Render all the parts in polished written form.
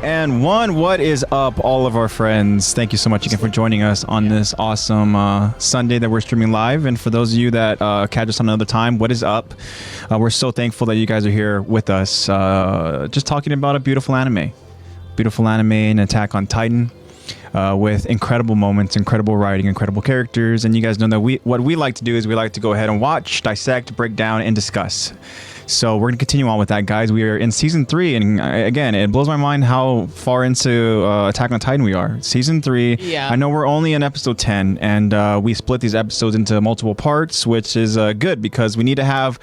And what is up, all of our friends? Thank you so much again for joining us on this awesome Sunday that we're streaming live. And for those of you that catch us on another time, what is up? We're so thankful that you guys are here with us, just talking about a beautiful anime and Attack on Titan, with incredible moments, incredible writing, incredible characters. And you guys know that what we like to do is we like to go ahead and watch, dissect, break down, and discuss. So we're going to continue on with that, guys. We are in season 3, and again, it blows my mind how far into Attack on Titan we are. Season 3. Yeah. I know we're only in episode 10, and we split these episodes into multiple parts, which is good because we need to have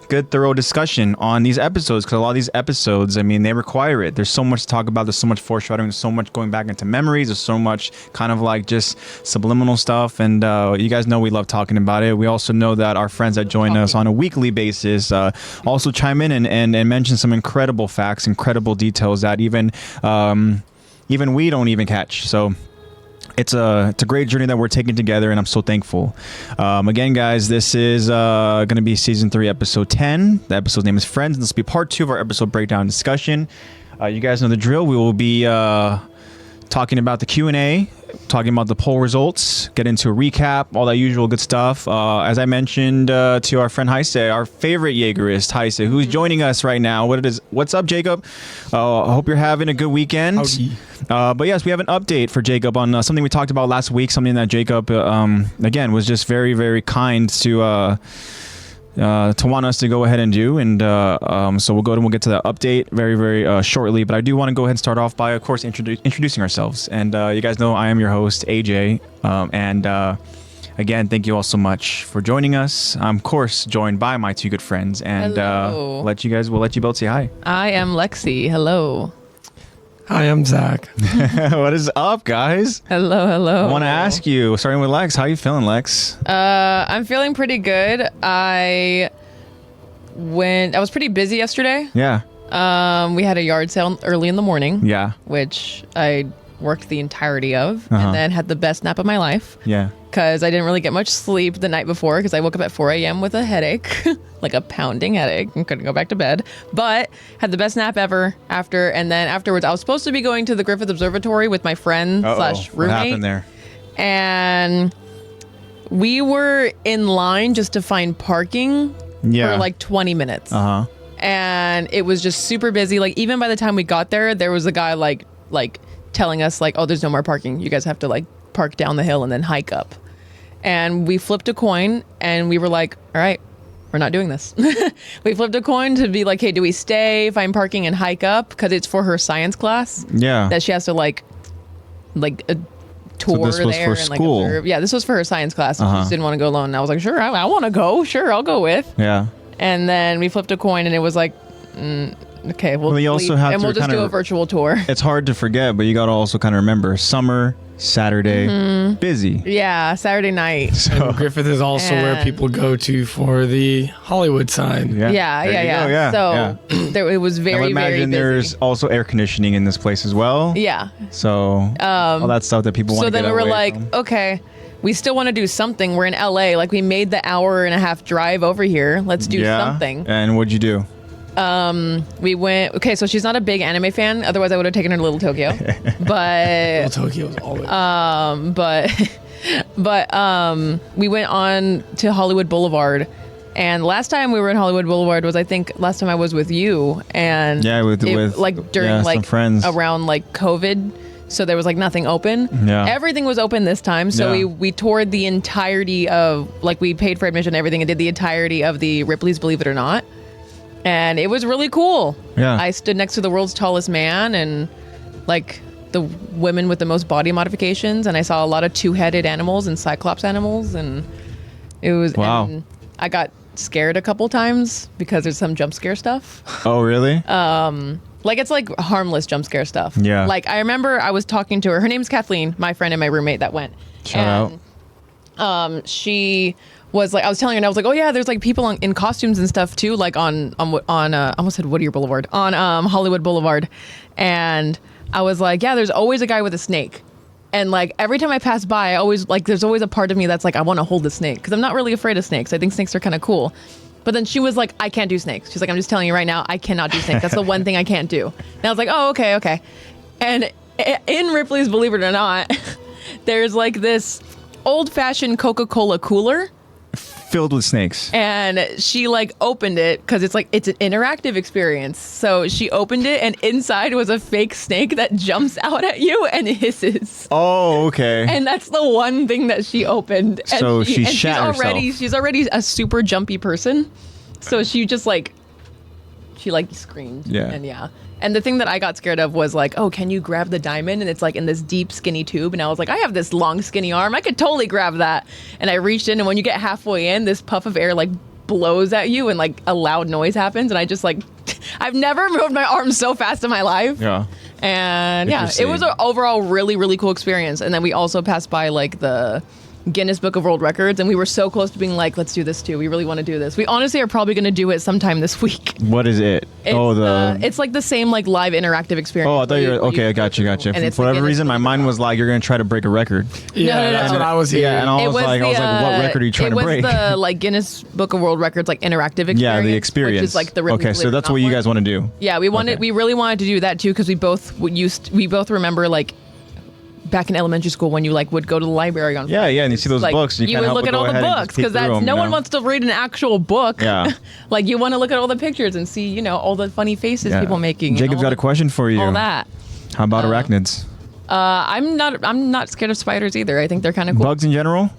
good, thorough discussion on these episodes, because a lot of these episodes, I mean, they require it. There's so much to talk about. There's so much foreshadowing. There's so much going back into memories. There's so much kind of like just subliminal stuff, and you guys know we love talking about it. We also know that our friends that join us on a weekly basis also chime in and mention some incredible facts, incredible details that even we don't even catch. So it's a great journey that we're taking together, and I'm so thankful. Again, guys, this is going to be season 3, episode 10. The episode's name is Friends, and this will be part 2 of our episode breakdown discussion. You guys know the drill. We will be talking about the Q&A, talking about the poll results, get into a recap, all that usual good stuff. As I mentioned to our friend Heise, our favorite Jaegerist, Heise, who's joining us right now. What's up, Jacob? I hope you're having a good weekend. But yes, we have an update for Jacob on something we talked about last week, something that Jacob, again, was just very, very kind to want us to go ahead and do, and so we'll get to that update very, very shortly. But I do want to go ahead and start off by, of course, introducing ourselves. And you guys know I am your host, AJ, and again, thank you all so much for joining us. I'm, of course, joined by my 2 good friends, and we'll let you both say hi. I am Lexi. Hello. Hi, I'm Zach. What is up, guys? Hello. I want to ask you, starting with Lex, how you feeling, Lex? I'm feeling pretty good. I was pretty busy yesterday. Yeah. We had a yard sale early in the morning. Yeah. Which I worked the entirety of, Uh-huh. and then had the best nap of my life. Yeah. Because I didn't really get much sleep the night before, because I woke up at 4 a.m. with a headache, like a pounding headache, and couldn't go back to bed. But had the best nap ever after, and then afterwards, I was supposed to be going to the Griffith Observatory with my friend / roommate. What happened there? And we were in line just to find parking for like 20 minutes. Uh-huh. And it was just super busy. Like, even by the time we got there was a guy like telling us like, oh, there's no more parking. You guys have to like park down the hill and then hike up. And we flipped a coin, and we were like, all right, we're not doing this. We flipped a coin to be like, hey, do we stay, find parking, and hike up? Because it's for her science class. Yeah. That she has to like a tour so this was there for and like school. observe. Yeah, this was for her science class. And she just didn't want to go alone. And I was like, sure, I want to go. Sure, I'll go with. Yeah. And then we flipped a coin, and it was like, okay, we'll you also leave, have and to we'll just kinda- do a virtual tour. It's hard to forget, but you got to also kind of remember summer, Saturday, busy. Yeah, Saturday night. So, Griffith is also where And- people go to for the Hollywood side. yeah. Yeah. There you go, yeah. So it was I very, would very imagine busy. there's also air conditioning in this place as well. Yeah. So all that stuff that people want So to get then we were away like, from. okay, we still want to do something. We're in LA. Like, we made the 1.5-hour drive over here. Let's do something. And what'd you do? We went, okay, so she's not a big anime fan. Otherwise, I would have taken her to Little Tokyo. Well, But Tokyo's always. but we went on to Hollywood Boulevard. And last time we were in Hollywood Boulevard was, I think, last time I was with you. And Yeah, with like during some like friends. around like COVID. So there was like nothing open. Yeah. Everything was open this time. So Yeah. we toured the entirety of, like, we paid for admission and everything, and did the entirety of the Ripley's Believe It or Not. And it was really cool. Yeah. I stood next to the world's tallest man and like the women with the most body modifications, and I saw a lot of 2-headed animals and cyclops animals, and it was Wow. and I got scared a couple times because there's some jump scare stuff. Oh, really? Like, it's like harmless jump scare stuff. Yeah. Like, I remember I was talking to her. Her name's Kathleen, my friend and my roommate that went. Shout out. She was like, I was telling her, and I was like, oh yeah, there's like people in costumes and stuff too, like on I almost said Whittier Boulevard, on Hollywood Boulevard, and I was like, yeah, there's always a guy with a snake. And like every time I pass by, I always like, there's always a part of me that's like, I want to hold the snake, because I'm not really afraid of snakes. I think snakes are kind of cool. But then she was like, I can't do snakes. She's like, I'm just telling you right now, I cannot do snakes. That's the one thing I can't do. And I was like, oh, okay. And in Ripley's Believe It or Not, there's like this old-fashioned Coca-Cola cooler. Filled with snakes. And she like opened it because it's an interactive experience. So she opened it and inside was a fake snake that jumps out at you and hisses. Oh, okay. And that's the one thing that she opened. And So she shat herself. She's already a super jumpy person. So she just like, she like screamed. Yeah. And yeah. And the thing that I got scared of was like, oh, can you grab the diamond? And it's like in this deep, skinny tube. And I was like, I have this long, skinny arm. I could totally grab that. And I reached in, and when you get halfway in, this puff of air like blows at you and like a loud noise happens. And I just like, I've never moved my arm so fast in my life. Yeah. And yeah, it was an overall really, really cool experience. And then we also passed by like the Guinness Book of World Records, and we were so close to being like, let's do this too. We really want to do this. We honestly are probably going to do it sometime this week. What is it? It's like the same like live interactive experience. Oh, I thought you were okay. I got you. And For whatever reason, my mind was like, you're gonna try to break a record. Yeah, No. that's what I was hearing. Yeah, and I was like, what record are you trying to break? It was the like Guinness Book of World Records like interactive experience. Yeah, the experience. Which is like the Ripley's okay, so Believe It or that's Not what you one. guys want to do. Yeah, we really wanted to do that too because we both remember like back in elementary school when you like would go to the library on Yeah, and you see those like, books. You would look at all the books because no one wants to read an actual book. Yeah. Like you want to look at all the pictures and see, all the funny faces people making. Jacob's got a question for you. All that. How about arachnids? I'm not scared of spiders either. I think they're kind of cool. Bugs in general?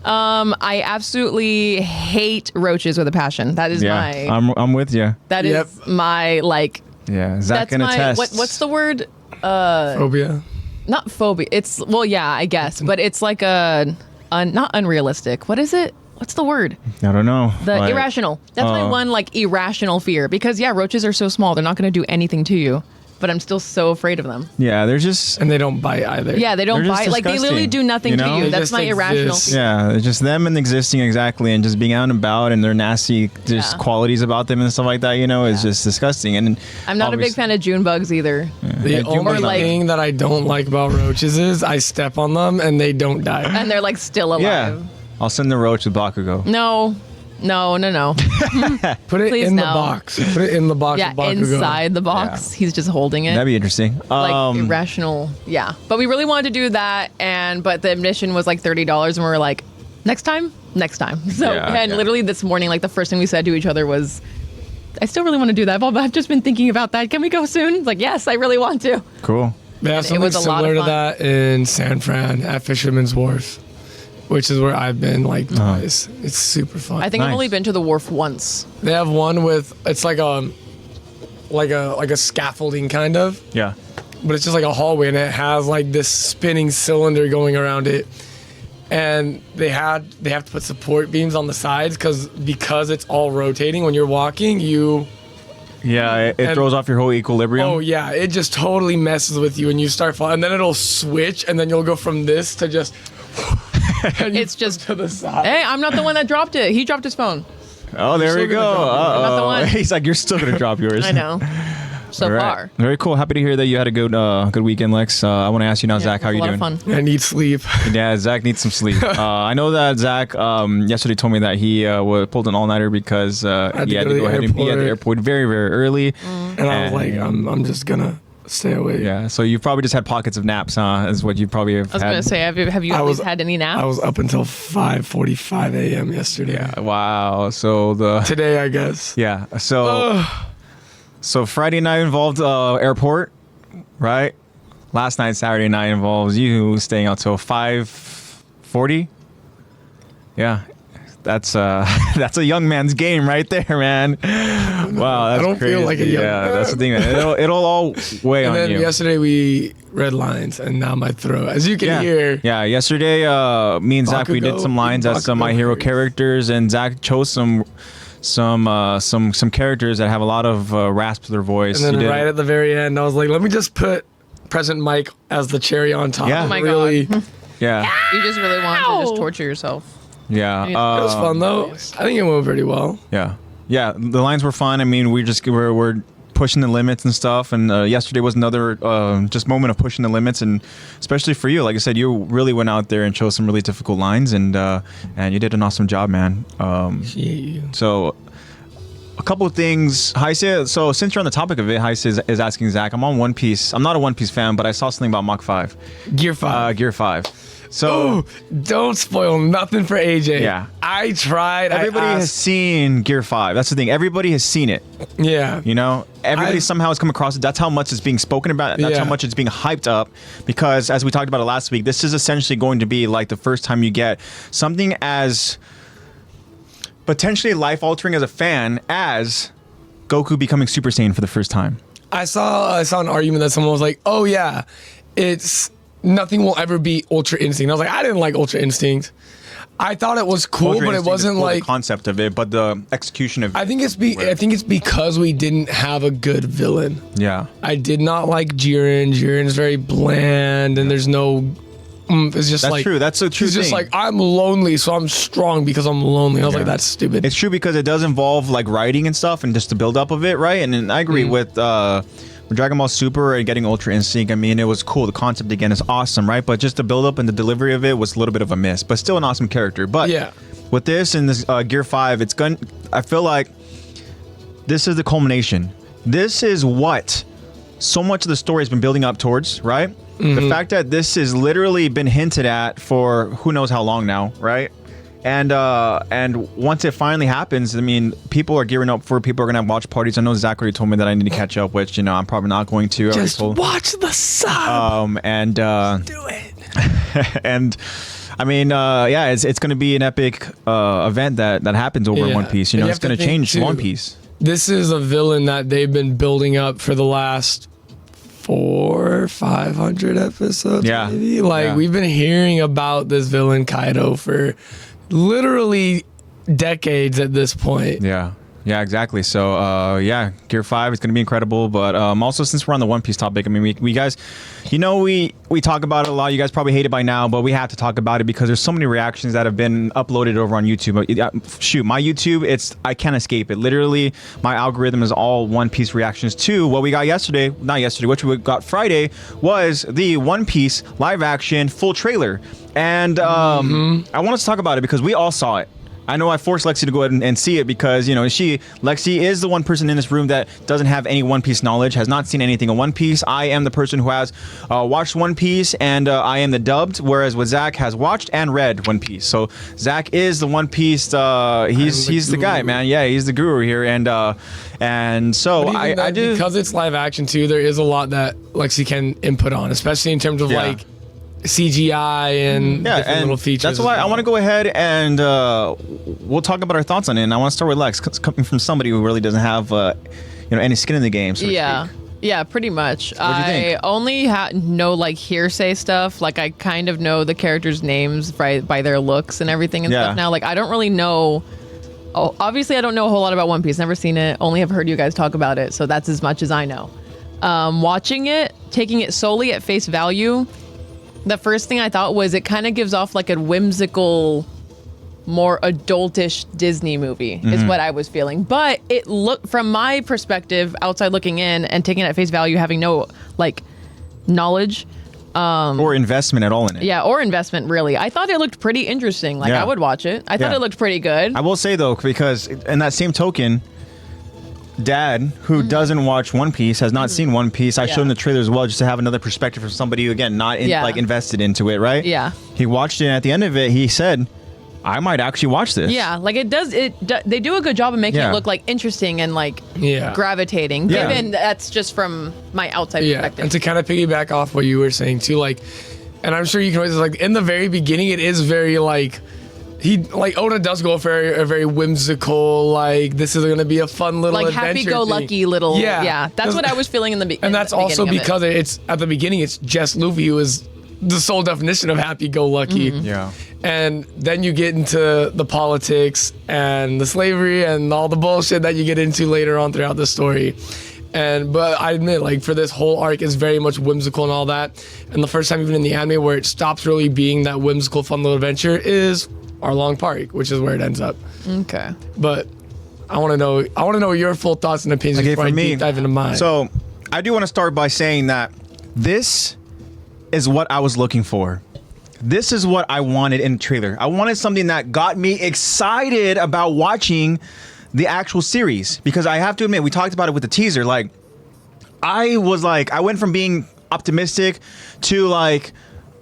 I absolutely hate roaches with a passion. That is my. I'm with you. That is my like. Yeah, Zach can attest. What's the word? Phobia. Not phobia. It's I guess, but it's like not unrealistic. What is it? What's the word? I don't know. The irrational. That's my one like irrational fear because roaches are so small. They're not going to do anything to you. But I'm still so afraid of them. Yeah, they're just. And they don't bite either. Yeah, they don't They're just bite. Like they literally do nothing to you. They That's just my irrational exist. fear. Yeah, it's just them and existing exactly, and just being out and about, and their nasty just qualities about them and stuff like that. Is just disgusting. And I'm not a big fan of June bugs either. The only thing that I don't like about roaches is I step on them and they don't die. And they're like still alive. Yeah, I'll send the roach to Bakugo. No. Put it Please in the no. box. Put it in the box. Yeah, of Bakugo. inside the box. He's just holding it. That'd be interesting. Like irrational. Yeah. But we really wanted to do that, but the admission was like $30, and we were like, next time. So literally this morning, like the first thing we said to each other was, I still really want to do that. I've just been thinking about that. Can we go soon? It's like, yes, I really want to. Cool. They have it something was a lot of similar to fun. that in San Fran at Fisherman's Wharf, which is where I've been like twice. It's super fun. I think I've Nice. only been to the wharf once. They have one with it's like a scaffolding kind of, Yeah. but it's just like a hallway and it has like this spinning cylinder going around it. And they have to put support beams on the sides because it's all rotating when you're walking. Yeah, it throws off your whole equilibrium. Oh yeah, it just totally messes with you and you start falling. And then it'll switch and then you'll go from this to just. It's just to the side. Hey, I'm not the one that dropped it. He dropped his phone. Oh, there we still go. gonna drop it. I'm not the one. He's like, you're still gonna drop yours. I know. So All right. far. Very cool. Happy to hear that you had a good weekend, Lex. I want to ask you now, Zach, it how was you a doing? lot of fun. I need sleep. Yeah, Zach needs some sleep. I know that Zach yesterday told me that he pulled an all-nighter because he had to go ahead and be at the airport very, very early. And I was like, I'm just gonna stay awake. Yeah, so you've probably just had pockets of naps, huh? Is what you probably have I was had. going to say, have you at least had any naps? I was up until 5:45 a.m. yesterday. Yeah, wow. So Today, I guess. yeah. So Friday night involved airport, right? Last night, Saturday night, involves you staying out till 5:40. Yeah, that's a young man's game right there, man. Wow, that's I don't crazy. feel like a young Yeah, man. that's the thing. Man. It'll all weigh And on then you. yesterday we read lines, and now my throat, as you can hear. Yeah, yesterday, me and Zach, we did Bakugo, some lines as some My Bakugo Hero hurts. characters, and Zach chose some characters that have a lot of rasp to their voice. And then He did- right at the very end, I was like, let me just put President Mike as the cherry on top. Yeah. Oh my really, God. yeah, You just really wanted to just torture yourself. yeah. It was fun though. I think it went pretty well. Yeah, yeah. The lines were fun. I mean, we're pushing the limits and stuff. And yesterday was another just moment of pushing the limits, and especially for you, like I said, you really went out there and chose some really difficult lines, and you did an awesome job, man. Yeah. So a couple of things. Heise, so since you're on the topic of it, Heise is asking Zach. I'm on One Piece. I'm not a One Piece fan, but I saw something about Mach 5. Gear 5. Gear 5. So Ooh, don't spoil nothing for AJ. Yeah. I tried. everybody has seen Gear 5. That's the thing. Everybody has seen it. Yeah. You know, everybody somehow has come across it. That's how much it's being spoken about. That's how much it's being hyped up. Because as we talked about it last week, this is essentially going to be like the first time you get something as potentially life-altering as a fan as Goku becoming Super Saiyan for the first time. I saw an argument that someone was like, "Oh yeah, it's nothing will ever be Ultra Instinct." I was like, I didn't like Ultra Instinct. I thought it was cool, Ultra but it Instinct wasn't is cool, like the concept of it, but the execution of I think it's because we didn't have a good villain. yeah. I did not like Jiren. Jiren is very bland, and there's no. It's just That's like true. That's a true He's just thing. like, I'm lonely, so I'm strong because I'm lonely. I was like, that's stupid. It's true because it does involve like writing and stuff and just the build up of it, right? And I agree with Dragon Ball Super and getting Ultra Instinct. I mean, it was cool. The concept again is awesome, right? But just the build up and the delivery of it was a little bit of a miss, but still an awesome character. But with this and this Gear 5, I feel like this is the culmination. This is what so much of the story has been building up towards, right? The fact that this has literally been hinted at for who knows how long now, right? And once it finally happens, I mean, people are gearing up for it. People are gonna have watch parties. I know Zach already told me that I need to catch up, which I'm probably not going to. Just watch the sub. And do it. and I mean, it's gonna be an epic event that happens over in One Piece. And it's gonna change One Piece. This is a villain that they've been building up for the last 400 or 500 episodes. Yeah. Maybe. We've been hearing about this villain Kaido for literally decades at this point. Yeah, exactly. So, Gear 5 is going to be incredible. But also, since we're on the One Piece topic, I mean, we guys, we talk about it a lot. You guys probably hate it by now, but we have to talk about it because there's so many reactions that have been uploaded over on YouTube. My YouTube, I can't escape it. Literally, my algorithm is all One Piece reactions to what we got which we got Friday, was the One Piece live action full trailer. And I want us to talk about it because we all saw it. I know I forced Lexi to go ahead and see it because, Lexi is the one person in this room that doesn't have any One Piece knowledge, has not seen anything in One Piece. I am the person who has watched One Piece, and I am the dubbed, whereas with Zach has watched and read One Piece. So Zach is the One Piece, he's the guy, man. Yeah, he's the guru here. And so I do. Because it's live action too, there is a lot that Lexi can input on, especially in terms of CGI and different little features. That's why I want to go ahead and we'll talk about our thoughts on it. And I want to start with Lex, coming from somebody who really doesn't have any skin in the game. So to speak. Yeah, pretty much. What do you think? I only know hearsay stuff. Like I kind of know the characters' names by their looks and everything and stuff now. I don't really know. Oh, obviously, I don't know a whole lot about One Piece. Never seen it. Only have heard you guys talk about it. So that's as much as I know. Watching it, taking it solely at face value, the first thing I thought was it kind of gives off a whimsical, more adultish Disney movie is what I was feeling. But it looked, from my perspective, outside looking in and taking it at face value, having no knowledge or investment at all in it. Yeah, or investment really. I thought it looked pretty interesting. I would watch it. I thought it looked pretty good. I will say though, because in that same token, Dad, who doesn't watch One Piece, has not seen One Piece. I showed him the trailer as well, just to have another perspective from somebody who, again, not invested into it, right? Yeah. He watched it, and at the end of it, he said, I might actually watch this. Yeah, they do a good job of making it look interesting and gravitating. Yeah. Given that's just from my outside perspective. And to kind of piggyback off what you were saying too, and I'm sure you can always in the very beginning, it is very Oda does go for a very whimsical, this is going to be a fun little adventure happy-go-lucky little. Yeah, that's what I was feeling in the beginning. And that's also because it's at the beginning, it's just Luffy who is the sole definition of happy-go-lucky. Yeah. And then you get into the politics and the slavery and all the bullshit that you get into later on throughout the story. But I admit, for this whole arc is very much whimsical and all that. And the first time even in the anime where it stops really being that whimsical, fun little adventure is our long park, which is where it ends up. Okay. But I want to know your full thoughts and opinions before I deep dive into mine. So I do want to start by saying that this is what I was looking for. This is what I wanted in the trailer. I wanted something that got me excited about watching the actual series, because I have to admit, we talked about it with the teaser. Like, I went from being optimistic to like,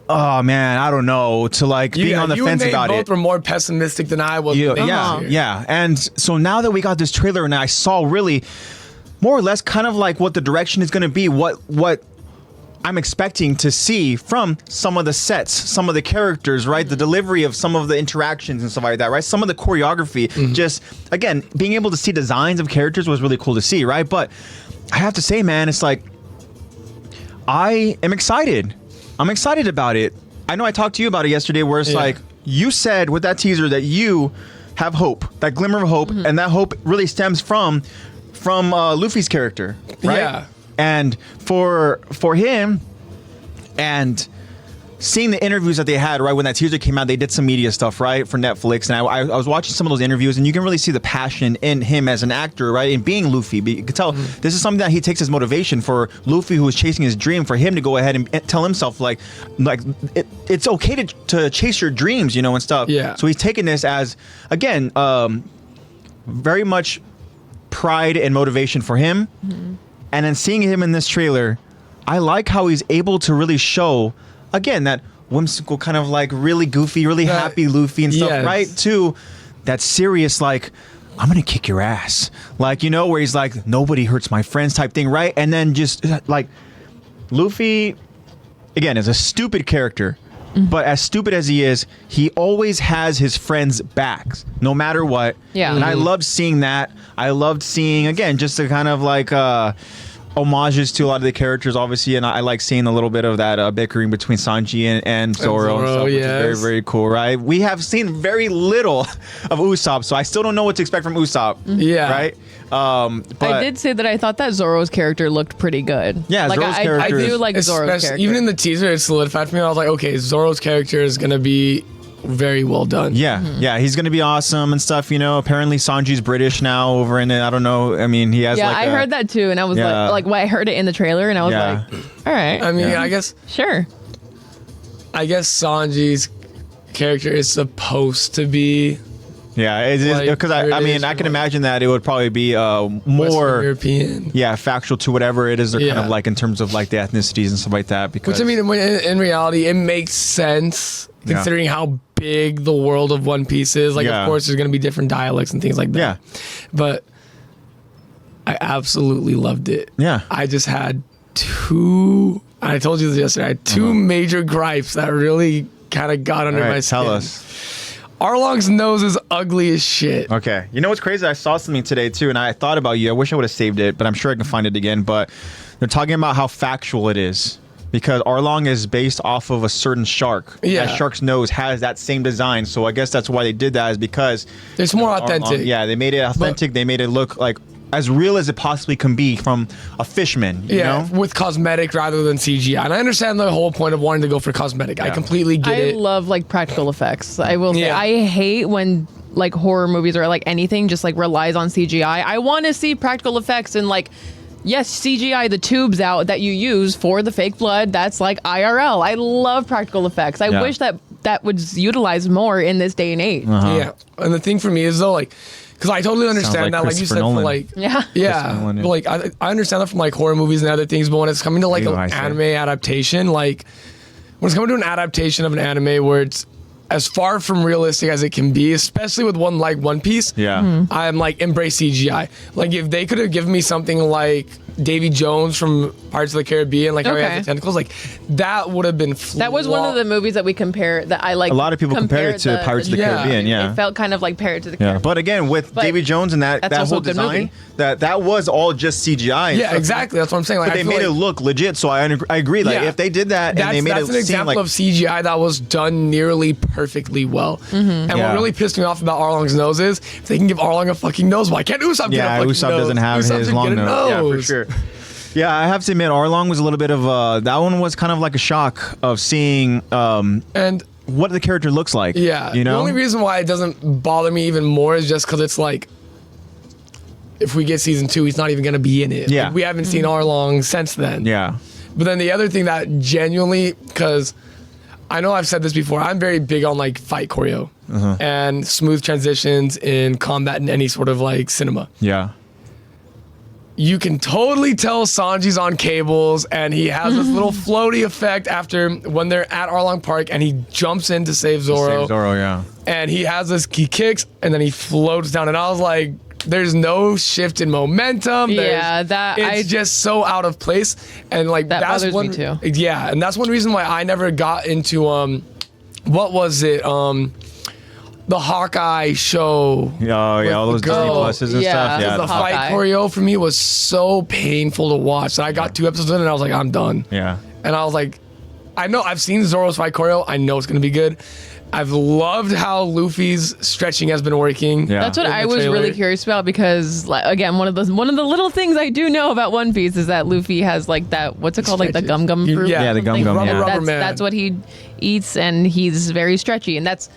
oh man, I don't know, to like being on the fence about it. You both were more pessimistic than I was. Yeah. And so now that we got this trailer and I saw really more or less kind of like what the direction is going to be, what I'm expecting to see from some of the sets, some of the characters, right? The delivery of some of the interactions and stuff like that, right? Some of the choreography, just, again, being able to see designs of characters was really cool to see, right? But I have to say, man, it's like, I am excited. I'm excited about it. I know I talked to you about it yesterday where it's like, you said with that teaser that you have hope, that glimmer of hope, and that hope really stems from Luffy's character, right? Yeah. And for him, and seeing the interviews that they had, right, when that teaser came out, they did some media stuff, right, for Netflix, and I was watching some of those interviews, and you can really see the passion in him as an actor, right, in being Luffy. You can tell this is something that he takes as motivation for Luffy, who is chasing his dream, for him to go ahead and tell himself, like it's okay to chase your dreams, you know, and stuff. Yeah. So he's taking this as, again, very much pride and motivation for him. And then seeing him in this trailer, I like how he's able to really show, again, that whimsical kind of like really goofy, really happy Luffy and stuff, right? To that serious, like, I'm going to kick your ass. Like, you know, where he's like, nobody hurts my friends type thing, right? And then just like, Luffy, again, is a stupid character. But as stupid as he is, he always has his friends' backs, no matter what. Yeah. And I loved seeing that. I loved seeing, again, just the kind of like homages to a lot of the characters, obviously. And I like seeing a little bit of that bickering between Sanji and Zoro and stuff, which is very, very cool, right? We have seen very little of Usopp, so I still don't know what to expect from Usopp. Yeah. Right? But I did say that I thought that Zoro's character looked pretty good. Yeah, like, Zoro's I character do like Zoro's Especially- character. Even in the teaser, it solidified for me. I was like, okay, Zoro's character is going to be very well done. yeah, he's gonna be awesome and stuff. You know, apparently Sanji's British now over in it. I don't know. I mean, he has. Yeah, like I heard that too, and I was like, well, I heard it in the trailer, and I was like, all right. I mean, I guess Sure. Sanji's character is supposed to be Yeah, it is, like because I mean, I can imagine that it would probably be Western more European. yeah, factual to whatever it is they're kind Yeah. of like in terms of like the ethnicities and stuff like that. Because Which I mean, in reality, it makes sense considering how big the world of One Piece is. Like, of course, there's going to be different dialects and things like that. Yeah. But I absolutely loved it. Yeah. I just had I told you this yesterday, I had two major gripes that really kind of got under my skin. Tell us. Arlong's nose is ugly as shit. Okay. You know what's crazy? I saw something today too, and I thought about you. I wish I would have saved it, but I'm sure I can find it again. But they're talking about how factual it is. Because Arlong is based off of a certain shark. Yeah. That shark's nose has that same design. So I guess that's why they did that, is because It's more authentic. Yeah, they made it authentic. They made it look like as real as it possibly can be from a fishman, you know? With cosmetic rather than CGI. And I understand the whole point of wanting to go for cosmetic. I completely get it. I love like practical effects. I will say, Yeah. I hate when like horror movies or like anything just like relies on CGI. I want to see practical effects and like, yes, CGI the tubes out that you use for the fake blood. That's like IRL. I love practical effects. I wish that was utilized more in this day and age. Yeah. And the thing for me is though, like, because I totally understand that, like you said, for like, Yeah. but like I understand that from like horror movies and other things, but when it's coming to like an anime adaptation, like when it's coming to an adaptation of an anime where it's as far from realistic as it can be, especially with one like One Piece, I'm like, embrace CGI. Like if they could have given me something like Davy Jones from Pirates of the Caribbean, like how he has the tentacles, like that would have been That was one of the movies that we compare that I like. A lot of people compare it to Pirates of the Caribbean, It felt kind of like Pirates of the Caribbean. But again, with Davy Jones and that whole design, that was all just CGI. Yeah, exactly. That's what I'm saying. Like, but they made it look legit, so I agree. Like if they did that and they made it an example of CGI that was done nearly perfectly well. And what really pissed me off about Arlong's nose is if they can give Arlong a fucking nose, why can't Usopp get a fucking nose? Usopp doesn't have his long nose. Yeah, for sure. Yeah, I have to admit, Arlong was a little bit of that one was kind of like a shock of seeing and what the character looks like. Yeah, you know. The only reason why it doesn't bother me even more is just because it's like, if we get season 2, he's not even gonna be in it. Yeah, like, we haven't seen Arlong since then. Yeah, but then the other thing that genuinely, because I know I've said this before, I'm very big on like fight choreo. and smooth transitions in combat in any sort of like cinema. Yeah. You can totally tell Sanji's on cables, and he has this little floaty effect after when they're at Arlong Park, and he jumps in to save Zoro. Save Zoro, yeah. And he kicks, and then he floats down, and I was like, there's no shift in momentum. Yeah, it's just so out of place, and like that that's bothers one. me too. Yeah, and that's one reason why I never got into what was it the Hawkeye show. Yeah, all those Disney girl. Pluses and Yeah. stuff. Yeah, The Hawkeye. fight choreo for me was so painful to watch that I got 2 episodes in and I was like, I'm done. yeah. And I was like, I know I've seen Zoro's fight choreo. I know it's gonna be good. I've loved how Luffy's stretching has been working. Yeah. That's what in the I was trailer. really curious about because, like, again, one of the little things I do know about One Piece is that Luffy has like that. What's it called? Like the Stretches. gum gum fruit. Yeah, the gum gum, Rubber, yeah. rubber man. That's what he eats, and he's very stretchy, and that's.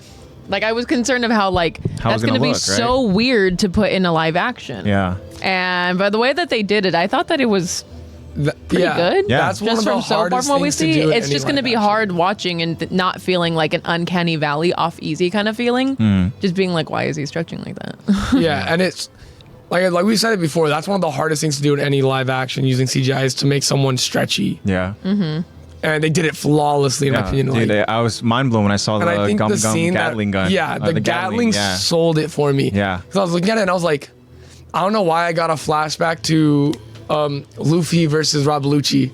Like, I was concerned of how How it's that's going to be look, so weird to put in a live action. Yeah. And by the way that they did it, I thought that it was pretty good. Yeah. That's one Just of the from so far hardest from what we things to see, do in it's any just going to live be action. hard watching and not feeling like an uncanny valley off easy kind of feeling. Just being like, why is he stretching like that? Yeah, and it's like we said it before. That's one of the hardest things to do in any live action using CGI is to make someone stretchy, Yeah. and they did it flawlessly in my opinion. Dude, Like, I was mind blown when I saw and I the think gum the gum scene Gatling gun. yeah, the Gatling yeah. sold it for me. Yeah. because I was looking at it and I was like, I don't know why I got a flashback to Luffy versus Rob Lucci.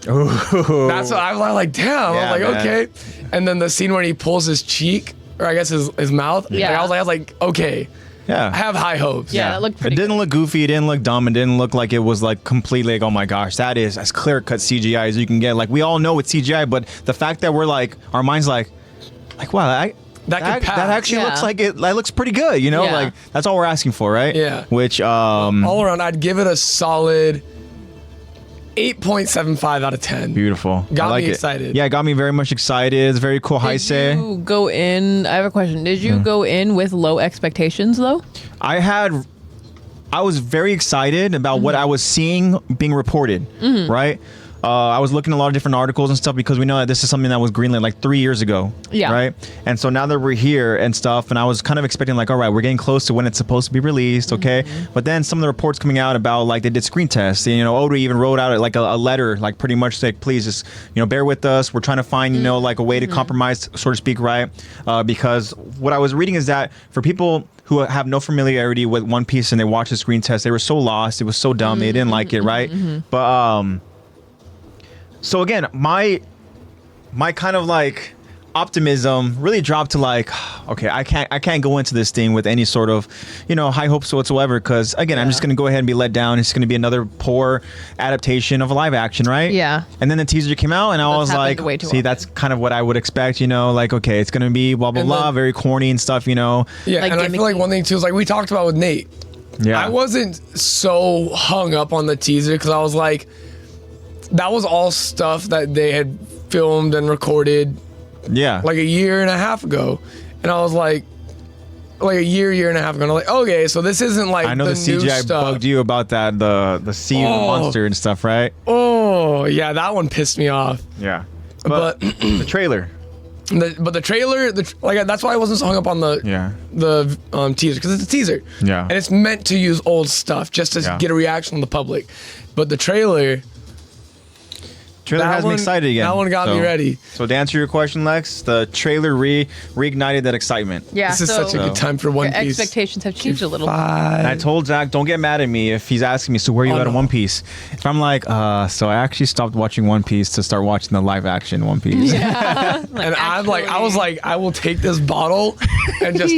Ooh. That's what I was like. Damn, Yeah, I was like, man. okay. And then the scene where he pulls his cheek, or I guess his mouth. Yeah. Like, I was like, okay, Yeah. I have high hopes. Yeah, that looked pretty It didn't look goofy. It didn't look dumb. It didn't look like it was like completely like, oh my gosh, that is as clear cut CGI as you can get. Like we all know it's CGI, but the fact that we're like, our minds like wow, That could pass. that actually Yeah. looks like it. That looks pretty good. You know, Yeah. like that's all we're asking for, right? Yeah. Which All around, I'd give it a solid 8.75 out of 10. beautiful. Got I like me it. excited. Yeah, it got me very much excited. It's very cool. Did Heisei. you go in? I have a question. Did you go in with low expectations though? I was very excited about what I was seeing being reported, right? I was looking at a lot of different articles and stuff because we know that this is something that was greenlit like 3 years ago. Yeah. Right. And so now that we're here and stuff, and I was kind of expecting like, all right, we're getting close to when it's supposed to be released. Okay. But then some of the reports coming out about like they did screen tests. You know, Oda even wrote out like a letter, like pretty much like, please just, bear with us. We're trying to find, like a way to compromise, so to speak. Right. Because what I was reading is that for people who have no familiarity with One Piece and they watched the screen test, they were so lost. It was so dumb. They didn't like it. Right. But, so again, my kind of like optimism really dropped to like, okay, I can't go into this thing with any sort of, high hopes whatsoever. Because again, I'm just gonna go ahead and be let down. It's gonna be another poor adaptation of a live action, right? Yeah. And then the teaser came out, and I was happened like, way too see, often. that's kind of what I would expect. Like, okay, it's gonna be blah blah And blah, then- very corny and stuff. Yeah, Like and I feel like gimmicky. one thing too is like we talked about with Nate. Yeah. I wasn't so hung up on the teaser because I was like, that was all stuff that they had filmed and recorded Yeah. like a year and a half ago, and I was like a year and a half ago. And I'm like, okay, so this isn't like I know the new CGI stuff. bugged you about that, the sea monster and stuff, right? Oh yeah, that one pissed me off. Yeah. But The trailer. the trailer, that's why I wasn't so hung up on the teaser because it's a teaser. Yeah. And it's meant to use old stuff just to Yeah. get a reaction from the public. But the trailer Trailer that has me one- excited again. that one got me ready. So to answer your question, Lex, the trailer reignited that excitement. Yeah. This is such a good time for One your Piece. expectations have changed a little. And I told Zach, don't get mad at me if he's asking me, so where are you Oh, at in no. One Piece? If I'm like, so I actually stopped watching One Piece to start watching the live action One Piece. Yeah. And I'm like, I was like, I will take this bottle and just,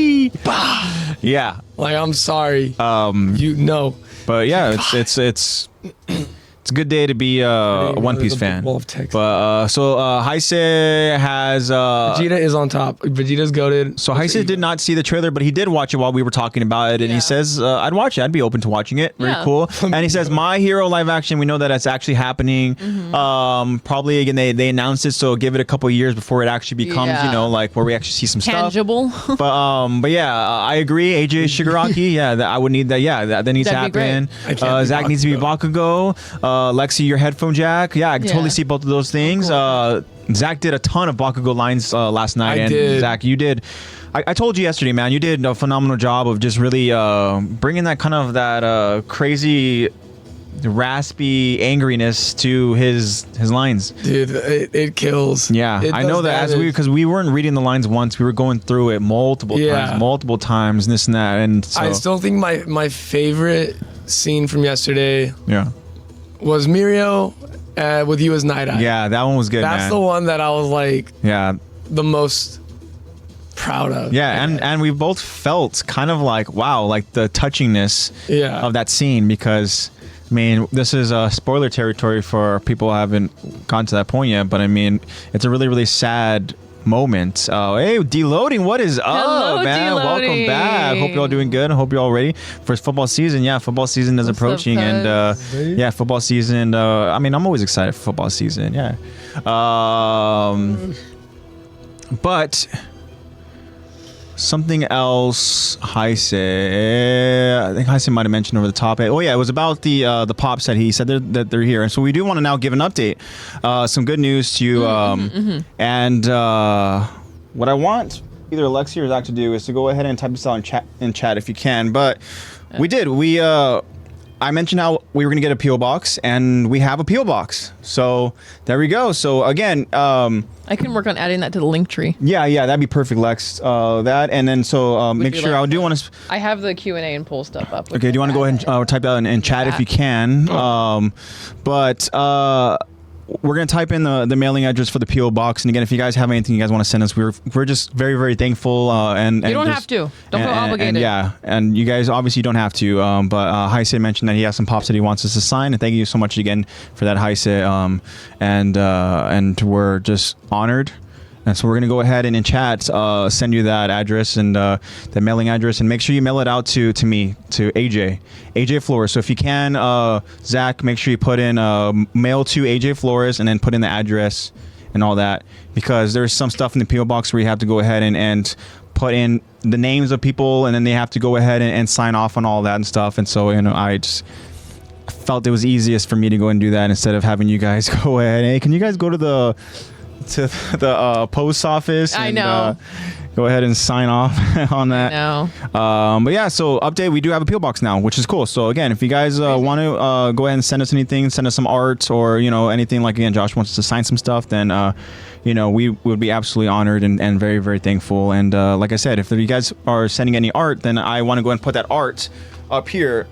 Yeah. like, I'm sorry. You know. But yeah, it's a good day to be a One Piece There's a fan. wall of text. But so Heisei has Vegeta is on top. Vegeta's goated. So Heisei did not see the trailer, but he did watch it while we were talking about it, and he Yeah. says, "I'd watch it. I'd be open to watching it. Very Yeah. cool." And he says, "My Hero live action. We know that it's actually happening. Probably again they announced it, so give it a couple of years before it actually becomes Yeah. like where we actually see some stuff." Tangible. But yeah, I agree. AJ Shigaraki, yeah, I would need that. Yeah, that needs to That'd be great. happen. I can't be Zach needs to be Bakugo. Lexi, your headphone jack. Yeah, I can totally see both of those things. Cool. Zach did a ton of Bakugo lines last night. I did. Zach, you did. I told you yesterday, man, you did a phenomenal job of just really bringing that kind of that crazy, raspy angriness to his lines. Dude, it kills. Yeah, I know that because we weren't reading the lines once. We were going through it multiple times, and this and that. And so, I still think my favorite scene from yesterday yeah, was Mirio with you as Night Eye. yeah, that one was good. That's man. the one that I was like Yeah, the most proud of. yeah, and we both felt kind of like, wow, like the touchingness of that scene, because I mean, this is spoiler territory for people who haven't gone to that point yet, but I mean, it's a really, really sad moment. Hey, deloading, what is up, Hello, man? deloading. Welcome back. Hope you're all doing good. I hope you're all ready for football season. Yeah, football season is What's approaching, up, and cuz? yeah, football season. I mean, I'm always excited for football season. Yeah, but something else Heise, I think Heise might have mentioned over the top. Oh yeah, it was about the pops that he said that they're here, and so we do want to now give an update, some good news to you, and what I want either Alexi or Zach to do is to go ahead and type this out in chat if you can. But we I mentioned how we were going to get a P.O. box, and we have a P.O. box. So there we go. So again, I can work on adding that to the link tree. yeah, that'd be perfect, Lex. That, and then so make you sure like I do want to. I have the Q&A and pull stuff up. Okay, do you want to go ahead and type that in chat if you can? But we're gonna type in the mailing address for the PO box, and again, if you guys have anything you guys want to send us, we're just very, very thankful. And you don't just, have to. Don't feel obligated. And yeah, and you guys obviously don't have to. But Heise mentioned that he has some pops that he wants us to sign, and thank you so much again for that, Heise. And we're just honored. And so we're gonna go ahead and in chat send you that address and the mailing address, and make sure you mail it out to me, to AJ Flores. So if you can, Zach, make sure you put in mail to AJ Flores, and then put in the address and all that, because there's some stuff in the PO box where you have to go ahead and put in the names of people, and then they have to go ahead and sign off on all that and stuff. And so I just felt it was easiest for me to go and do that instead of having you guys go ahead. Hey, can you guys go to the post office and go ahead and sign off on that. No. But yeah, so update, we do have a PO box now, which is cool. So again, if you guys want to go ahead and send us anything, send us some art, or anything, like again, Josh wants to sign some stuff, then we would be absolutely honored and very, very thankful. And like I said, if you guys are sending any art, then I want to go ahead and put that art up here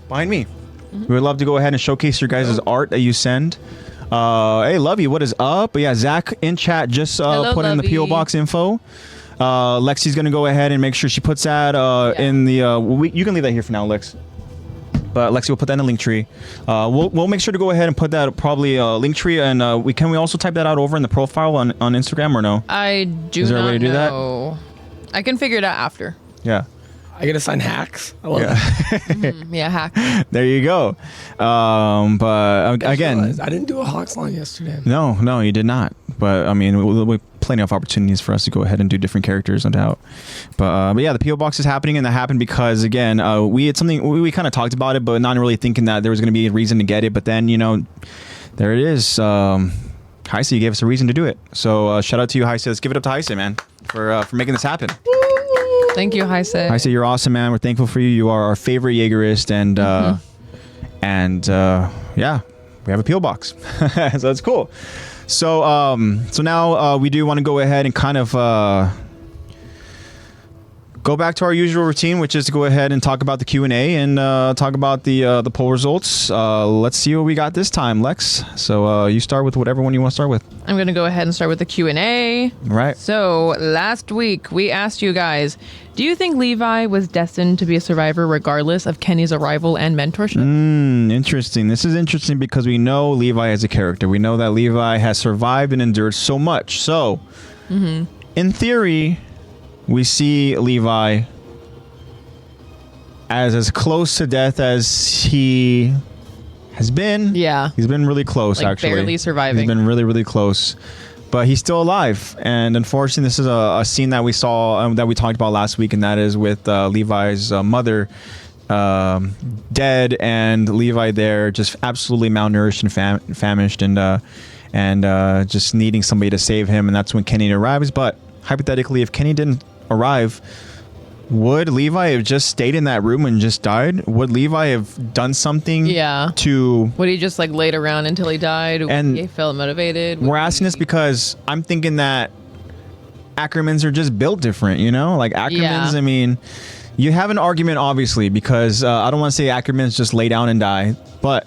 behind me. We would love to go ahead and showcase your guys' art that you send. Hey, Lovey, what is up? But yeah, Zach in chat just Hello, put in the PO box info. Lexi's gonna go ahead and make sure she puts that in the. You can leave that here for now, Lex. But Lexi will put that in the link tree. We'll make sure to go ahead and put that probably link tree, and we also type that out over in the profile on Instagram, or no? I do. Is there a way to do that? I can figure it out after. Yeah. I get to sign hacks. I love that. Yeah, hack. There you go. But again, I didn't do a Hawks line yesterday. No, you did not. But I mean, there'll be plenty of opportunities for us to go ahead and do different characters, no doubt. But yeah, the PO box is happening, and that happened because again, we had something we kind of talked about it, but not really thinking that there was going to be a reason to get it. But then there it is. Heise, you gave us a reason to do it. So shout out to you, Heise. Let's give it up to Heise, man, for making this happen. Thank you, Heise. Heise, you're awesome, man. We're thankful for you. You are our favorite Jaegerist, and yeah, we have a PO box, so that's cool. So now we do want to go ahead and kind of go back to our usual routine, which is to go ahead and talk about the Q&A and talk about the poll results. Let's see what we got this time, Lex. So you start with whatever one you want to start with. I'm going to go ahead and start with the Q&A. Right. So last week we asked you guys, do you think Levi was destined to be a survivor regardless of Kenny's arrival and mentorship? Interesting. This is interesting because we know Levi as a character. We know that Levi has survived and endured so much. So in theory, we see Levi as close to death as he has been. Yeah. He's been really close, like actually. Barely surviving. He's been really, really close. But he's still alive. And unfortunately, this is a scene that we saw, that we talked about last week, and that is with Levi's mother dead, and Levi there just absolutely malnourished and famished, and just needing somebody to save him. And that's when Kenny arrives. But hypothetically, if Kenny didn't arrive, would Levi have just stayed in that room and just died? Would Levi have done something to... Would he just like laid around until he died? And he felt motivated? We're asking this because I'm thinking that Ackermans are just built different, you know? Like Ackermans, I mean, you have an argument, obviously, because I don't want to say Ackermans just lay down and die, but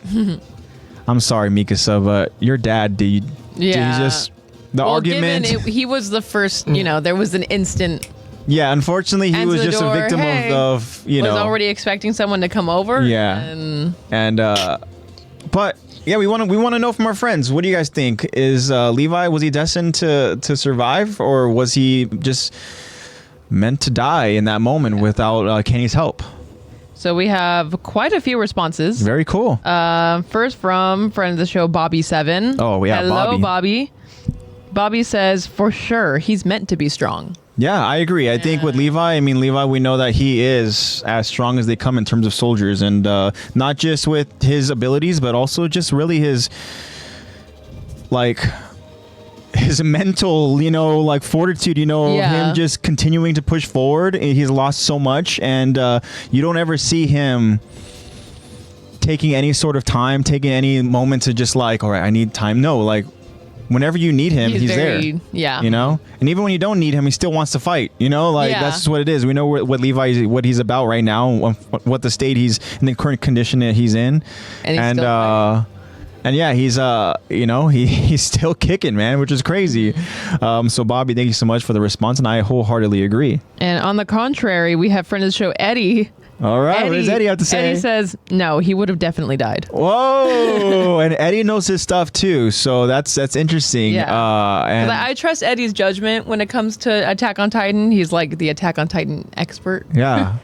I'm sorry, Mikasa, but your dad, did he just... The argument... He was the first, you know, there was an instant... Yeah, unfortunately, he was just a victim of you know... Was already expecting someone to come over. Yeah. And but, yeah, we want to know from our friends. What do you guys think? Is Levi, was he destined to survive? Or was he just meant to die in that moment without Kenny's help? So we have quite a few responses. Very cool. First from friend of the show, Bobby7. Oh, we have Hello, Bobby. Bobby says, for sure, he's meant to be strong. Yeah, I agree. I think with Levi, Levi, we know that he is as strong as they come in terms of soldiers, and not just with his abilities, but also just really his mental, fortitude, him just continuing to push forward. He's lost so much, and you don't ever see him taking any sort of time, taking any moment to just all right, I need time. No, whenever you need him, he's there. Yeah. And even when you don't need him, he still wants to fight. That's just what it is. We know what Levi, what he's about right now, what the state he's in, the current condition that he's in, and yeah, he's he's still kicking, man, which is crazy. So Bobby, thank you so much for the response, and I wholeheartedly agree. And on the contrary, we have friend of the show, Eddie. All right, what does Eddie have to say? Eddie says, no, he would have definitely died. Whoa, and Eddie knows his stuff too, so that's interesting. Yeah. And I trust Eddie's judgment when it comes to Attack on Titan. He's like the Attack on Titan expert. Yeah.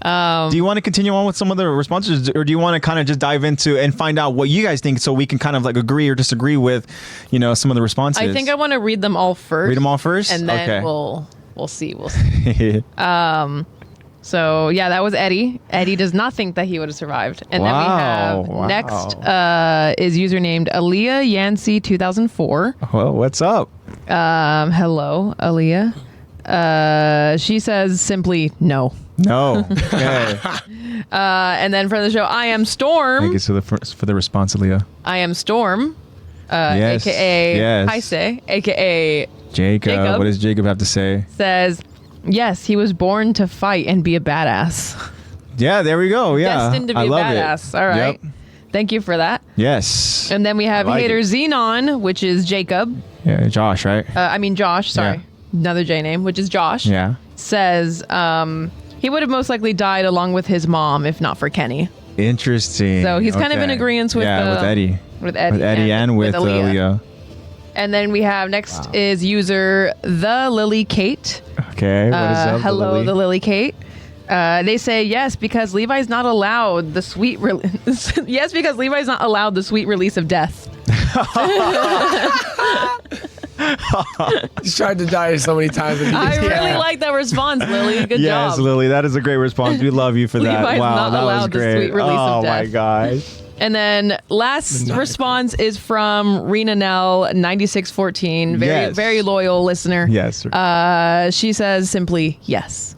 Do you want to continue on with some of the responses, or do you want to kind of just dive into and find out what you guys think, so we can kind of agree or disagree with, some of the responses? I think I want to read them all first. Read them all first, and then we'll see. So yeah, that was Eddie. Eddie does not think that he would have survived. And then we have next is user named Aaliyah Yancey 2004. Well, what's up? Hello, Aaliyah. She says simply no. No. Okay. And then for the show, I am Storm. Thank you for the response, Aaliyah. I am Storm. Yes. AKA Heise, AKA Jacob. What does Jacob have to say? Says, yes, he was born to fight and be a badass. Yeah, there we go. Yeah. Destined to be a badass. All right. Yep. Thank you for that. Yes. And then we have Hater Xenon, which is Jacob. Yeah, Josh, right? Josh, sorry. Yeah. Another J name, which is Josh. Yeah. Says he would have most likely died along with his mom if not for Kenny. Interesting. So he's kind of in agreement with Eddie. With Eddie and with Aaliyah. And then we have next is user the Lily Kate. Okay, what is up? Hello, the Lily Kate. They say yes because Levi's not allowed the sweet yes because Levi's not allowed the sweet release of death. He's tried to die so many times. I really like that response, Lily. Good job. Yes, Lily, that is a great response. We love you for that. Levi's wow, not that allowed was great. The sweet release of death. Oh my gosh. And then last response is from Rena Nell 9614, very loyal listener. Yes. She says simply yes.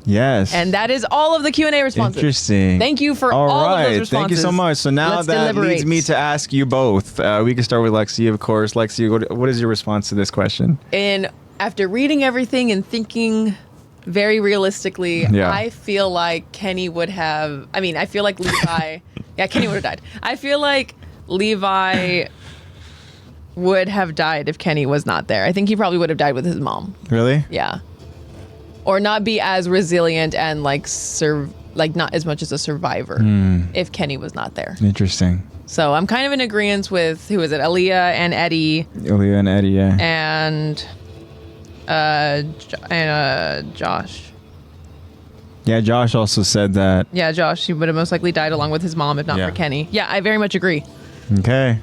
Yes. And that is all of the Q&A responses. Interesting. Thank you for all of those responses. Thank you so much. So now that leads me to ask you both. We can start with Lexi, of course. Lexi, what is your response to this question? And after reading everything and thinking very realistically, I feel like Kenny would have... I feel like Levi... Kenny would have died. I feel like Levi would have died if Kenny was not there. I think he probably would have died with his mom. Really? Yeah. Or not be as resilient and not as much as a survivor if Kenny was not there. Interesting. So I'm kind of in agreement with, who is it? Aaliyah and Eddie. Aaliyah and Eddie, yeah. And Josh. Yeah, Josh also said that. Yeah, Josh, he would have most likely died along with his mom if not for Kenny. Yeah, I very much agree. Okay.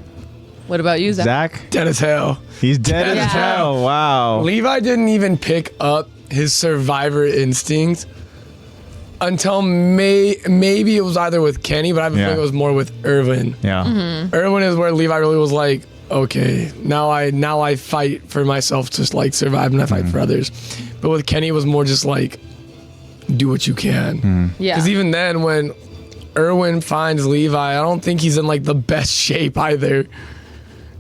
What about you, Zach? Dead as hell. He's dead as hell. Wow. Levi didn't even pick up his survivor instinct until maybe it was either with Kenny, but I feel like it was more with Irwin. Yeah. Irwin is where Levi really was like, okay, now I fight for myself to like survive and I fight for others. But with Kenny, it was more just like, do what you can. Yeah. Because even then, when Irwin finds Levi, I don't think he's in like the best shape either.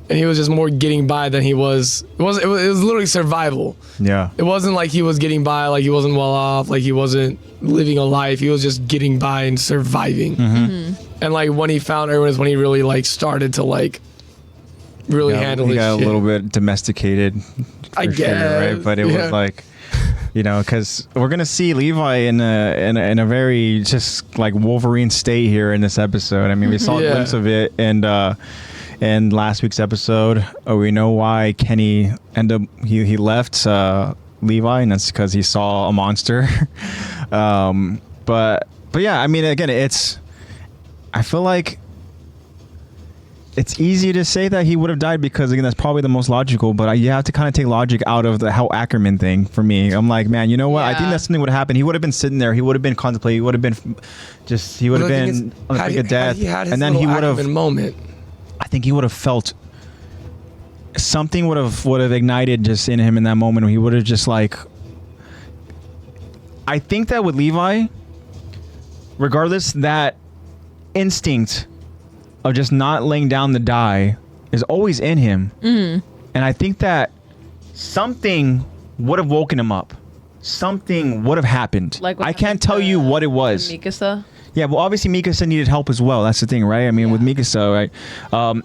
And he was just more getting by than he was. It was literally survival. Yeah. It wasn't like he was getting by, like he wasn't well off, like he wasn't living a life. He was just getting by and surviving. And like when he found Irwin is when he really like started to like really handle his shit. He got a little bit domesticated. I guess, right? But it was like, you know, because we're gonna see Levi in a very just like Wolverine state here in this episode. I mean, we saw a glimpse of it, and in last week's episode, we know why Kenny he left Levi, and that's because he saw a monster. But yeah, I mean, again, I feel like it's easy to say that he would have died because, again, that's probably the most logical, but you have to kind of take logic out of the Hal Ackerman thing for me. I'm like, man, you know what? I think that something would have happened. He would have been sitting there. He would have been contemplating. He would have been on the brink of death. And then he would have moment. I think he would have felt something would have ignited just in him in that moment. He would have just like, I think that with Levi, regardless, that instinct of just not laying down the die is always in him. And I think that something would have woken him up. Something would have happened. Like I can't tell you what it was. Mikasa? Yeah, well, obviously Mikasa needed help as well. That's the thing, right? I mean, with Mikasa, right?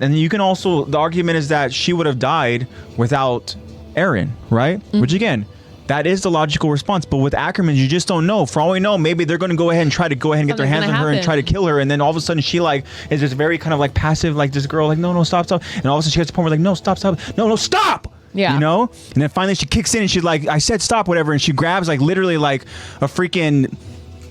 And you can also, the argument is that she would have died without Eren, right? Which again, that is the logical response. But with Ackerman, you just don't know. For all we know, maybe they're going to go ahead and try to get their hands on her and try to kill her. And then all of a sudden she like is just very kind of like passive, like this girl, like, no, stop. And all of a sudden she gets to the point where like, no, stop. No, stop. Yeah. You know? And then finally she kicks in and she's like, I said stop, whatever. And she grabs like literally like a freaking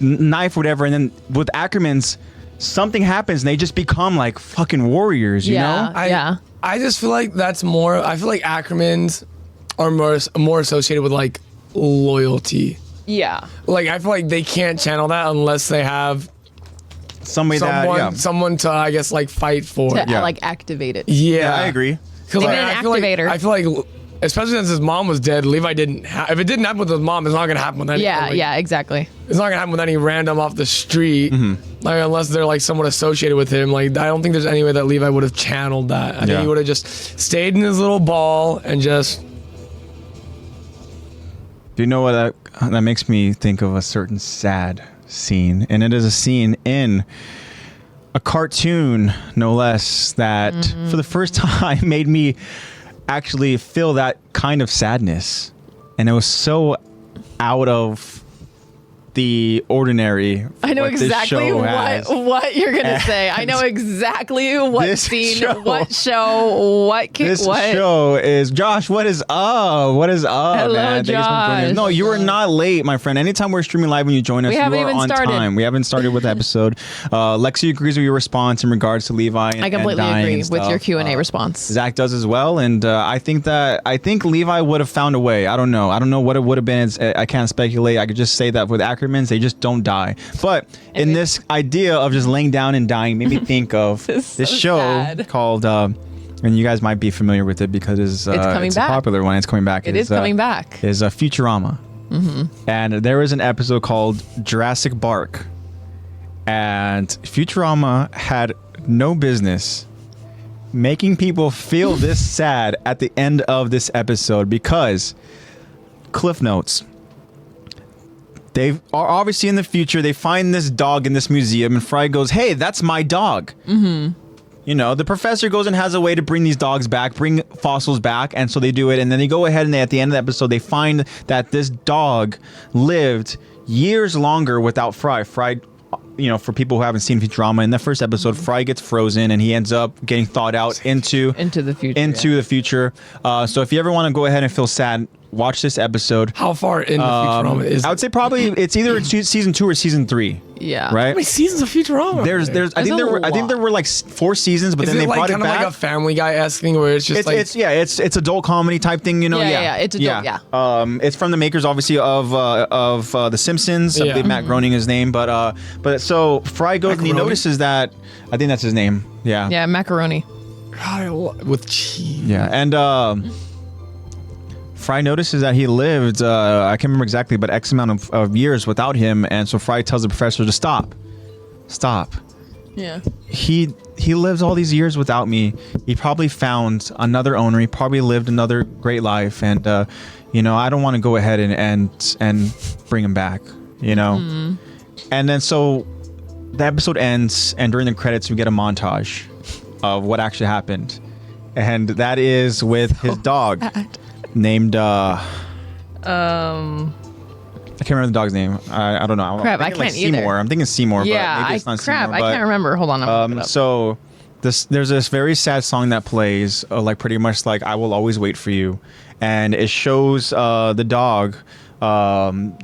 knife, whatever. And then with Ackerman's, something happens and they just become like fucking warriors, you know? I just feel like that's more, I feel like Ackerman's are more associated with like loyalty. Yeah. Like I feel like they can't channel that unless they have someone to, I guess, like fight for. To like activate it. Yeah, I agree. They need an activator. I feel like, especially since his mom was dead, Levi didn't. If it didn't happen with his mom, it's not gonna happen with any. Yeah, exactly. It's not gonna happen with any random off the street, like unless they're like somewhat associated with him. Like I don't think there's any way that Levi would have channeled that. I think he would have just stayed in his little ball and just. Do you know what that makes me think of? A certain sad scene, and it is a scene in a cartoon, no less, that for the first time made me actually feel that kind of sadness, and it was so out of the ordinary. I know exactly what you're gonna say. I know exactly what scene, what show, what this show is. Josh, what is up? What is up, Hello, man? Josh. No, you are not late, my friend. Anytime we're streaming live when you join us, you are on time. We haven't started with the episode. Lexi agrees with your response in regards to Levi. I completely agree with your Q&A response. Zach does as well, and I think Levi would have found a way. I don't know what it would have been. I can't speculate. I could just say that with Ackermans, they just don't die. But in this idea of just laying down and dying, made me think of this show called, and you guys might be familiar with it because it's a popular one. It's coming back. It is coming back. Is Futurama. And there is an episode called Jurassic Bark. And Futurama had no business making people feel this sad at the end of this episode because, Cliff Notes, they are obviously in the future. They find this dog in this museum, and Fry goes, "Hey, that's my dog." You know, the professor goes and has a way to bring these dogs back, bring fossils back, and so they do it. And then they go ahead and at the end of the episode, they find that this dog lived years longer without Fry. Fry, you know, for people who haven't seen Futurama, in the first episode, Fry gets frozen and he ends up getting thawed out into the future. So if you ever want to go ahead and feel sad, watch this episode. How far into Futurama is it? I would say probably it's either season 2 or season 3. Yeah. Right. How many seasons of Futurama? There's I think there were like 4 seasons, but Is then it they like brought it kind of back. like a Family Guy-esque thing where it's just it's adult comedy type thing, you know. Yeah, it's adult, yeah. It's from the makers, obviously, of The Simpsons. I Yeah. believe Matt Groening is his name, but so Fry goes and he Macaroni? notices that I think that's his name. Yeah. Yeah, macaroni. with cheese. Yeah, and Fry notices that he lived, I can't remember exactly, but X amount of years without him, and so Fry tells the professor to stop. Yeah. He lives all these years without me. He probably found another owner. He probably lived another great life, and I don't want to go ahead and bring him back. And then so the episode ends, and during the credits we get a montage of what actually happened, and that is with his dog named I can't remember the dog's name. I don't know. Crap, I'm thinking I can't either. Seymour. I'm thinking Seymour. Yeah, but maybe it's not Seymour, I can't remember. Hold on, I'm gonna look it up. So there's this very sad song that plays, like pretty much like "I Will Always Wait for You," and it shows the dog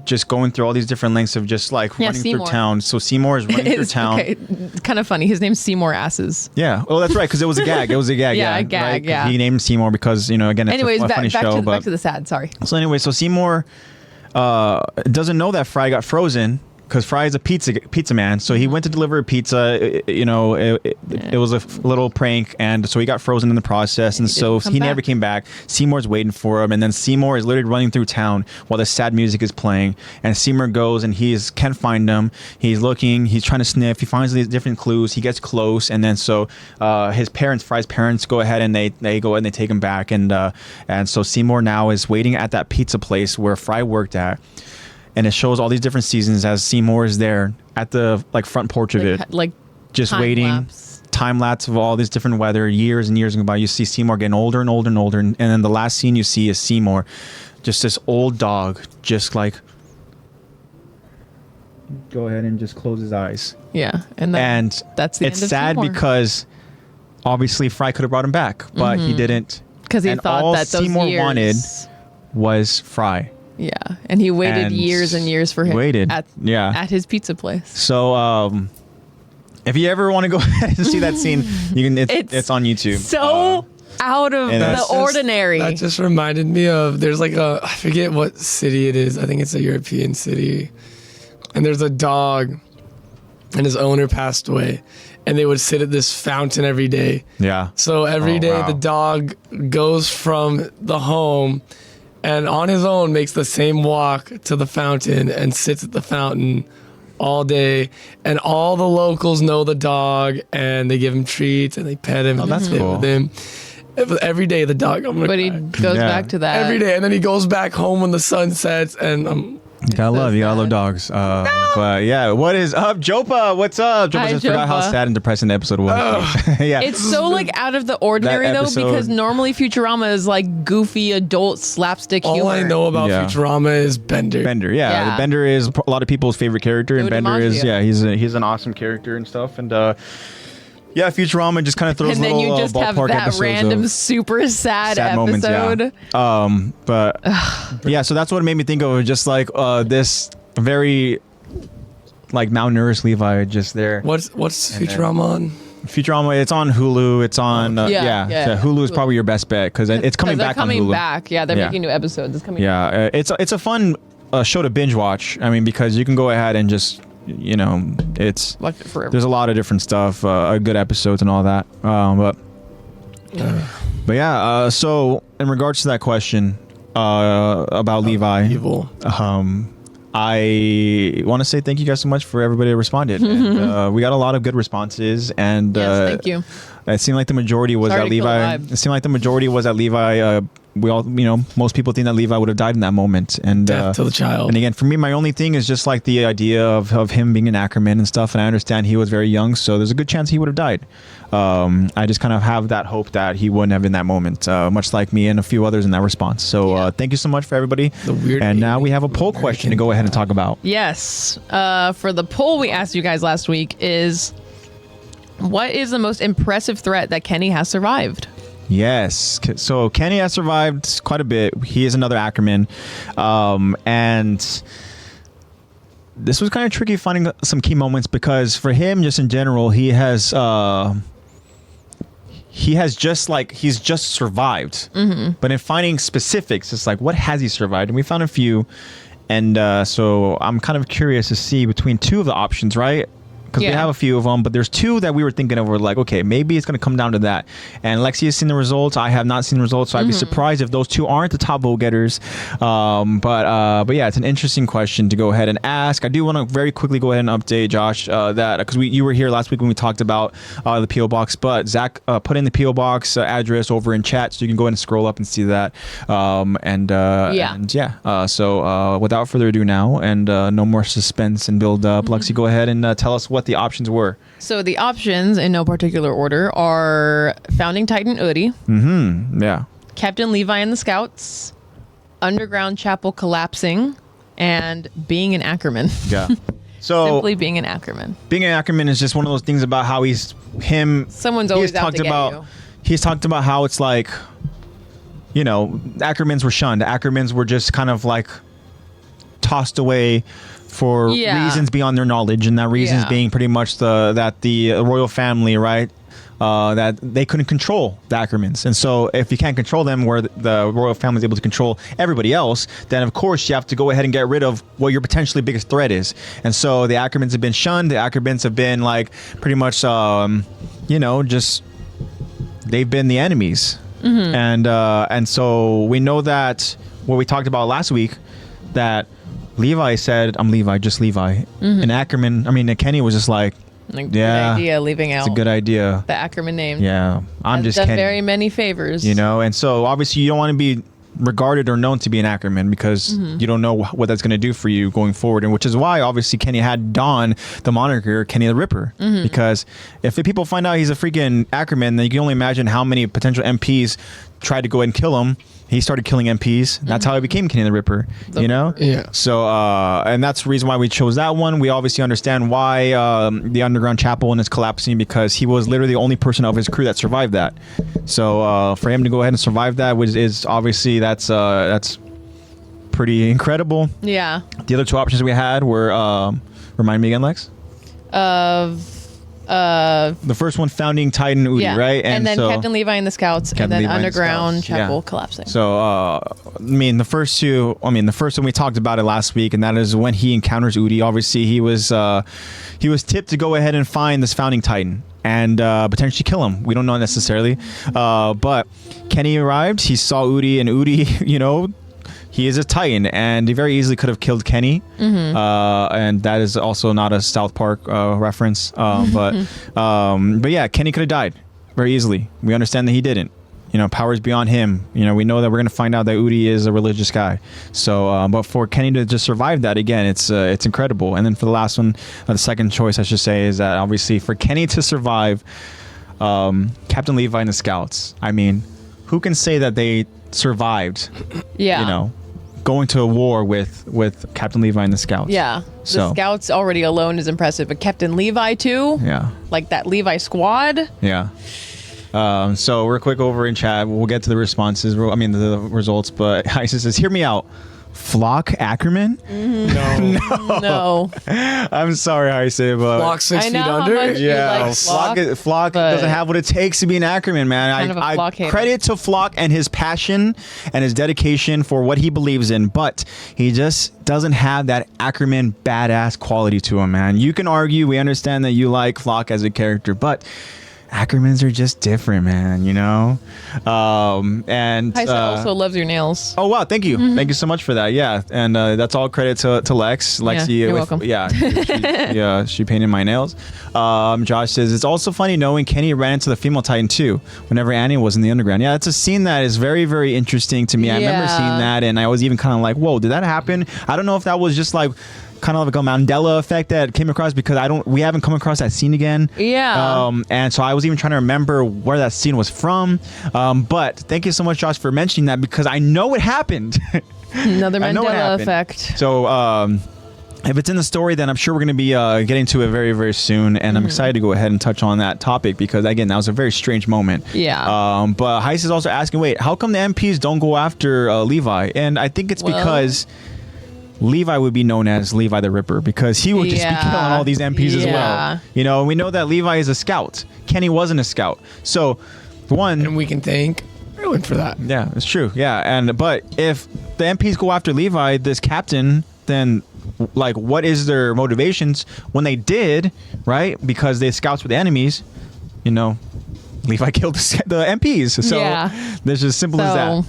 just going through all these different lengths of just like running Seymour. through town. So Seymour is running through town. Okay, it's kind of funny. His name's Seymour Asses. Yeah. Oh, that's right, because it was a gag. It was a gag. Yeah, yeah, a gag, right? yeah. He named Seymour because again, it's Anyways, a funny show. back to the sad. Sorry. So anyway, so Seymour doesn't know that Fry got frozen because Fry is a pizza man. So he went to deliver a pizza. It was a little prank, and so he got frozen in the process. And so he never came back. Seymour's waiting for him, and then Seymour is literally running through town while the sad music is playing. And Seymour goes, and can't find him. He's looking. He's trying to sniff. He finds these different clues. He gets close, and then so Fry's parents go ahead and they go and they take him back. And so Seymour now is waiting at that pizza place where Fry worked at. And it shows all these different seasons as Seymour is there at the front porch of it, just waiting. Time lapse of all this different weather, years and years go by. You see Seymour getting older and older and older, and then the last scene you see is Seymour, just this old dog, just like go ahead and just close his eyes. Yeah, and that's the end of sad Seymour. because obviously Fry could have brought him back, but he didn't, because he thought all that those Seymour years wanted was Fry. Yeah, and he waited And years and years for him. At his pizza place. So if you ever want to go ahead and see that scene, you can. It's on YouTube. So out of the ordinary. That just reminded me of there's I forget what city it is. I think it's a European city, and there's a dog, and his owner passed away, and they would sit at this fountain every day. Yeah. So every day the dog goes from the home and on his own makes the same walk to the fountain and sits at the fountain all day. And all the locals know the dog and they give him treats and they pet him. Oh, that's and cool. with him. Every day the dog. But he goes back to that. Every day. And then he goes back home when the sun sets and You gotta love dogs. But yeah, what is up, Jopa? What's up? Jopa Hi, just forgot how Jopa. sad and depressing the episode was. Yeah, It's so out of the ordinary though, episode- because normally Futurama is goofy adult slapstick humor. all I know about Yeah. Futurama is Bender. Bender. Yeah, Yeah. Bender is a lot of people's favorite character, and Joe Bender is DiMaggio. he's an awesome character and stuff. And yeah, Futurama just kind of throws and then little you just have ballpark that episodes random of super sad moments. episode. Yeah. But yeah, so that's what it made me think of, just this very malnourished Levi just there. What's Futurama on? Futurama, it's on Hulu. It's on Yeah. Hulu is probably your best bet because it's coming back on Hulu. Yeah, they're Yeah. making new episodes. It's coming. Yeah, it's a fun show to binge watch. I mean, because you can go ahead and just it's Watch it forever. there's a lot of different stuff, good episodes and all that. But yeah. So in regards to that question about Levi, Evil. I want to say thank you guys so much for everybody that responded. And, we got a lot of good responses, and Yes, thank you. it seemed like the majority was Sorry that to kill the Levi. vibe. It seemed like the majority was that Levi. We all, most people think that Levi would have died in that moment. And Death to the child. And again, for me, my only thing is just the idea of him being an Ackerman and stuff. And I understand he was very young, so there's a good chance he would have died. I just kind of have that hope that he wouldn't have in that moment, much like me and a few others in that response. So thank you so much for everybody. And now we have a poll question to go ahead and talk about. Yes. For the poll we asked you guys last week is, what is the most impressive threat that Kenny has survived? Yes. So Kenny has survived quite a bit. He is another Ackerman. And this was kind of tricky finding some key moments because for him, just in general, he's just survived. But in finding specifics, it's like, what has he survived? And we found a few. And so I'm kind of curious to see between two of the options, right? Because we have a few of them, but there's two that we were thinking of. We're like, okay, maybe it's going to come down to that. And Lexi has seen the results. I have not seen the results, so I'd be surprised if those two aren't the top vote getters. But yeah, it's an interesting question to go ahead and ask. I do want to very quickly go ahead and update Josh that because you were here last week when we talked about the PO box, but Zach put in the PO box address over in chat, so you can go ahead and scroll up and see that. So without further ado now, and no more suspense and build up, Lexi, go ahead and tell us what the options were. So the options, in no particular order, are Founding Titan Uri, Yeah. Captain Levi and the Scouts, Underground Chapel collapsing, and being an Ackerman. Yeah. So Simply being an Ackerman. Being an Ackerman is just one of those things about how Someone's always out to get you. He's talked about how it's like, Ackermans were shunned. Ackermans were just kind of like tossed away for reasons beyond their knowledge, and that reasons being pretty much that the royal family, right, that they couldn't control the Ackermans. And so if you can't control them, where the royal family is able to control everybody else, then of course you have to go ahead and get rid of what your potentially biggest threat is. And so the Ackermans have been shunned. The Ackermans have been like pretty much just they've been the enemies. And so we know that what we talked about last week, that Levi said, I'm Levi, just Levi. And Kenny was just like, good idea, leaving out it's a good idea. the Ackerman name. Yeah, I'm Has just done Kenny. very many favors. And so obviously you don't want to be regarded or known to be an Ackerman because you don't know what that's going to do for you going forward, and which is why obviously Kenny had donned the moniker Kenny the Ripper, because if the people find out he's a freaking Ackerman, then you can only imagine how many potential MPs tried to go ahead and kill him. He started killing MPs. That's how he became Kenny the Ripper, Yeah. So, and that's the reason why we chose that one. We obviously understand why the underground chapel is collapsing, because he was literally the only person of his crew that survived that. So, for him to go ahead and survive that is obviously that's pretty incredible. Yeah. The other two options we had were, remind me again, Lex? The first one, Founding Titan Uri, right? And then Captain Levi and the Scouts, and then Underground Chapel collapsing. So, the first one we talked about it last week, and that is when he encounters Uri. Obviously, he was tipped to go ahead and find this Founding Titan and potentially kill him. We don't know necessarily, but Kenny arrived. He saw Uri, and Uri, he is a Titan, and he very easily could have killed Kenny. And that is also not a South Park reference. But yeah, Kenny could have died very easily. We understand that he didn't. Powers beyond him. We know that we're going to find out that Uri is a religious guy. So, but for Kenny to just survive that, again, it's incredible. And then for the last one, the second choice, I should say, is that obviously for Kenny to survive Captain Levi and the Scouts. Who can say that they survived? Yeah. Going to a war with Captain Levi and the Scouts. Yeah. The Scouts already alone is impressive, but Captain Levi too? Yeah. Like that Levi squad? Yeah. So real quick over in chat, we'll get to the responses. The results, but Isis says, hear me out. Flock Ackerman? No. I'm sorry how I say it, but Flock 6 I feet know how under? much you yeah, like Flock doesn't have what it takes to be an Ackerman, man. I credit to Flock and his passion and his dedication for what he believes in, but he just doesn't have that Ackerman badass quality to him, man. You can argue, we understand that you like Flock as a character, but Ackermans are just different, man, and Heisa also loves your nails. Oh wow, thank you. Thank you so much for that. Yeah. And that's all credit to Lex. Lexi, you're welcome. Yeah, she painted my nails. Josh says it's also funny knowing Kenny ran into the female Titan too whenever Annie was in the underground. Yeah, it's a scene that is very, very interesting to me. I remember seeing that, and I was even kind of like, whoa, did that happen? I don't know if that was just like kind of like a Mandela effect that came across, because we haven't come across that scene again. Yeah. And so I was even trying to remember where that scene was from. But thank you so much, Josh, for mentioning that, because I know it happened. Another Mandela effect. So if it's in the story, then I'm sure we're going to be getting to it very, very soon. And I'm excited to go ahead and touch on that topic, because, again, that was a very strange moment. Yeah. But Heist is also asking, wait, how come the MPs don't go after Levi? And I think it's because Levi would be known as Levi the Ripper because he would just be killing all these MPs as well. You know, we know that Levi is a scout. Kenny wasn't a scout. So, and we can thank Erwin for that. Yeah, it's true. Yeah, but if the MPs go after Levi, this captain, then like what is their motivations when they did, right? Because they scouts with the enemies, you know, Levi killed the MPs. So it's as simple as that.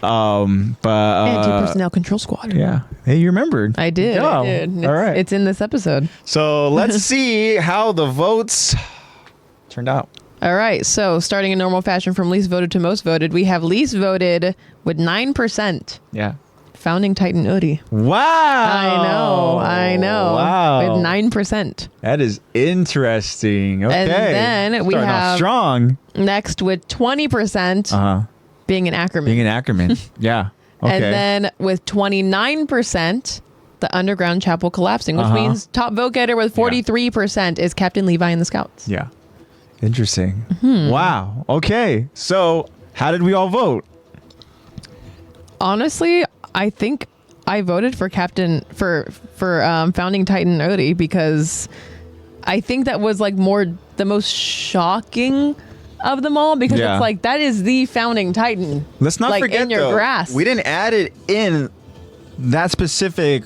Anti-personnel control squad. Yeah. Hey, you remembered. I did. Oh, I did. all right. It's in this episode. So let's see how the votes turned out. All right. So starting in normal fashion from least voted to most voted, we have least voted with 9%. Yeah. Founding Titan Uri. Wow. I know. Wow. With 9%. That is interesting. Okay. And then we Starting off have strong. Next with 20%. Being an Ackerman. Being an Ackerman. Yeah. Okay. And then with 29%, the underground chapel collapsing, which means top vote getter with 43% is Captain Levi and the Scouts. Yeah. Interesting. Wow. Okay. So how did we all vote? Honestly, I think I voted for Founding Titan Uri because I think that was like the most shocking of them all because it's like that is the founding Titan. Let's not forget in your though, grasp. we didn't add it in that specific,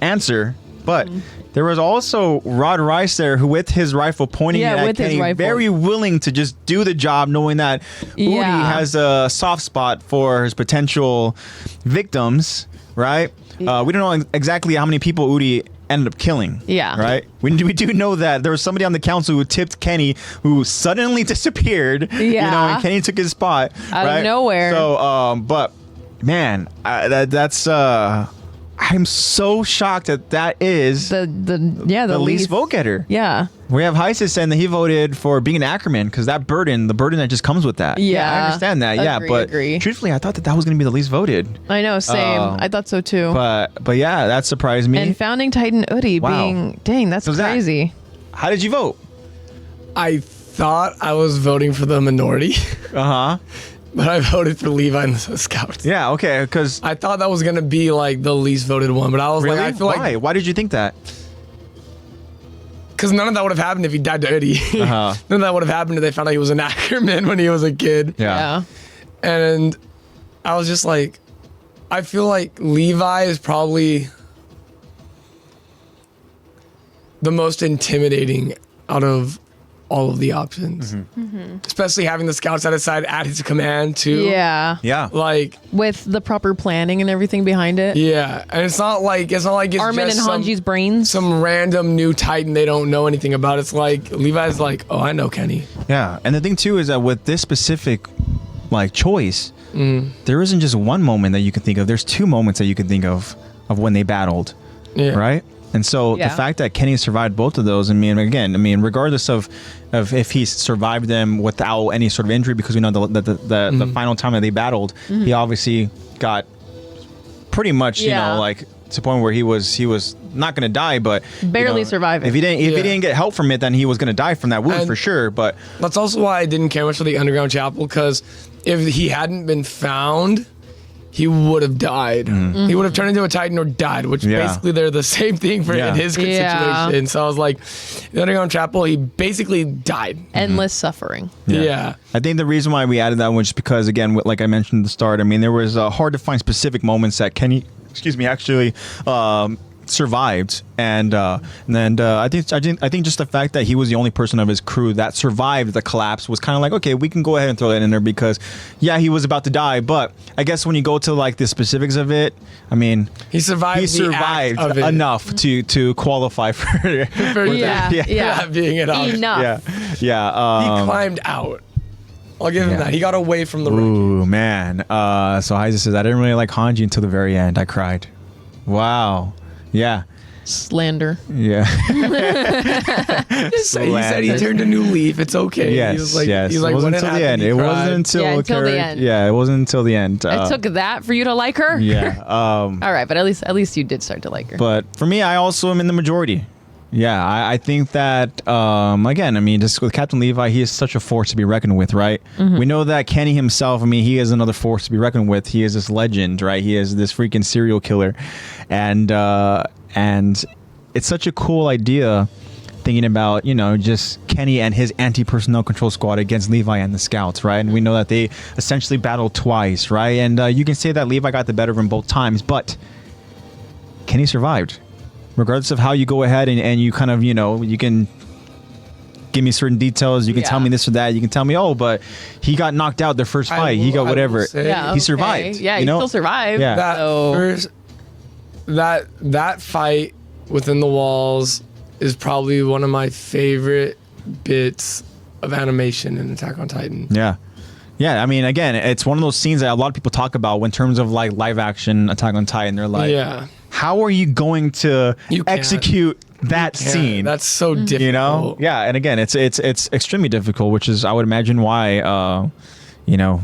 answer, but there was also Rod Rice there who with his rifle pointing it at Kenny, very willing to just do the job knowing that Udi has a soft spot for his potential victims, right? We don't know exactly how many people Udi ended up killing. Yeah. Right? We do know that there was somebody on the council who tipped Kenny who suddenly disappeared. Yeah. And Kenny took his spot. Out of nowhere. So, but man, that's I'm so shocked that is the least vote getter. Yeah. We have Heises saying that he voted for being an Ackerman because the burden that just comes with that. Yeah. I understand that. Agree. Truthfully, I thought that was going to be the least voted. I know, same. I thought so too. But yeah, that surprised me. And Founding Titan Uri being, dang, that's crazy. How did you vote? I thought I was voting for the minority. But I voted for Levi and the Scouts. Yeah, okay, because I thought that was gonna be like the least voted one, but I was really? I feel Why? Why did you think that? Because none of that would have happened if he died dirty. None of that would have happened if they found out he was an Ackerman when he was a kid. Yeah. And I was just like, I feel like Levi is probably the most intimidating out of all of the options, especially having the Scouts at his side at his command too. Yeah. Like with the proper planning and everything behind it. Yeah, and it's not like it's Armin just and Hanji's brains. Some random new Titan they don't know anything about. It's like Levi's like, oh, I know Kenny. Yeah, and the thing too is that with this specific choice, there isn't just one moment that you can think of. There's two moments that you can think of when they battled. Yeah. Right. And so the fact that Kenny survived both of those, regardless of if he survived them without any sort of injury, because we know the final time that they battled, he obviously got pretty much, to the point where he was not going to die, but barely surviving. If he didn't get help from it, then he was going to die from that wound for sure. But that's also why I didn't care much for the underground chapel, because if he hadn't been found, he would have died. He would have turned into a Titan or died, which basically they're the same thing in his situation. So I was like, the underground chapel, he basically died. Endless suffering. Yeah. I think the reason why we added that one is because, again, like I mentioned at the start, there was hard to find specific moments that Kenny, actually survived, and then I think just the fact that he was the only person of his crew that survived the collapse was kind of like, okay, we can go ahead and throw that in there because he was about to die, but I guess when you go to like the specifics of it, he survived enough to qualify for that being an option. Enough. He climbed out. I'll give him that. He got away from the wreckage. Ooh, man. So Heiser says, I didn't really like Hanji until the very end. I cried. Wow. Yeah. Slander. Yeah. He said he turned a new leaf. It's okay. Yes. He was like, yes. He's like, it wasn't until the end. It wasn't until the end. Yeah, it wasn't until the end. It took that for you to like her? Yeah. All right, but at least you did start to like her. But for me, I also am in the majority. Yeah, I think that, again, I mean, just with Captain Levi, he is such a force to be reckoned with, right? We know that Kenny himself, I mean, he is another force to be reckoned with. He is this legend, right? He is this freaking serial killer. And it's such a cool idea thinking about, you know, just Kenny and his anti-personnel control squad against Levi and the Scouts, right? And we know that they essentially battled twice, right? And you can say that Levi got the better of him both times, but Kenny survived. Regardless of how you go ahead and you kind of, you know, you can give me certain details, you can tell me this or that, you can tell me, oh, but he got knocked out their first fight, he got whatever. He survived. Yeah, you he know? still survived. Yeah. That fight within the walls is probably one of my favorite bits of animation in Attack on Titan. Yeah. Yeah, I mean, again, it's one of those scenes that a lot of people talk about in terms of like live action Attack on Titan. They're like, how are you going to execute that scene? That's so difficult. You know? Yeah, and again, it's extremely difficult, which is, I would imagine, why, you know,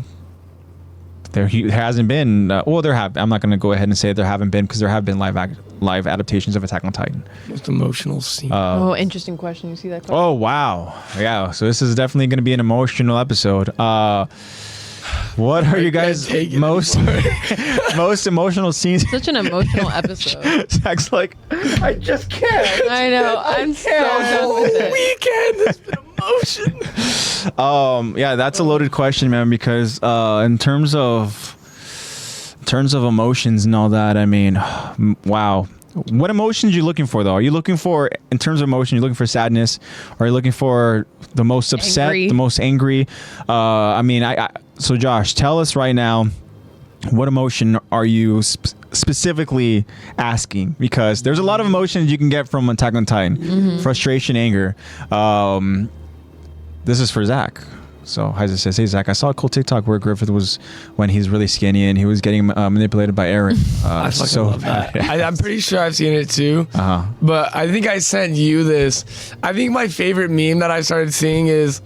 there hasn't been. There have. I'm not going to go ahead and say there haven't been, because there have been live adaptations of Attack on Titan. Most emotional scene. Interesting question. You see that question? Oh wow, yeah. So this is definitely going to be an emotional episode. What are you guys most emotional scenes? Such an emotional episode. Zach's like, I just can't. I know. I'm so done with it. Weekend. It's been emotion. Yeah, that's a loaded question, man. Because in terms of emotions and all that, I mean, wow. What emotions are you looking for, though? Are you looking for, in terms of emotion, you're looking for sadness? Or are you looking for the most upset, the most angry? I mean, so Josh, tell us right now, what emotion are you specifically asking? Because there's a lot of emotions you can get from Attack on Titan. Frustration, anger. This is for Zach. So Heiser says, hey Zach, I saw a cool TikTok where Griffith was, when he's really skinny and he was getting manipulated by Aaron. I fucking love that. I'm pretty sure I've seen it too. But I think I sent you this. I think my favorite meme that I started seeing is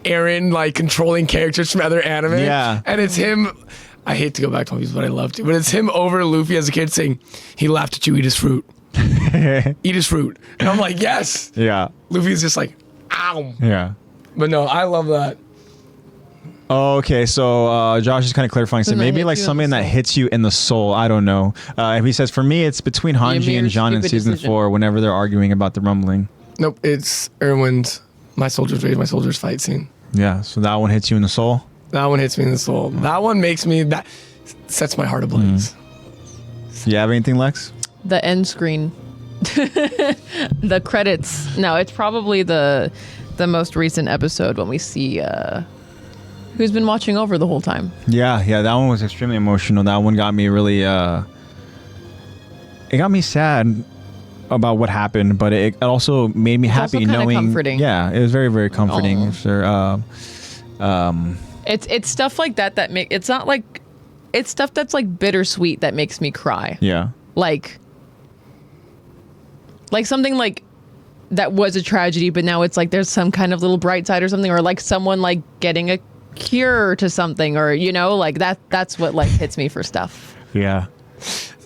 Aaron like controlling characters from other anime. Yeah. And it's him. I hate to go back to movies, but I love to. But it's him over Luffy as a kid saying, he laughed at you, eat his fruit. Eat his fruit. And I'm like, yes. Yeah. Luffy's just like, ow. Yeah. But no, I love that. Oh, okay, so Josh is kind of clarifying. So maybe like something that hits you in the soul. I don't know. He says, for me, it's between Hanji and Jean in season 4 whenever they're arguing about the rumbling. Nope, it's Erwin's My Soldiers Raise, My Soldiers Fight scene. Yeah, so that one hits you in the soul? That one hits me in the soul. That one makes me, that sets my heart ablaze. Do you have anything, Lex? The end screen. The credits. No, it's probably the most recent episode when we see who's been watching over the whole time. Yeah, that one was extremely emotional. That one got me really it got me sad about what happened, but it also made me happy knowing. Comforting. Yeah, it was very, very comforting. Sure. It's stuff like that make it's not like, it's stuff that's like bittersweet that makes me cry. Yeah. Like something like that was a tragedy, but now it's like there's some kind of little bright side or something, or like someone like getting a cure to something, or you know, like that's what like hits me for stuff. Yeah.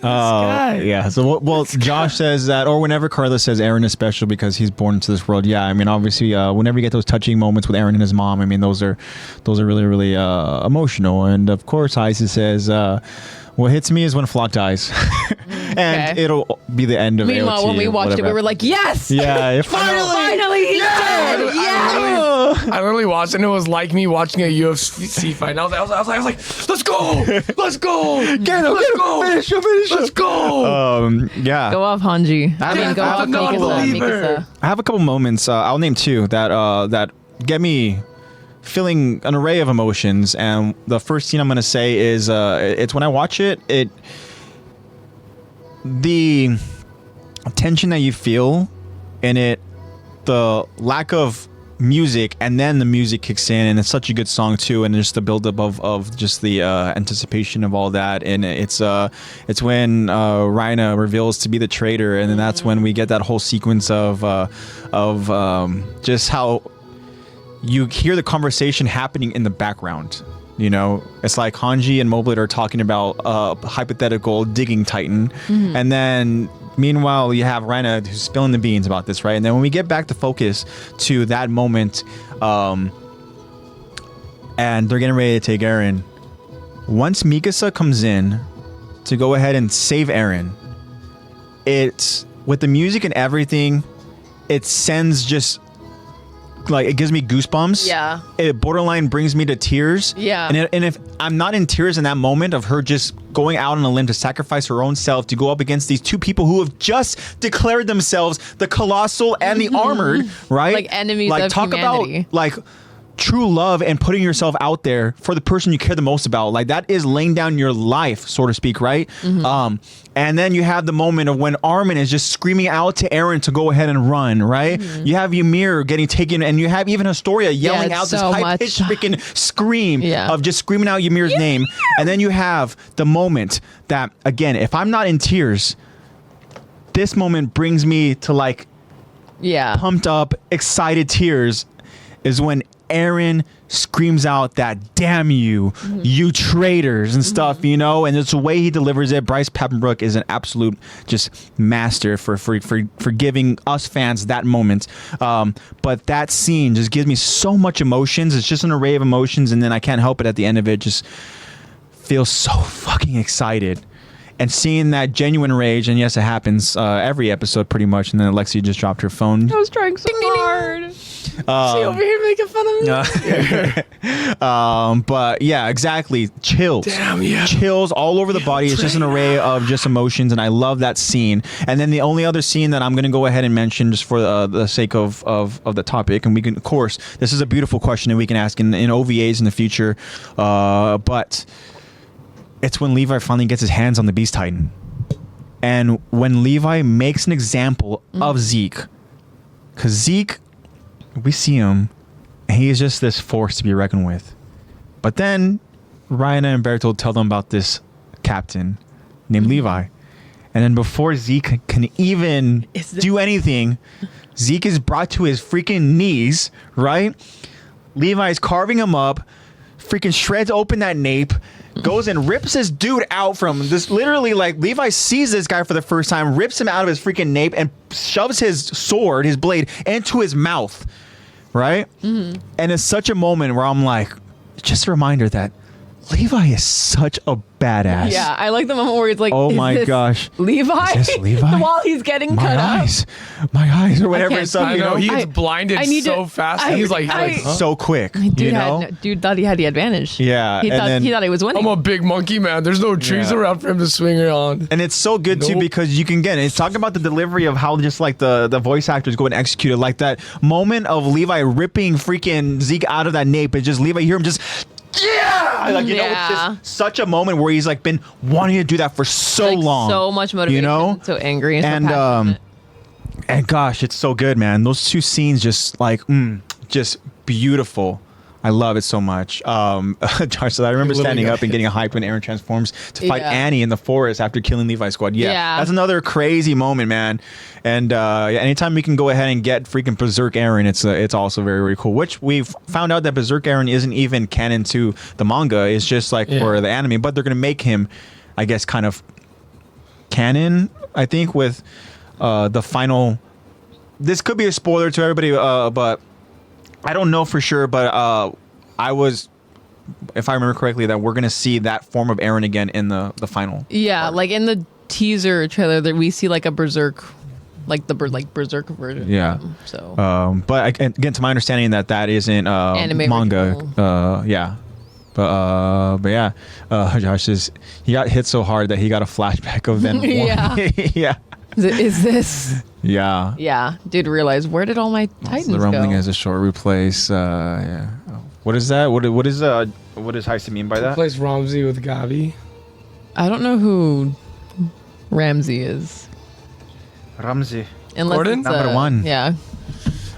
Yeah. So well, Josh says that, or whenever Carla says Aaron is special because he's born into this world. Yeah. I mean, obviously, whenever you get those touching moments with Aaron and his mom, I mean, those are really, really emotional. And of course, Heise says, what hits me is when Flock dies. And it'll be the end of Meanwhile, AOT when we watched it, we were like, yes! Yeah. Finally, he's dead! Yeah! I literally watched it, and it was like me watching a UFC fight. And I was like, let's go! Let's go! Get him! Let's go! Finish him! Let's go! Yeah. Go off, Hanji. Go off, Mikasa. I have a couple moments. I'll name two that get me feeling an array of emotions. And the first scene I'm going to say is it's when I watch it, the tension that you feel in it, the lack of music, and then the music kicks in, and it's such a good song too, and just the buildup of just the anticipation of all that. And it's when Rhina reveals to be the traitor, and then that's when we get that whole sequence of just how you hear the conversation happening in the background. You know, it's like Hanji and Moblit are talking about hypothetical digging Titan, and then Meanwhile, you have Rhaena who's spilling the beans about this, right? And then when we get back to focus to that moment, and they're getting ready to take Eren, once Mikasa comes in to go ahead and save Eren, it's with the music and everything, it sends just like, it gives me goosebumps. Yeah. It borderline brings me to tears. Yeah. And if I'm not in tears in that moment of her just going out on a limb to sacrifice her own self to go up against these two people who have just declared themselves the colossal and the armored, right? Like enemies of talk humanity. about like true love and putting yourself out there for the person you care the most about. Like that is laying down your life, so to speak, right? And then you have the moment of when Armin is just screaming out to Eren to go ahead and run, right? You have Ymir getting taken, and you have even Historia yelling out this so high-pitched freaking scream Yeah. of just screaming out Ymir's name. And then you have the moment that, again, if I'm not in tears, this moment brings me to like Yeah. pumped up, excited tears, is when Eren screams out that "damn you, you traitors" and stuff, you know, and it's the way he delivers it. Bryce Papenbrook is an absolute just master for giving us fans that moment. But that scene just gives me so much emotions. It's just an array of emotions, and then I can't help it at the end of it. Just feel so fucking excited. And seeing that genuine rage, and yes, it happens every episode pretty much. And then Alexia just dropped her phone. I was trying so hard. She over here making fun of me. But yeah, exactly. Chills. Damn, yeah. Chills all over the body. It's just an array of just emotions, and I love that scene. And then the only other scene that I'm going to go ahead and mention, just for the sake of the topic, and we can, of course, this is a beautiful question that we can ask in OVAs in the future, but it's when Levi finally gets his hands on the Beast Titan. And when Levi makes an example of Zeke, because Zeke, we see him, and he is just this force to be reckoned with. But then Rhaena and Bertold tell them about this captain named Levi. And then before Zeke can even do anything, Zeke is brought to his freaking knees, right? Levi's carving him up, freaking shreds open that nape, goes and rips this dude out from this. Literally, like, Levi sees this guy for the first time, rips him out of his freaking nape, and shoves his sword, his blade, into his mouth, right? And it's such a moment where I'm like, just a reminder that Levi is such a badass. Yeah, I like the moment where he's like, oh is my this gosh, Levi? Is this Levi? While he's getting cut up. My eyes, or whatever. can't It's up, I you know, know, he gets blinded so fast. He's like, huh? so quick. You know, Dude thought he had the advantage. Yeah, he and thought then- he thought he was winning. I'm a big monkey, man. There's no trees Yeah. around for him to swing around. and it's so good too Nope. because you can get it. It's talking about the delivery of how just like the voice actors go and execute it. Like that moment of Levi ripping freaking Zeke out of that nape. It's just Levi, you hear him just. Yeah, like, you know, it's just such a moment where he's like been wanting to do that for so Like, long. so much motivation. you know, So angry and, and so passionate. and gosh, it's so good, man. Those two scenes just like just beautiful. I love it so much. Josh, so I remember Literally standing got up and getting a hype when Eren transforms to fight Yeah. Annie in the forest after killing Levi's squad. Yeah. That's another crazy moment, man. And anytime we can go ahead and get freaking Berserk Eren, it's also very, very cool. Which we've found out that Berserk Eren isn't even canon to the manga. It's just like for the anime, but they're gonna make him, I guess, kind of canon. I think with the final. This could be a spoiler to everybody, but I don't know for sure. But I was, if I remember correctly, that we're gonna see that form of Eren again in the final. Yeah, like in the teaser trailer that we see like a Berserk, like the Berserk version. Yeah. of him, so But again, to my understanding, that isn't Anime manga. original. Yeah. But yeah, Josh he got hit so hard that he got a flashback of them. Yeah. Yeah. Is this? Yeah. Yeah, did realize where did all my Titans The rumbling go? is a short replace. Yeah. What is that? What does Heisey mean by that? Replace Ramsey with Gabi. I don't know who Ramsey is. Ramsey. Unless Gordon? it's Number one. Yeah.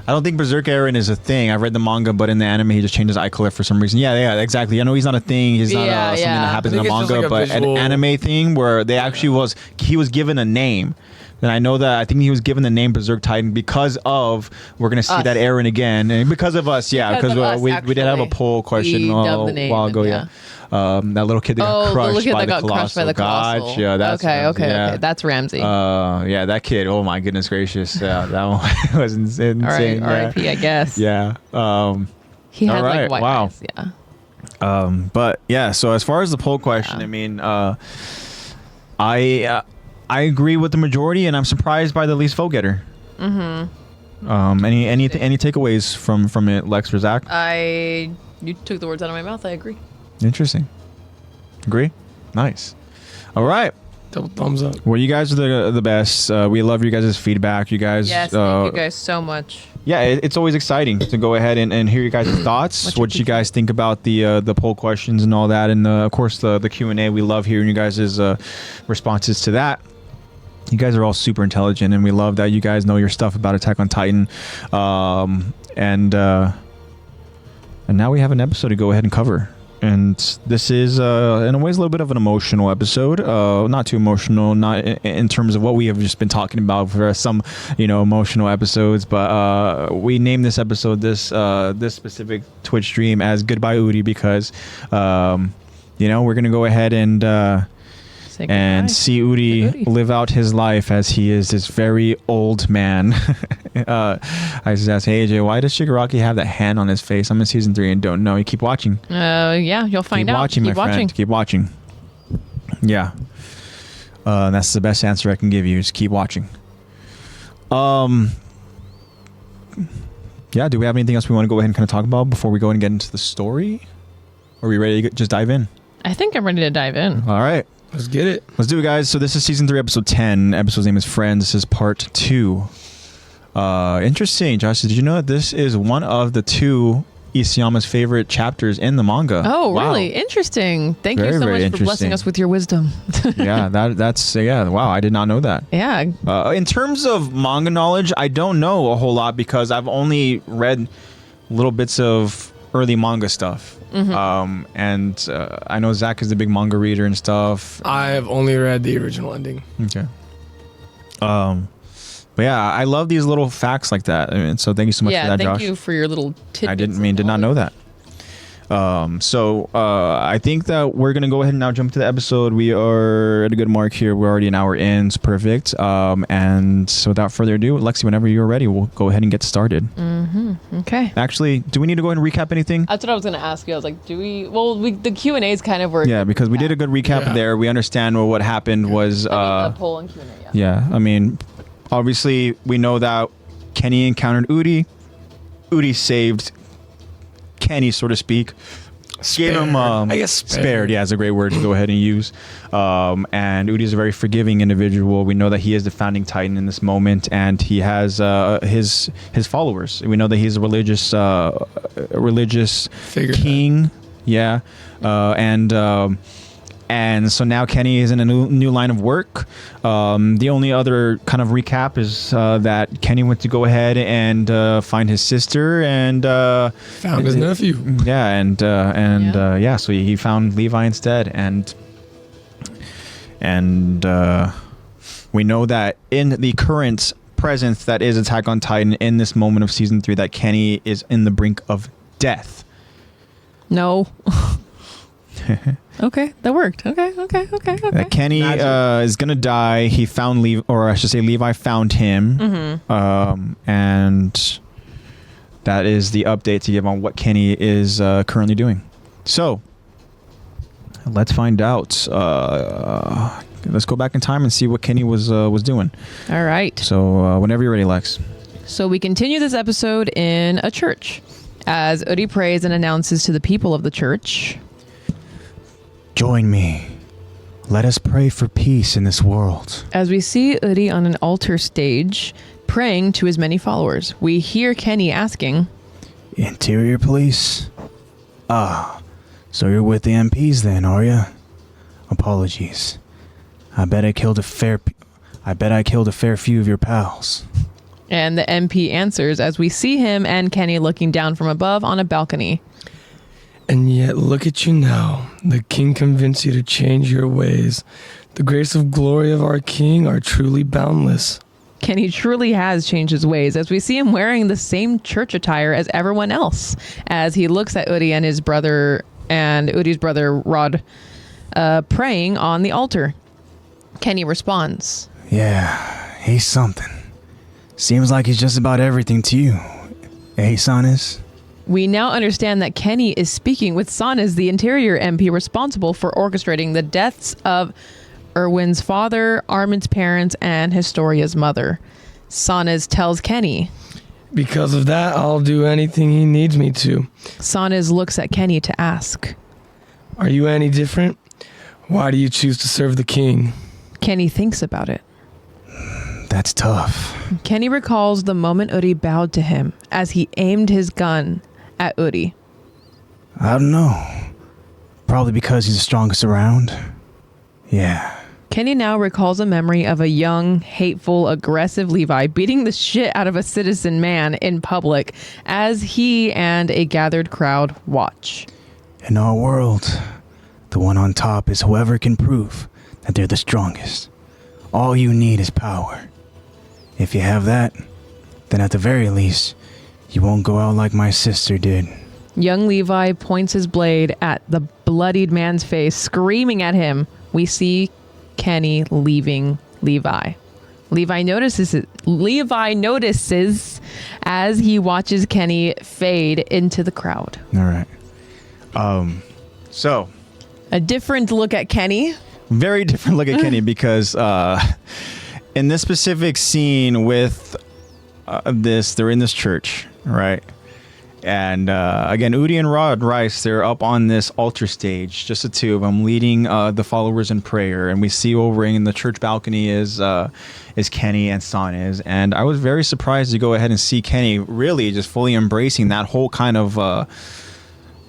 I don't think Berserk Eren is a thing. I've read the manga, but in the anime, he just changed his eye color for some reason. Yeah, exactly. I know he's not a thing. He's not Yeah, something yeah. that happens I in the think it's just manga, like a but visual- an anime thing where they actually he was given a name And I know that I think he was given the name Berserk Titan because of we're gonna see Us. that Aaron again, and because of us, yeah, Because because of us, we did have a actually. poll question We a dubbed the name, while ago, yeah. That little kid that got the crushed little kid by that the got Colossal. crushed by the Colossal. Gotcha, that's okay, Ramsey, okay, yeah. okay. That's Ramsey. Yeah, that kid. Oh my goodness gracious, yeah, that one was insane. All right, yeah. R.I.P. I guess. Yeah. He had all right, like white wow. eyes. Yeah. But yeah, so as far as the poll question, Yeah. I mean, I agree with the majority, and I'm surprised by the least vote getter. Any takeaways from it, Lex or Zach? You took the words out of my mouth. I agree. Interesting. Agree? Nice. All right. Double thumbs up. Well, you guys are the best. We love your guys' feedback. You guys. Yes, thank you guys so much. Yeah, it's always exciting to go ahead and hear your guys' thoughts, what you guys think about the poll questions and all that, and of course the Q&A. We love hearing you guys' responses to that. You guys are all super intelligent, and we love that you guys know your stuff about Attack on Titan. And now we have an episode to go ahead and cover. And this is, in a way, a little bit of an emotional episode. Not too emotional, not in terms of what we have just been talking about for some, emotional episodes. But we named this episode, this specific Twitch stream, as Goodbye Udi, because, we're going to go ahead and see Udi live out his life as he is this very old man. I just asked, hey AJ, why does Shigaraki have that hand on his face? I'm in season 3 and don't know. You keep watching. Yeah, you'll find out. Keep watching, Keep watching. Yeah. That's the best answer I can give you. Just keep watching. Yeah, do we have anything else we want to go ahead and kind of talk about before we go and get into the story? Are we ready to just dive in? I think I'm ready to dive in. All right. Let's get it. Let's do it, guys. So this is season 3, episode 10. Episode's name is Friends. This is part 2. Interesting, Josh. Did you know that this is one of the 2 Isayama's favorite chapters in the manga? Oh, Wow. really? Interesting. Thank you so Very much for blessing interesting. us with your wisdom. Yeah, that's wow. I did not know that. Yeah. In terms of manga knowledge, I don't know a whole lot because I've only read little bits of early manga stuff. And I know Zach is the big manga reader and stuff. I have only read the original ending. Okay. But yeah, I love these little facts like that. I mean, so thank you so much for that, Josh. Thank you for your little tidbits. I did not know that. So I think that we're gonna go ahead and now jump to the episode. We are at a good mark here. We're already an hour in. It's perfect. And so without further ado, Lexi, whenever you're ready, we'll go ahead and get started. Okay. Actually, do we need to go ahead and recap anything? That's what I was going to ask you. I was like, do we... Well, the Q&As kind of were... Yeah, because we did a good recap Yeah. there. We understand what happened was... a poll and Q&A, yeah. Yeah, I mean, obviously, we know that Kenny encountered Udi. Udi saved Kenny, so to speak. Gave him, I guess spared. Yeah, it's a great word to go ahead and use. And Udi is a very forgiving individual. We know that he is the founding Titan in this moment, and he has his followers. We know that he's a religious Figure king. Yeah, and so now Kenny is in a new line of work. The only other kind of recap is that Kenny went to go ahead and find his sister and Found his nephew. so he found Levi instead, and we know that in the current presence that is Attack on Titan in this moment of season 3 that Kenny is in the brink of death. No. Okay, that worked. Okay. Kenny is gonna die. He found Levi, or I should say, Levi found him. And that is the update to give on what Kenny is currently doing. So let's find out. Let's go back in time and see what Kenny was doing. All right. So whenever you're ready, Lex. So we continue this episode in a church as Udi prays and announces to the people of the church, Join me. Let us pray for peace in this world. As we see Udi on an altar stage praying to his many followers, we hear Kenny asking, Interior Police? Ah, so you're with the MPs then, are you? Apologies. I bet I killed a fair few of your pals. and the MP answers as we see him and Kenny looking down from above on a balcony. And yet look at you now. The king convinced you to change your ways. The grace of glory of our king are truly boundless. Kenny truly has changed his ways, as we see him wearing the same church attire as everyone else, as he looks at Udi and his brother and Udi's brother Rod praying on the altar. Kenny responds, Yeah, he's something. Seems like he's just about everything to you. Hey, Sanas. We now understand that Kenny is speaking with Sanas, the Interior MP responsible for orchestrating the deaths of Erwin's father, Armin's parents, and Historia's mother. Sanas tells Kenny, Because of that, I'll do anything he needs me to. Sanas looks at Kenny to ask, Are you any different? Why do you choose to serve the king? Kenny thinks about it. That's tough. Kenny recalls the moment Udi bowed to him as he aimed his gun at Udi. I don't know. Probably because he's the strongest around. Yeah. Kenny now recalls a memory of a young, hateful, aggressive Levi beating the shit out of a citizen man in public as he and a gathered crowd watch. In our world, the one on top is whoever can prove that they're the strongest. All you need is power. If you have that, then at the very least, you won't go out like my sister did. Young Levi points his blade at the bloodied man's face, screaming at him. We see Kenny leaving Levi. Levi notices as he watches Kenny fade into the crowd. All right. So A different look at Kenny. very different look at Kenny because in this specific scene with they're in this church, right? And again, Udi and Rod Rice, they're up on this altar stage, just the two of them, leading the followers in prayer. And we see over in the church balcony is Kenny and Sanas. And I was very surprised to go ahead and see Kenny really just fully embracing that whole kind of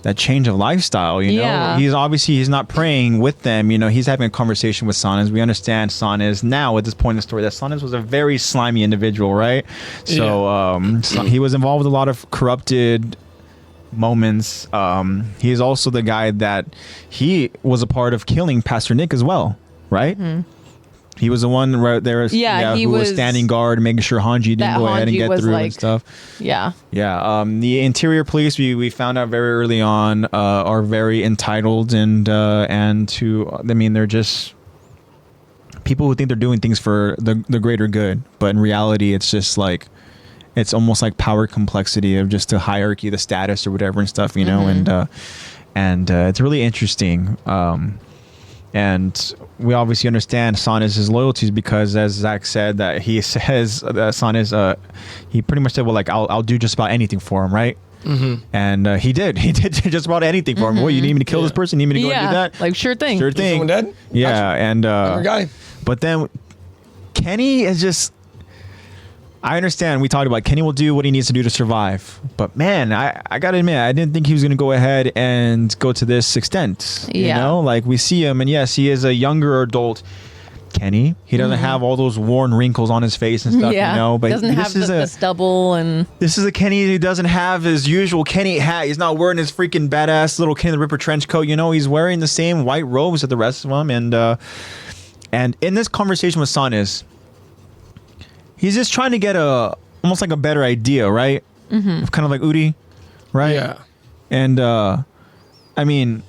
that change of lifestyle. You know, he's not praying with them. You know, he's having a conversation with Sanas. We understand Sanas now at this point in the story that Sanas was a very slimy individual, right? So, so he was involved with a lot of corrupted moments. He is also the guy that he was a part of killing Pastor Nick as well, right? Mm-hmm. He was the one right there, who was standing guard, making sure Hanji didn't go ahead and get through and stuff. Yeah. Yeah. The interior police, we found out very early on, are very entitled and they're just people who think they're doing things for the greater good, but in reality, it's just like it's almost like power complexity of just the hierarchy, the status or whatever and stuff, you know, and it's really interesting. And we obviously understand Sanas' loyalties because, as Zach said, that he says that Sanas, he pretty much said, well, like, I'll do just about anything for him, right? Mm-hmm. And he did just about anything for him. Well, you need me to kill this person? You need me to go and do that? Like, sure thing. Is someone dead? Yeah, gotcha. and I'm your guy. But then Kenny is just. I understand. We talked about Kenny will do what he needs to do to survive. But man, I gotta admit, I didn't think he was gonna go ahead and go to this extent. You know, like we see him, and yes, he is a younger adult. Kenny, he doesn't have all those worn wrinkles on his face and stuff. You know, but doesn't have the stubble and. This is a Kenny who doesn't have his usual Kenny hat. He's not wearing his freaking badass little Kenny the Ripper trench coat. You know, he's wearing the same white robes that the rest of them. And in this conversation with Sanas, he's just trying to get almost like a better idea, right? Mm-hmm. Kind of like Udi, right? Yeah. And I mean,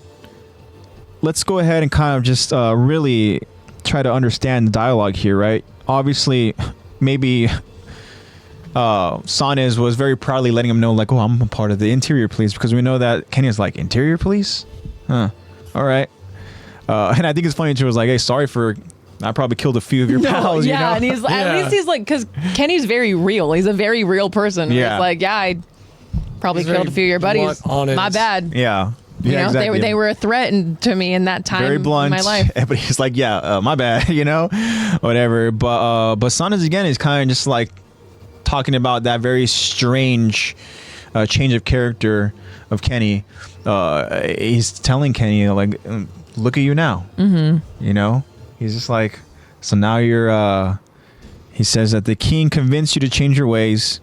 let's go ahead and kind of just really try to understand the dialogue here, right? Obviously, maybe Sanas was very proudly letting him know, like, oh, I'm a part of the interior police, because we know that Kenny is like, interior police? Huh. All right. And I think it's funny too. It was like, hey, sorry for. I probably killed a few of your pals, you know? And he's at least he's like, because Kenny's very real. He's a very real person. Yeah. He's like, I probably killed a few of your buddies. Honest. My bad. Yeah. You know, exactly. they were a threat to me in that time very blunt, in my life. But he's like, yeah, my bad, you know, whatever. But Sanas again is kind of just like talking about that very strange change of character of Kenny. He's telling Kenny, like, look at you now. Mm-hmm. You know, he's just like, so now you're. He says that the king convinced you to change your ways.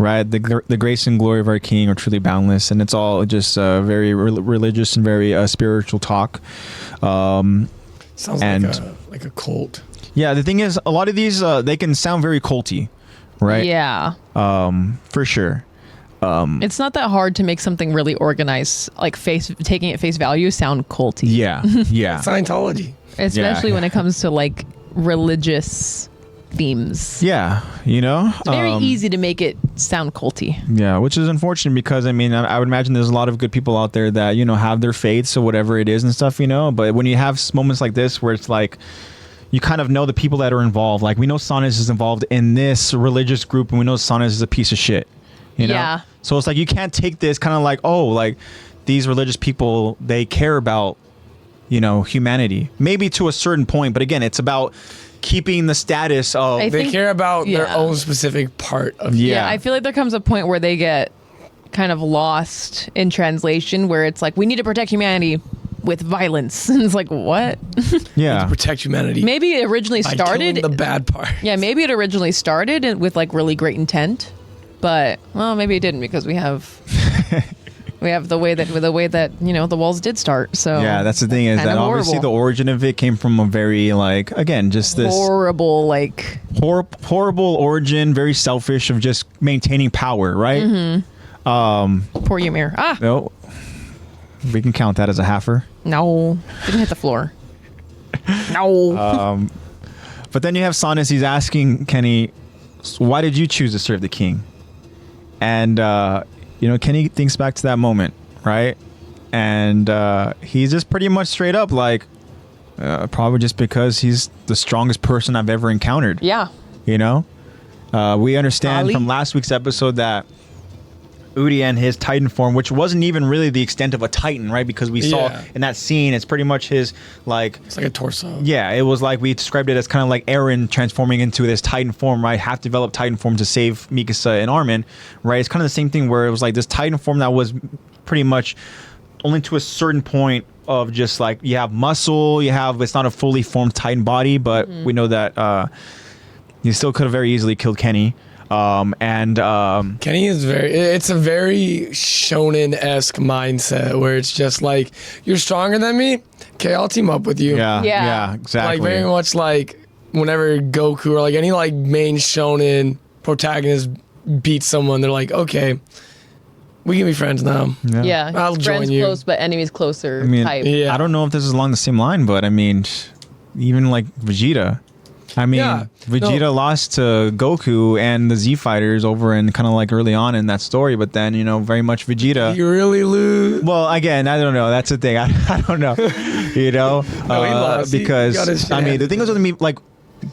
right? The grace and glory of our King are truly boundless, and it's all just very religious and very spiritual talk. Sounds like a cult. Yeah, the thing is, a lot of these they can sound very culty, right? Yeah. For sure. It's not that hard to make something really organized, like taking it face value, sound culty. Yeah, yeah. Scientology. Especially when it comes to like religious themes. Yeah, you know? It's very easy to make it sound culty. Yeah, which is unfortunate because, I mean, I would imagine there's a lot of good people out there that, you know, have their faiths or whatever it is and stuff, you know? But when you have moments like this where it's like, you kind of know the people that are involved. Like, we know Sonus is involved in this religious group, and we know Sonus is a piece of shit, you know? Yeah. So it's like, you can't take this kind of like, oh, like, these religious people, they care about, you know, humanity. Maybe to a certain point, but again, it's about keeping the status of... They care about their own specific part of Yeah, I feel like there comes a point where they get kind of lost in translation, where it's like, we need to protect humanity with violence. And it's like, what? Yeah. to protect humanity. Maybe it originally by started... killing the bad part. Yeah, maybe it originally started with like really great intent, but, well, maybe it didn't because we have... We have the way that you know the walls did start. So yeah, that's the thing is that obviously the origin of it came from a very like again just this horrible like horrible origin, very selfish of just maintaining power, right? Mm-hmm. Poor Ymir. No, we can count that as a halfer. No, didn't hit the floor. No. But then you have Sonus. He's asking Kenny, "Why did you choose to serve the king?" And you know, Kenny thinks back to that moment, right? And he's just pretty much straight up like, probably just because he's the strongest person I've ever encountered. Yeah. You know? We understand from last week's episode that Udi and his Titan form, which wasn't even really the extent of a Titan, right? Because we saw in that scene, it's pretty much his, like... It's like a torso. Yeah, it was like, we described it as kind of like Eren transforming into this Titan form, right? Half-developed Titan form to save Mikasa and Armin, right? It's kind of the same thing where it was like this Titan form that was pretty much only to a certain point of just like, you have muscle, it's not a fully formed Titan body, but we know that you still could have very easily killed Kenny. Kenny is it's a very shonen-esque mindset where it's just like, you're stronger than me, okay, I'll team up with you. Yeah, exactly. Like very much like whenever Goku or like any like main shonen protagonist beats someone, they're like, okay, we can be friends now. Yeah. I'll join friends you. close but enemies closer type. Yeah. I don't know if this is along the same line, but I mean, even like Vegeta. I mean, Vegeta lost to Goku and the Z Fighters over in kind of like early on in that story, but then, you know, very much Vegeta. You really lose. Well, again, I don't know. That's the thing. I don't know. You know? No, he lost. Because, I mean, the thing is with me, like,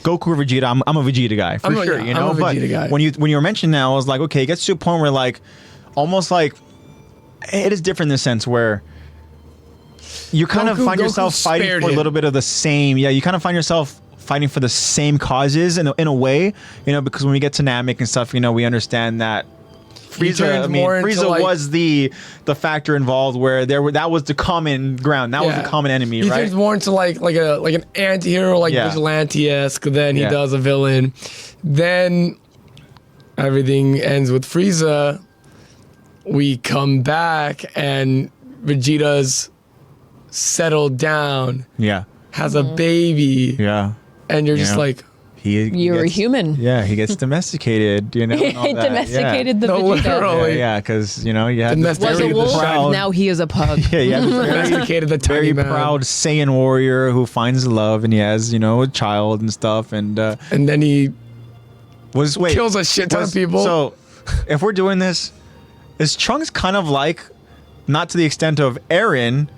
Goku or Vegeta, I'm a Vegeta guy, for sure, you know? I'm a Vegeta guy. When you were mentioning that, I was like, okay, it gets to a point where, like, almost like, it is different in the sense where you kind of find yourself fighting for a little bit of the same, you kind of find yourself fighting for the same causes in a way, you know, because when we get to Namek and stuff, you know, we understand that Frieza was the factor involved where that was the common ground, that was the common enemy, he right? turns more into like an anti-hero, like vigilante-esque than he does a villain. Then everything ends with Frieza. We come back and Vegeta's settled down. Yeah. Has a baby. Yeah. And you're just like, you're a human. Yeah, he gets domesticated, you know. Domesticated the Vegeta. Literally. Yeah, because, you know, you had Was a wolf, now he is a pug. Yeah, domesticated the tiny very man. proud Saiyan warrior who finds love, and he has, you know, a child and stuff, and then he kills a shit ton of people. So, if we're doing this, is Trunks kind of like, not to the extent of Eren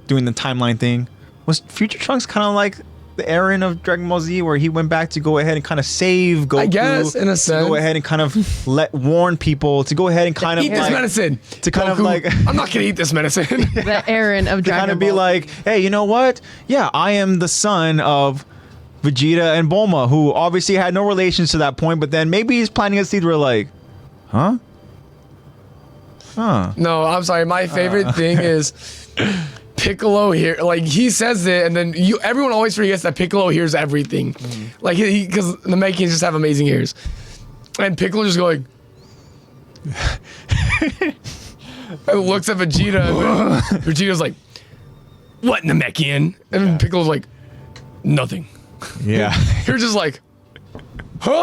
doing the timeline thing, was Future Trunks kind of like the Eren of Dragon Ball Z, where he went back to go ahead and kind of save Goku? I guess, in a sense. To go ahead and kind of warn people, to go ahead and kind of eat this medicine. To kind of like, I'm not going to eat this medicine. The Eren of Dragon Ball. To kind of be like, hey, you know what? Yeah, I am the son of Vegeta and Bulma, who obviously had no relations to that point, but then maybe he's planting a seed where like, huh? No, I'm sorry. My favorite thing is Piccolo here. Like, he says it, and then everyone always forgets that Piccolo hears everything. Like, because the Namekians just have amazing ears. And Piccolo just going, And looks at Vegeta, and Vegeta's like, "What, Namekian?" And Piccolo's like, "Nothing." Yeah. You're just like, "Huh?"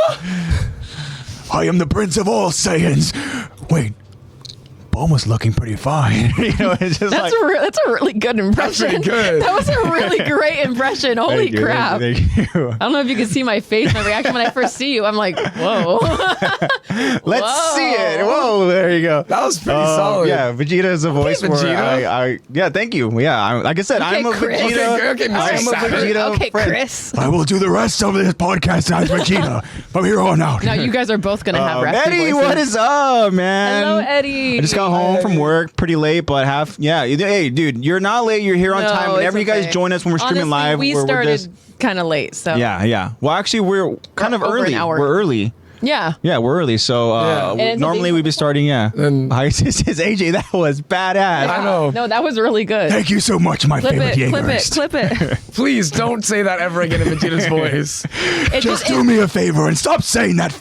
I am the Prince of all Saiyans. Wait, Bulma's looking pretty fine. You know, it's just That's a really good impression. pretty good. That was a really great impression. Holy crap. Thank you. I don't know if you can see my face, my reaction when I first see you. I'm like, whoa. Let's see it. Whoa, there you go. That was pretty solid. Yeah, Vegeta is a voice where Vegeta. yeah, thank you. Yeah, like I said, Okay, I'm a Chris. Vegeta. Okay, Mr. I'm a Savage. Vegeta Okay, friend. Chris. I will do the rest of this podcast as Vegeta from here on out. Now you guys are both going to have raspy Eddie, voices. what is up, man? Hello, Eddie. I just got home from work pretty late, but hey, dude, you're not late. You're here on No, time. it's Whenever you guys okay. join us when we're streaming Honestly, live, we we're started just kind of late, so yeah. Well, actually, we're kind of Over an early. hour. We're early. yeah. Yeah, we're early. So Yeah. And it's a normally big- we'd be starting. Yeah. And- Hi, this is AJ. That was badass. I know. No, that was really good. Thank you so much, my Clip favorite it, Jaegerist. clip it. Please don't say that ever again in Vegeta's voice. It Just do me a favor and stop saying that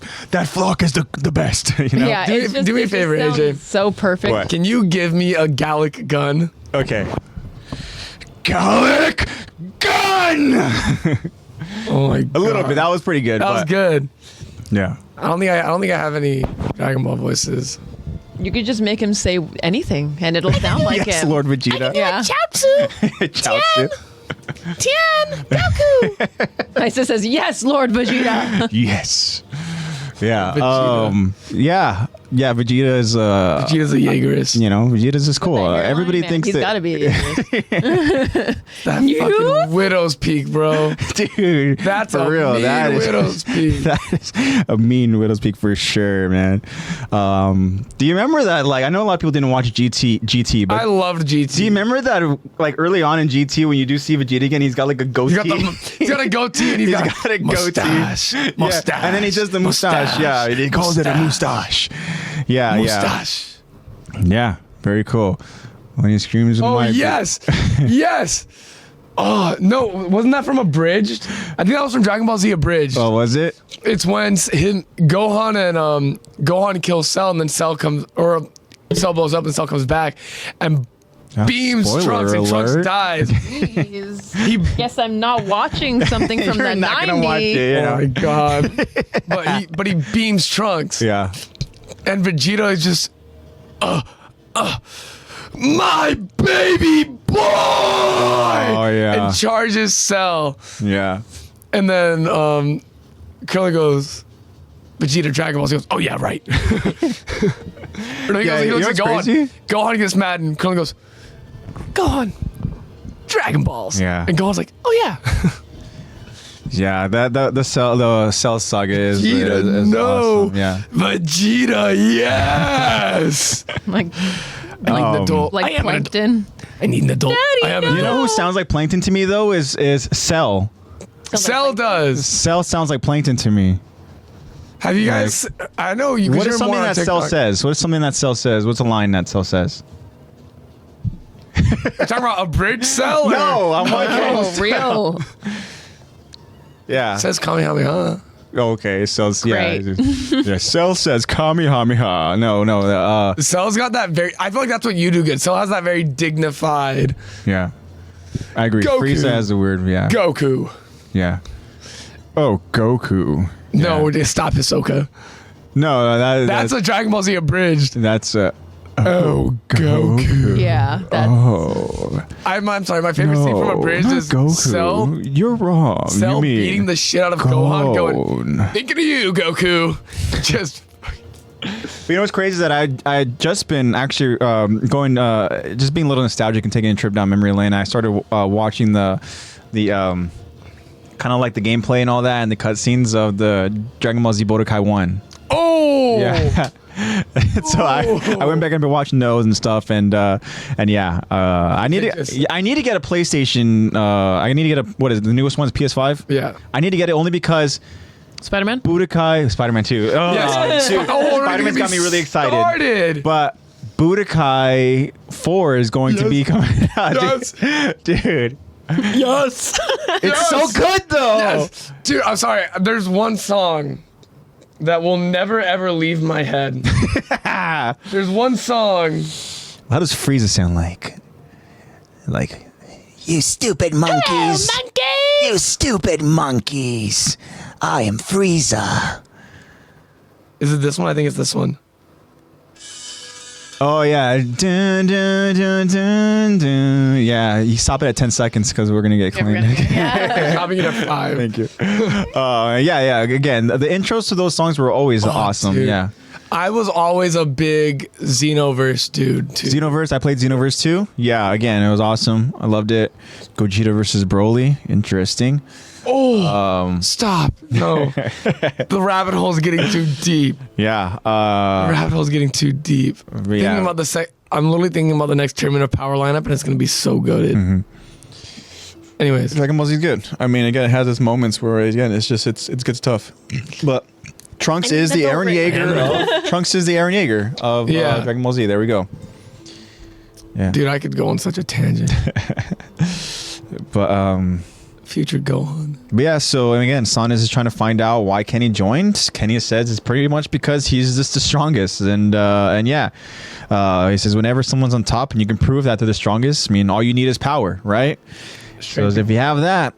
flock is the best. You know? Yeah, Do me- it's just, do me a it just favor, sounds AJ. So perfect. What? Can you give me a Gallic gun? Okay. Gallic gun. Oh my god. A little bit. That was pretty good. That was but- good. Yeah. I don't think I have any Dragon Ball voices. You could just make him say anything, and it'll sound like Yes, him. Lord Vegeta. Yeah. Chaozu. Tien, Goku. I just says yes, Lord Vegeta. Yes. Yeah. Vegeta. Yeah. Vegeta is Vegeta's a Jaegerist. you know, Vegeta's is cool. That hairline, Everybody man, thinks he's that got to be. That fucking Widow's Peak, bro. dude. That's for a real. mean That is Widow's Peak. that is a mean Widow's Peak for sure, man. Do you remember that? Like, I know a lot of people didn't watch GT, but I loved GT. do you remember that? Like early on in GT, when you do see Vegeta again, he's got like a goatee. He's got a goatee and he's got a mustache. goatee. Mustache. Yeah. And then he does the mustache. Yeah, he calls it a mustache. Yeah, Mustache. yeah. Very cool. When he screams, Oh my yes, yes. Oh no, wasn't that from Abridged? I think that was from Dragon Ball Z Abridged. Oh, was it? It's when Gohan and Gohan kills Cell, and then Cell blows up, and Cell comes back, and beams spoiler Trunks, and Trunks alert. dies. He Guess I'm not watching something from You're the not 90s. gonna watch it. You Oh know? my god! but he beams Trunks, Yeah. and Vegeta is just, my baby boy! Oh yeah. And charges Cell. Yeah. And then Krillin goes, Vegeta Dragon Balls. He goes, oh yeah, right. Or no, he Yeah, goes, he you looks know at what's Gohan. crazy? Gohan gets mad, and Krillin goes, Gohan, Dragon Balls. Yeah. And Gohan's like, oh yeah. Yeah. The Cell saga is Vegeta, no. awesome. Yeah. Vegeta, yes. Like I need an adult. like I am an adult. Plankton. I need an adult. Daddy, I am no. an You know adult. who sounds like Plankton to me though is Cell. Cell does. Cell sounds like Plankton to me. Have you guys? I know you. What you're is something more on that Cell TikTok. says? What is something that Cell says? What's a line that Cell says? You're talking about a bridge Cell? No, I'm Oh, real. Yeah. Says Kamehameha. Okay, Cell. Yeah. Great. Yeah. Cell says Kamehameha. No. Cell's got that very. I feel like that's what you do good. Cell has that very dignified Yeah. I agree. Goku. Frieza has the word. Yeah. Goku. Yeah. Oh, Goku. No, Yeah. just stop Hisoka. No, That's a Dragon Ball Z abridged. That's a. Oh, Goku. Yeah. That's, Oh. I'm sorry. My favorite scene from abridged not is Goku. Cell. You're wrong. Cell you mean beating the shit out of Gohan, going, Gon. thinking of you, Goku. Just But you know what's crazy is that I had just been actually going, just being a little nostalgic and taking a trip down memory lane. I started watching the kind of like the gameplay and all that, and the cutscenes of the Dragon Ball Z Budokai 1. oh Yeah. So I went back and been watching those and stuff, and yeah, I need to get a PlayStation. I need to get a, what is it, the newest one's PS5. Yeah. I need to get it only because Spider-Man? Budokai, Spider-Man 2. Oh, Yes. dude, Oh, Spider-Man's got me really excited. Started. But Budokai 4 is going to be coming out. Dude. Yes. It's so good though. Yes. Dude, I'm sorry. There's one song that will never ever leave my head. There's one song. How does Frieza sound like? Like, you stupid monkeys. Hello, monkeys! You stupid monkeys. I am Frieza. Is it this one? I think it's this one. Oh, yeah. Dun, dun, dun, dun, dun. Yeah, you stop it at 10 seconds because we're going to get clean. Stopping it at 5. Thank you. Yeah. Again, the intros to those songs were always awesome. Dude. Yeah. I was always a big Xenoverse dude, too. Xenoverse, I played Xenoverse too. Yeah, again, it was awesome. I loved it. Gogeta versus Broly, interesting. Oh, stop. No. The rabbit hole's getting too deep. Yeah. The rabbit hole's getting too deep. Thinking about I'm literally thinking about the next Tournament of Power lineup, and it's going to be so good. Anyways. Dragon Ball Z is good. I mean, again, it has its moments where, again, it's good stuff. But Trunks is the Eren Yeager. Trunks is the Eren Yeager of Dragon Ball Z. There we go. Yeah. Dude, I could go on such a tangent. But future Gohan. But yeah, so again, Saunders is trying to find out why Kenny joined. Kenny says it's pretty much because he's just the strongest, and yeah, he says whenever someone's on top and you can prove that they're the strongest, I mean, all you need is power, right? So if you have that,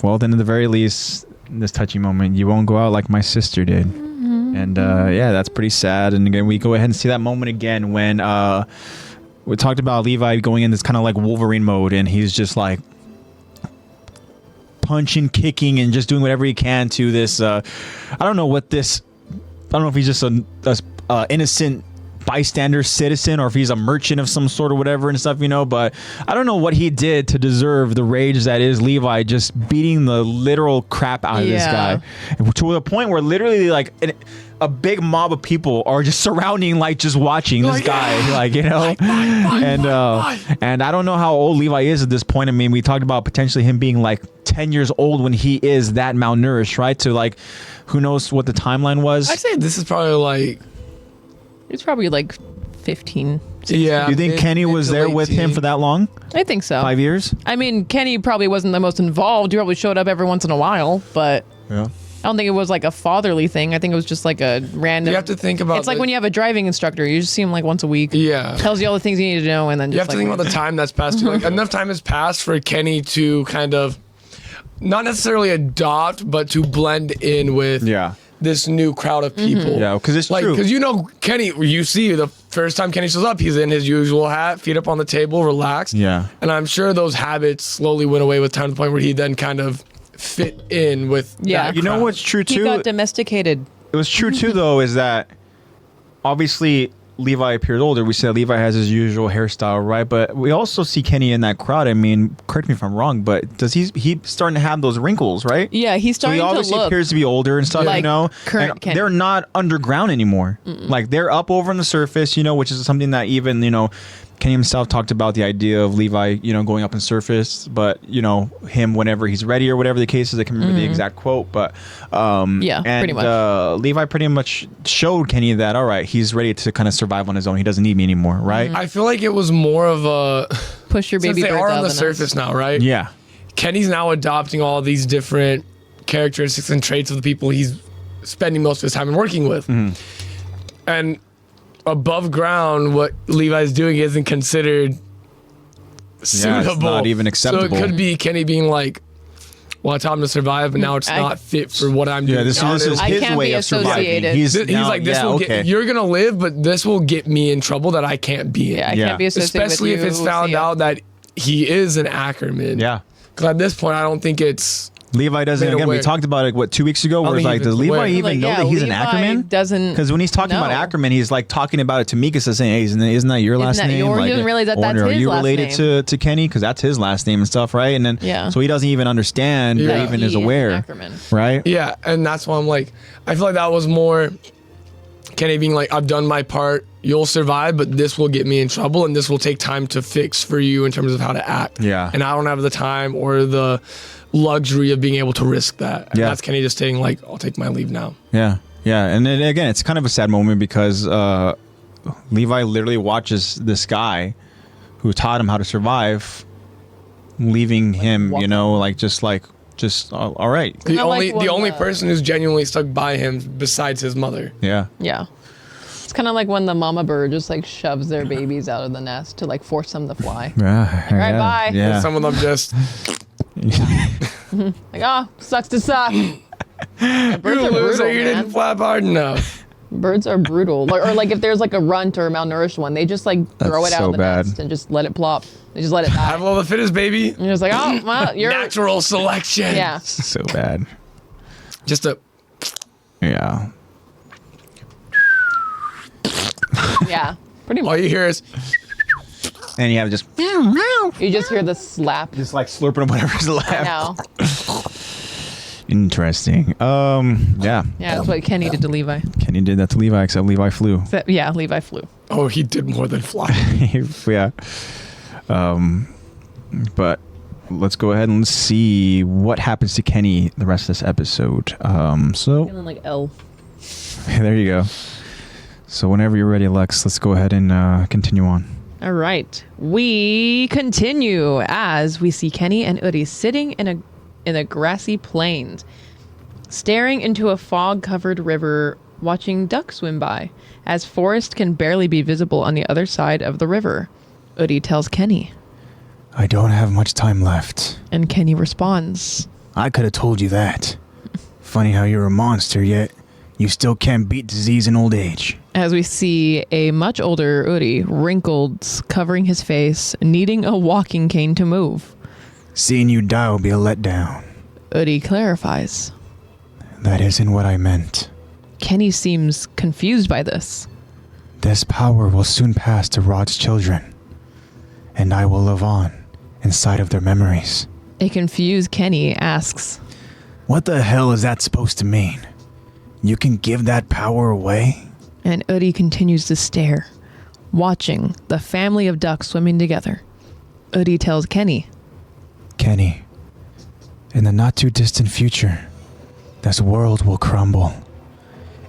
well, then at the very least, in this touchy moment, you won't go out like my sister did. And yeah, that's pretty sad. And again, we go ahead and see that moment again when we talked about Levi going in this kind of like Wolverine mode, and he's just like punching, kicking, and just doing whatever he can to this. I don't know if he's just an innocent bystander citizen or if he's a merchant of some sort or whatever and stuff, but I don't know what he did to deserve the rage that is Levi just beating the literal crap out of this guy, to the point where literally like a big mob of people are just surrounding, like just watching this guy, like, and I don't know how old Levi is at this point. I mean, we talked about potentially him being like 10 years old when he is that malnourished, right? To like, who knows what the timeline was. I'd say this is probably like, it's probably like 15. 16. Yeah. Do you think Kenny was there with him for that long? I think so. 5 years? I mean, Kenny probably wasn't the most involved. He probably showed up every once in a while, but yeah. I don't think it was like a fatherly thing. I think it was just like a random. You have to think about. It's like when you have a driving instructor. You just see him like once a week. Yeah. Tells you all the things you need to know, and then you have to think about the time that's passed. Like enough time has passed for Kenny to kind of, not necessarily adopt, but to blend in with. Yeah. This new crowd of people. Yeah, because it's like, true. Because Kenny, you see the first time Kenny shows up, he's in his usual hat, feet up on the table, relaxed. Yeah. And I'm sure those habits slowly went away with time to the point where he then kind of fit in with that You know crowd. what's true too? He got domesticated. It was true too, though, is that obviously Levi appears older. We said Levi has his usual hairstyle, right? But we also see Kenny in that crowd. I mean, correct me if I'm wrong, but does he's starting to have those wrinkles, right? Yeah, he's starting so he to obviously look appears to be older and stuff, like current And Kenny. they're not underground anymore. Like they're up over on the surface, which is something that even Kenny himself talked about the idea of Levi, going up in surface, but him whenever he's ready or whatever the case is. I can't remember the exact quote, but yeah, and, pretty much. Levi pretty much showed Kenny that all right, he's ready to kind of survive on his own. He doesn't need me anymore, right? I feel like it was more of a Push your baby since they birds are out on the of nest. surface now, right? Yeah, Kenny's now adopting all these different characteristics and traits of the people he's spending most of his time working with, and above ground, what Levi's doing isn't considered suitable. it's not even acceptable. So it could be Kenny being like, well, I taught him to survive, but now it's not fit for what I'm doing. yeah. This is I his can't way be of surviving. associated. He's like, this will get, you're gonna live, but this will get me in trouble that I can't be in. Yeah, I can't be associated Especially with you. if it's found out that he is an Ackerman. Yeah. Because at this point, I don't think it's. Levi doesn't. Made Again, we aware. talked about it 2 weeks ago. Where it's think like, he does was Levi aware. even know that he's an Levi Ackerman? doesn't. Because when he's talking about know. Ackerman, he's like talking about it to Mikasa, saying, "Hey, isn't that your last that name?" your- he doesn't realize that that's are his you last related name. to Kenny? Because that's his last name and stuff, right? And then so he doesn't even understand, or Yeah. even He is an aware, Ackerman. right? Yeah, and that's why I'm like, I feel like that was more Kenny being like, I've done my part, you'll survive, but this will get me in trouble, and this will take time to fix for you in terms of how to act. Yeah. And I don't have the time or the luxury of being able to risk that. And Yeah. that's Kenny just saying like, I'll take my leave now. Yeah, yeah. And then again, it's kind of a sad moment because Levi literally watches this guy who taught him how to survive, leaving him, just like just all right. The Kinda like only when, person who's genuinely stuck by him besides his mother. Yeah. Yeah. It's kind of like when the mama bird just like shoves their babies out of the nest to like force them to fly. Yeah. All right, bye. Yeah. Some of them just Like, oh, sucks to suck. Yeah, birds you are loser, brutal, you man. didn't flap hard enough. Birds are brutal. Or like if there's like a runt or a malnourished one, they just like throw it That's out so of the bad. nest and just let it plop. They just let it die. Survival of the fittest, baby. And you're just like, oh, well, you're Natural selection. yeah. So bad. Just a Yeah. Yeah. Pretty all much. you hear is And you have just You just hear the slap. just like slurping whatever's left. I know. Interesting. Yeah. Yeah, that's what Kenny did to Levi. Kenny did that to Levi, except Levi flew. Yeah, Levi flew. oh, he did more than fly. Yeah. But let's go ahead and see what happens to Kenny the rest of this episode. So Feeling like L. there you go. So whenever you're ready, Lex, let's go ahead and continue on. All right. We continue as we see Kenny and Udi sitting in a grassy plain, staring into a fog-covered river, watching ducks swim by, as forest can barely be visible on the other side of the river. Udi tells Kenny, I don't have much time left. and Kenny responds, I could have told you that. Funny how you're a monster, yet you still can't beat disease and old age. as we see a much older Udi, wrinkled, covering his face, needing a walking cane to move. Seeing you die will be a letdown. Udi clarifies. That isn't what I meant. Kenny seems confused by this. This power will soon pass to Rod's children, and I will live on inside of their memories. A confused Kenny asks, What the hell is that supposed to mean? You can give that power away? and Udi continues to stare, watching the family of ducks swimming together. Udi tells Kenny, Kenny, in the not too distant future, this world will crumble.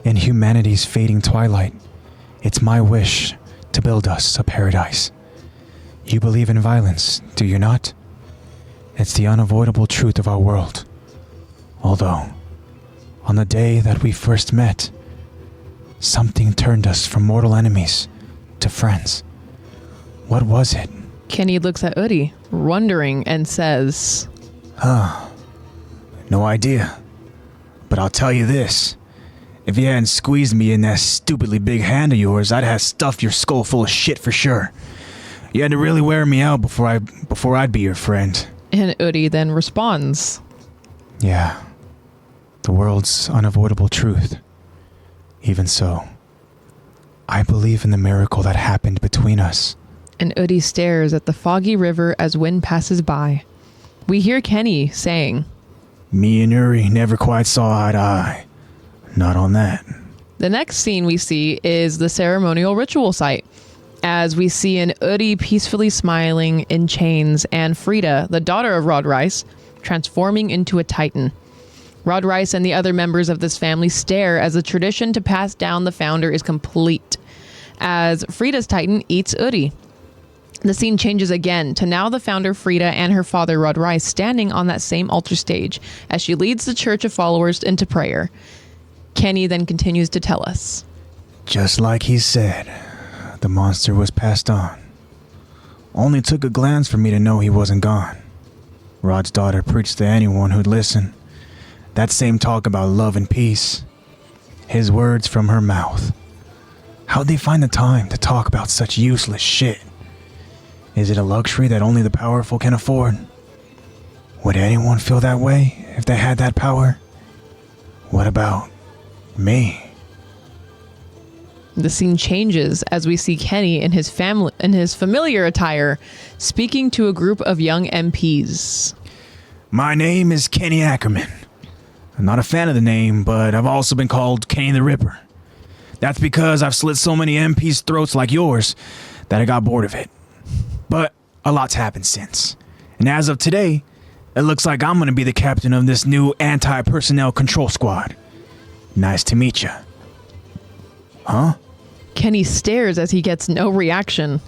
In humanity's fading twilight, it's my wish to build us a paradise. You believe in violence, do you not? It's the unavoidable truth of our world. Although, on the day that we first met, something turned us from mortal enemies to friends. What was it? Kenny looks at Udi, wondering, and says, No idea. But I'll tell you this. If you hadn't squeezed me in that stupidly big hand of yours, I'd have stuffed your skull full of shit for sure. You had to really wear me out before I'd be your friend. and Udi then responds, Yeah. The world's unavoidable truth. Even so, I believe in the miracle that happened between us. and Udi stares at the foggy river as wind passes by. We hear Kenny saying, Me and Uri never quite saw eye to eye. Not on that. The next scene we see is the ceremonial ritual site, as we see an Udi peacefully smiling in chains and Frida, the daughter of Rod Rice, transforming into a Titan. Rod Rice and the other members of this family stare as the tradition to pass down the founder is complete, as Frida's Titan eats Udi. The scene changes again to now the founder Frida and her father Rod Rice standing on that same altar stage as she leads the church of followers into prayer. Kenny then continues to tell us. Just like he said, the monster was passed on. Only took a glance for me to know he wasn't gone. Rod's daughter preached to anyone who'd listen. That same talk about love and peace. His words from her mouth. How'd they find the time to talk about such useless shit? Is it a luxury that only the powerful can afford? Would anyone feel that way if they had that power? What about me? The scene changes as we see Kenny in his familiar attire speaking to a group of young MPs. My name is Kenny Ackerman. I'm not a fan of the name, but I've also been called Kenny the Ripper. That's because I've slit so many MPs' throats like yours that I got bored of it. But a lot's happened since. And as of today, it looks like I'm going to be the captain of this new anti-personnel control squad. Nice to meet you. Huh? Kenny stares as he gets no reaction.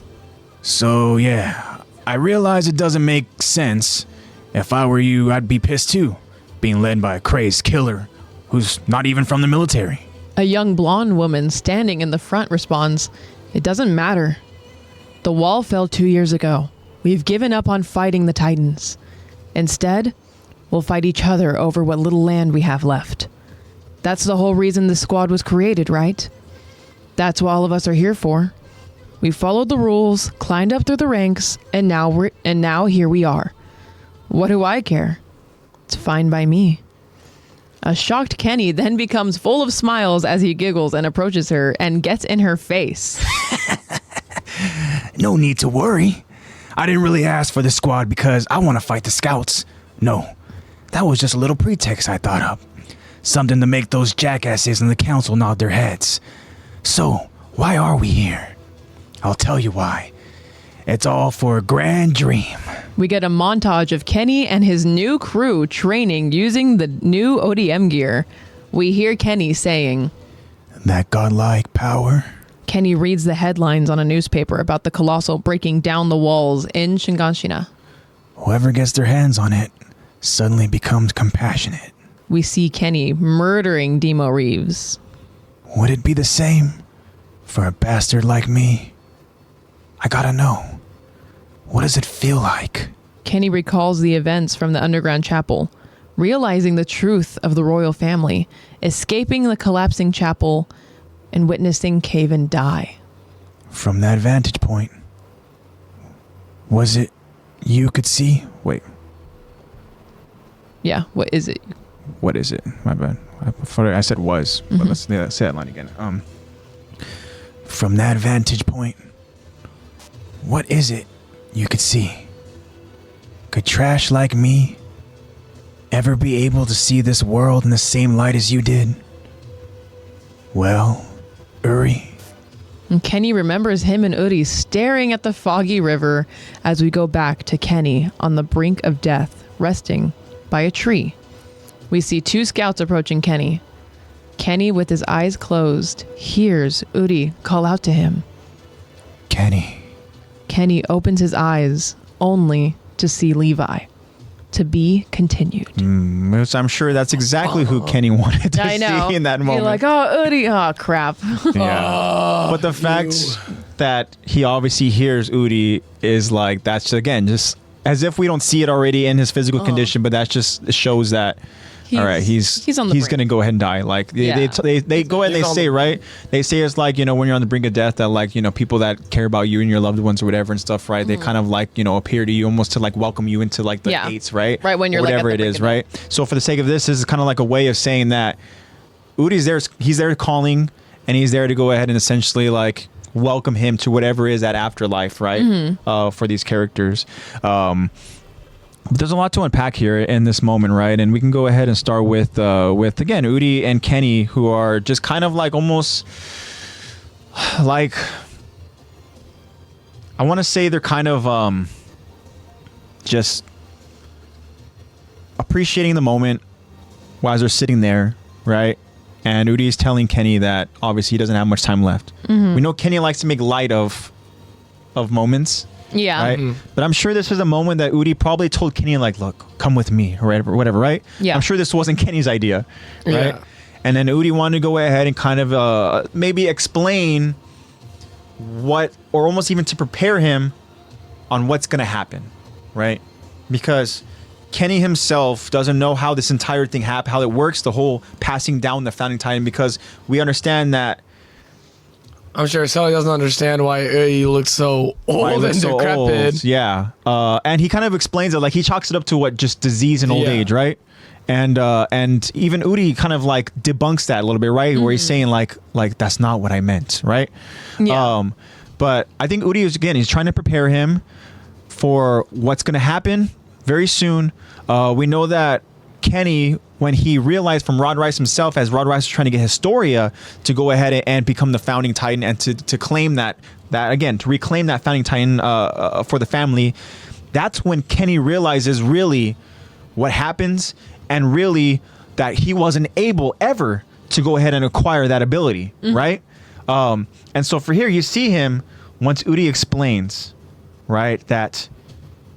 So, yeah, I realize it doesn't make sense. If I were you, I'd be pissed too. being led by a crazed killer who's not even from the military. A young blonde woman standing in the front responds, "It doesn't matter. The wall fell 2 years ago. We've given up on fighting the Titans. Instead, we'll fight each other over what little land we have left. That's the whole reason this squad was created, right? That's what all of us are here for. We followed the rules, climbed up through the ranks, and now here we are. What do I care? It's fine by me." A shocked Kenny then becomes full of smiles as he giggles and approaches her and gets in her face. No need to worry. I didn't really ask for the squad because I want to fight the scouts. No, that was just a little pretext I thought up. Something to make those jackasses in the council nod their heads. So, why are we here? I'll tell you why. It's all for a grand dream. We get a montage of Kenny and his new crew training using the new ODM gear. We hear Kenny saying, That godlike power? Kenny reads the headlines on a newspaper about the Colossal breaking down the walls in Shinganshina. Whoever gets their hands on it suddenly becomes compassionate. We see Kenny murdering Demo Reeves. Would it be the same for a bastard like me? I gotta know. What does it feel like? Kenny recalls the events from the underground chapel, realizing the truth of the royal family, escaping the collapsing chapel, and witnessing Caven die. From that vantage point, was it you could see? Wait. Yeah, what is it? What is it? My bad. I said was, but let's say that line again. From that vantage point, what is it you could see? Could trash like me ever be able to see this world in the same light as you did? Well, Uri. And Kenny remembers him and Uri staring at the foggy river as we go back to Kenny on the brink of death, resting by a tree. We see 2 scouts approaching Kenny. Kenny, with his eyes closed, hears Uri call out to him. Kenny. Kenny opens his eyes only to see Levi. To be continued. Which I'm sure that's exactly who Kenny wanted to see in that moment. You're like, oh, Uri, oh, crap. Yeah. But the fact that he obviously hears Uri is like, that's again, just as if we don't see it already in his physical condition, but that just shows that, all right, he's going to go ahead and die. Like they go ahead and they say, right? They say it's like, when you're on the brink of death that like, people that care about you and your loved ones or whatever and stuff, right? They kind of like, appear to you almost to like welcome you into like the gates, right? Right, when you're whatever like it is, right? So for the sake of this is kind of like a way of saying that Uri's there, he's there calling and he's there to go ahead and essentially like welcome him to whatever is that afterlife, right? For these characters. There's a lot to unpack here in this moment, right? And we can go ahead and start with again Uri and Kenny, who are just kind of like almost like, I want to say they're kind of just appreciating the moment while they're sitting there, right? And Uri is telling Kenny that obviously he doesn't have much time left. We know Kenny likes to make light of moments. Yeah. Right? But I'm sure this was a moment that Uri probably told Kenny, like, look, come with me or whatever, right? Yeah. I'm sure this wasn't Kenny's idea, right? Yeah. And then Uri wanted to go ahead and kind of maybe explain what, or almost even to prepare him on what's going to happen, right? Because Kenny himself doesn't know how this entire thing happened, how it works, the whole passing down the founding titan, because we understand that I'm sure Sally doesn't understand why he looks so old and decrepit. Yeah. And he kind of explains it, like he chalks it up to what, just disease and old age, right? And even Uri kind of like debunks that a little bit, right? Where he's saying like that's not what I meant, right? Yeah. But I think Uri is, again, he's trying to prepare him for what's going to happen very soon. We know that Kenny, when he realized from Rod Rice himself, as Rod Rice was trying to get Historia to go ahead and become the founding titan and to claim that again, to reclaim that founding titan for the family, that's when Kenny realizes really what happens and really that he wasn't able ever to go ahead and acquire that ability, right? And so for here, you see him once Uri explains, right, that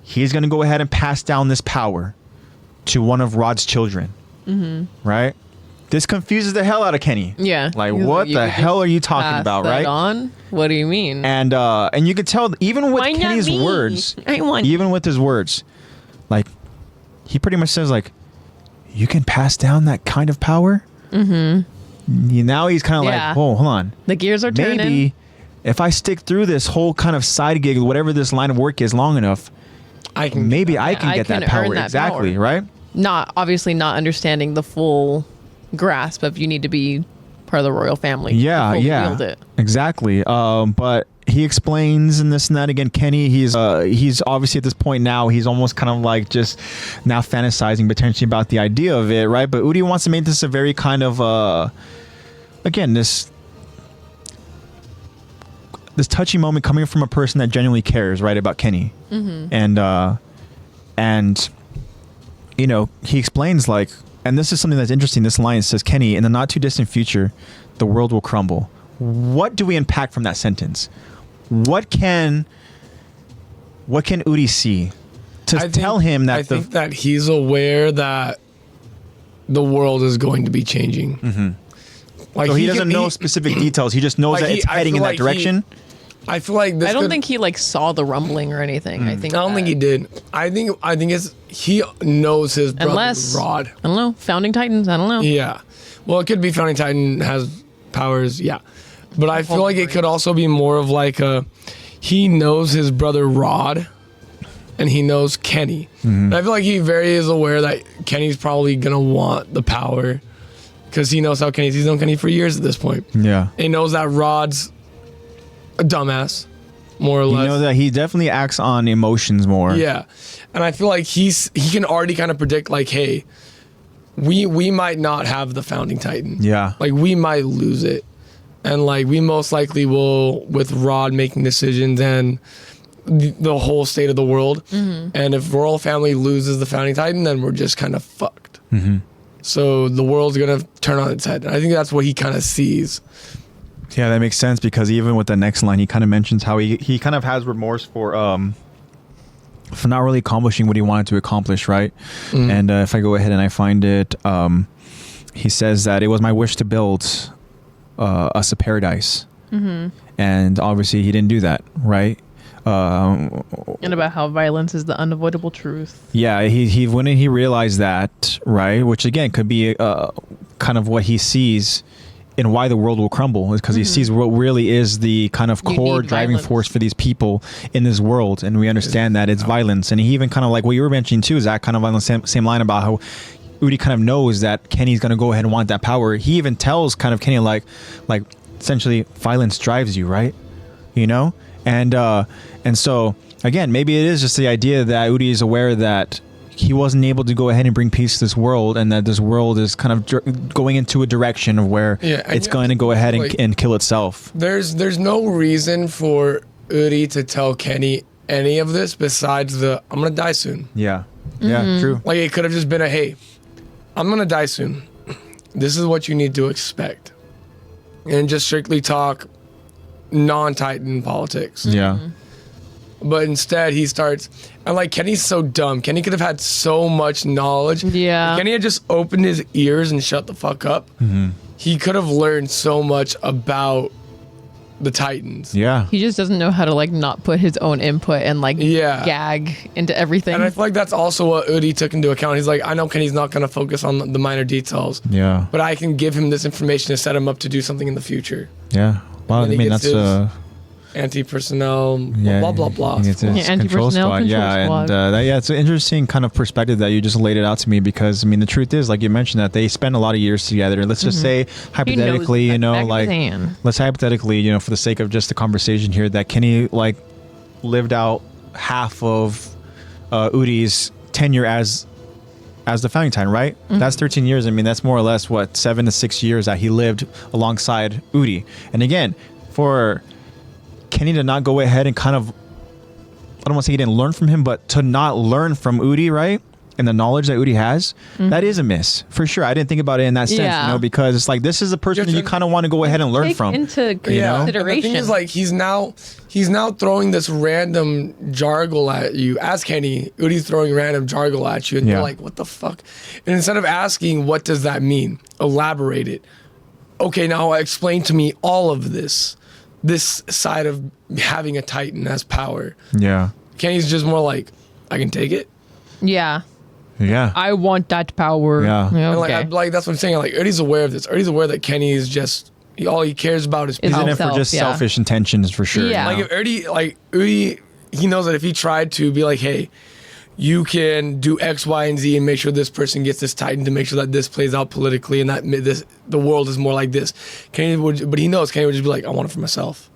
he's going to go ahead and pass down this power to one of Rod's children. Right? This confuses the hell out of Kenny. Yeah. Like, He's what you the could hell just are you talking pass about, that right? on? What do you mean? And you could tell even with Why not Kenny's me? words, I want even with his words, like he pretty much says like, you can pass down that kind of power. Now he's kind of Yeah. like, whoa, hold on. the gears are turning. Maybe if I stick through this whole kind of side gig, whatever this line of work is, long enough, I can. maybe I Yeah, can I get can that power. earn that Exactly, power. right? Not obviously not understanding the full grasp of you need to be part of the royal family. Yeah, to fully yeah, wield it. exactly. But he explains and this and that again. Kenny, he's obviously at this point now, he's almost kind of like just now fantasizing potentially about the idea of it, right? But Udi wants to make this a very kind of again this touchy moment coming from a person that genuinely cares, right, about Kenny, and you know, he explains like, and this is something that's interesting. This line says, Kenny, in the not too distant future, the world will crumble. What do we unpack from that sentence? What can Udi see to tell him that I think that he's aware that the world is going to be changing. Like so he doesn't know specific details. He just knows like that it's I heading feel in that like direction. I feel like this. I don't could- think he like saw the rumbling or anything. I think I don't think he did. I think it's he knows his brother Unless Rod. I don't know. Founding Titans. I don't know. Yeah. Well, it could be Founding Titan has powers. Yeah. But I feel like it could also be more of like he knows his brother Rod, and he knows Kenny. And I feel like he very is aware that Kenny's probably gonna want the power, because he knows how he's known Kenny for years at this point. Yeah. He knows that Rod's a dumbass, more or less. You know that he definitely acts on emotions more. Yeah, and I feel like he can already kind of predict like, hey, we might not have the Founding Titan. Yeah. Like we might lose it, and like we most likely will with Rod making decisions and the whole state of the world. And if Royal Family loses the Founding Titan, then we're just kind of fucked. So the world's gonna turn on its head. And I think that's what he kind of sees. Yeah, that makes sense, because even with the next line, he kind of mentions how he kind of has remorse for not really accomplishing what he wanted to accomplish, right? And if I go ahead and I find it, he says that it was my wish to build us a paradise, and obviously he didn't do that, right? And about how violence is the unavoidable truth. Yeah, he when he realized that, right, which again could be kind of what he sees in why the world will crumble, is because he sees what really is the kind of You core need driving violence. force for these people in this world, and we understand that it's violence. And he even kind of like what you were mentioning too, is that kind of on the same line about how Udi kind of knows that Kenny's going to go ahead and want that power. He even tells kind of Kenny like essentially violence drives you, right? You know, and so again, maybe it is just the idea that Udi is aware that he wasn't able to go ahead and bring peace to this world, and that this world is kind of going into a direction of where it's going to go ahead and kill itself. There's no reason for Udi to tell Kenny any of this besides I'm gonna die soon. Yeah. Yeah, true. Like it could have just been hey, I'm gonna die soon. This is what you need to expect, and just strictly talk non-Titan politics. Yeah. But instead he starts, and like Kenny's so dumb. Kenny could have had so much knowledge. Yeah. If Kenny had just opened his ears and shut the fuck up, he could have learned so much about the Titans. Yeah. He just doesn't know how to like not put his own input and like gag into everything. And I feel like that's also what Udi took into account. He's like, I know Kenny's not going to focus on the minor details. Yeah. But I can give him this information to set him up to do something in the future. Yeah. Well, I And he mean, gets that's his anti-personnel, blah, blah, blah. It's a anti-personnel control Yeah, squad. and it's an interesting kind of perspective that you just laid it out to me, because I mean, the truth is, like you mentioned, that they spend a lot of years together. Let's just say hypothetically, He knows you know, that back of like his hand. let's hypothetically, you know, for the sake of just the conversation here, that Kenny like lived out half of Udi's tenure as the Founding Titan, right? That's 13 years. I mean, that's more or less what 7 to 6 years that he lived alongside Udi. And again, for Kenny to not go ahead and kind of, I don't want to say he didn't learn from him, but to not learn from Udi, right? and the knowledge that Uri has, that is a miss for sure. I didn't think about it in that sense, Yeah. you know, because it's like this is a person that you kind of want to go ahead and learn Take from. into And the consideration. thing is, like, he's now throwing this random jargle at you. As Kenny, Uri's throwing random jargle at you, and Yeah. you're like, what the fuck? And instead of asking, what does that mean? Elaborate it. Okay, now explain to me all of this side of having a Titan as power. Yeah. Kenny's just more like, I can take it. yeah. Yeah. I want that power. Yeah. And Okay. like that's what I'm saying. Like, Uri's aware of this. Uri's aware that Kenny is just all he cares about is Is He's in it for Self, just yeah. selfish intentions for sure. Yeah. Like if Uri, he knows that if he tried to be like, hey, you can do X, Y, and Z and make sure this person gets this Titan to make sure that this plays out politically and that the world is more like this. But he knows Kenny would just be like, I want it for myself.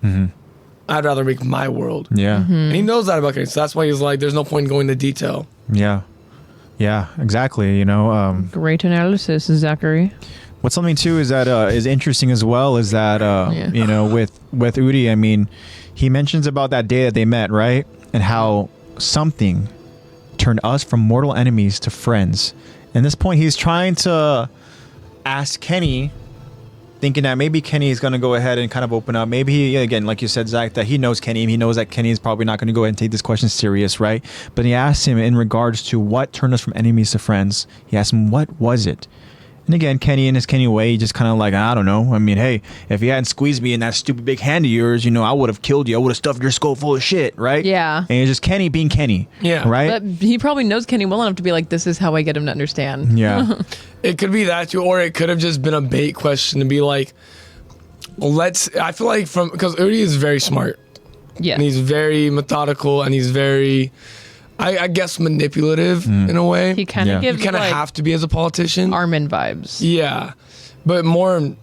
I'd rather make my world. Yeah. And he knows that about Kenny, so that's why he's like, there's no point in going into detail. Yeah. Yeah, exactly. You know, Great analysis, Zachary. what's something too is that is interesting as well is that Yeah. you know with Uri, I mean, he mentions about that day that they met, right, and how something turned us from mortal enemies to friends. And this point, he's trying to ask Kenny, thinking that maybe Kenny is going to go ahead and kind of open up. Maybe he, again, like you said, Zach, that he knows Kenny. He knows that Kenny is probably not going to go ahead and take this question serious, right? But he asked him in regards to what turned us from enemies to friends. He asked him, what was it? And again, Kenny in his Kenny way, he just kind of like, I don't know. I mean, hey, if you hadn't squeezed me in that stupid big hand of yours, you know, I would have killed you. I would have stuffed your skull full of shit, right? Yeah. And it's just Kenny being Kenny. Yeah. Right? But he probably knows Kenny well enough to be like, this is how I get him to understand. Yeah. It could be that too, or it could have just been a bait question to be like, I feel like because Uri is very smart. Yeah. And he's very methodical and he's very, I guess, manipulative in a way. He kind of Yeah. You gives kind of like have to be as a politician. Armin vibes. Yeah. But more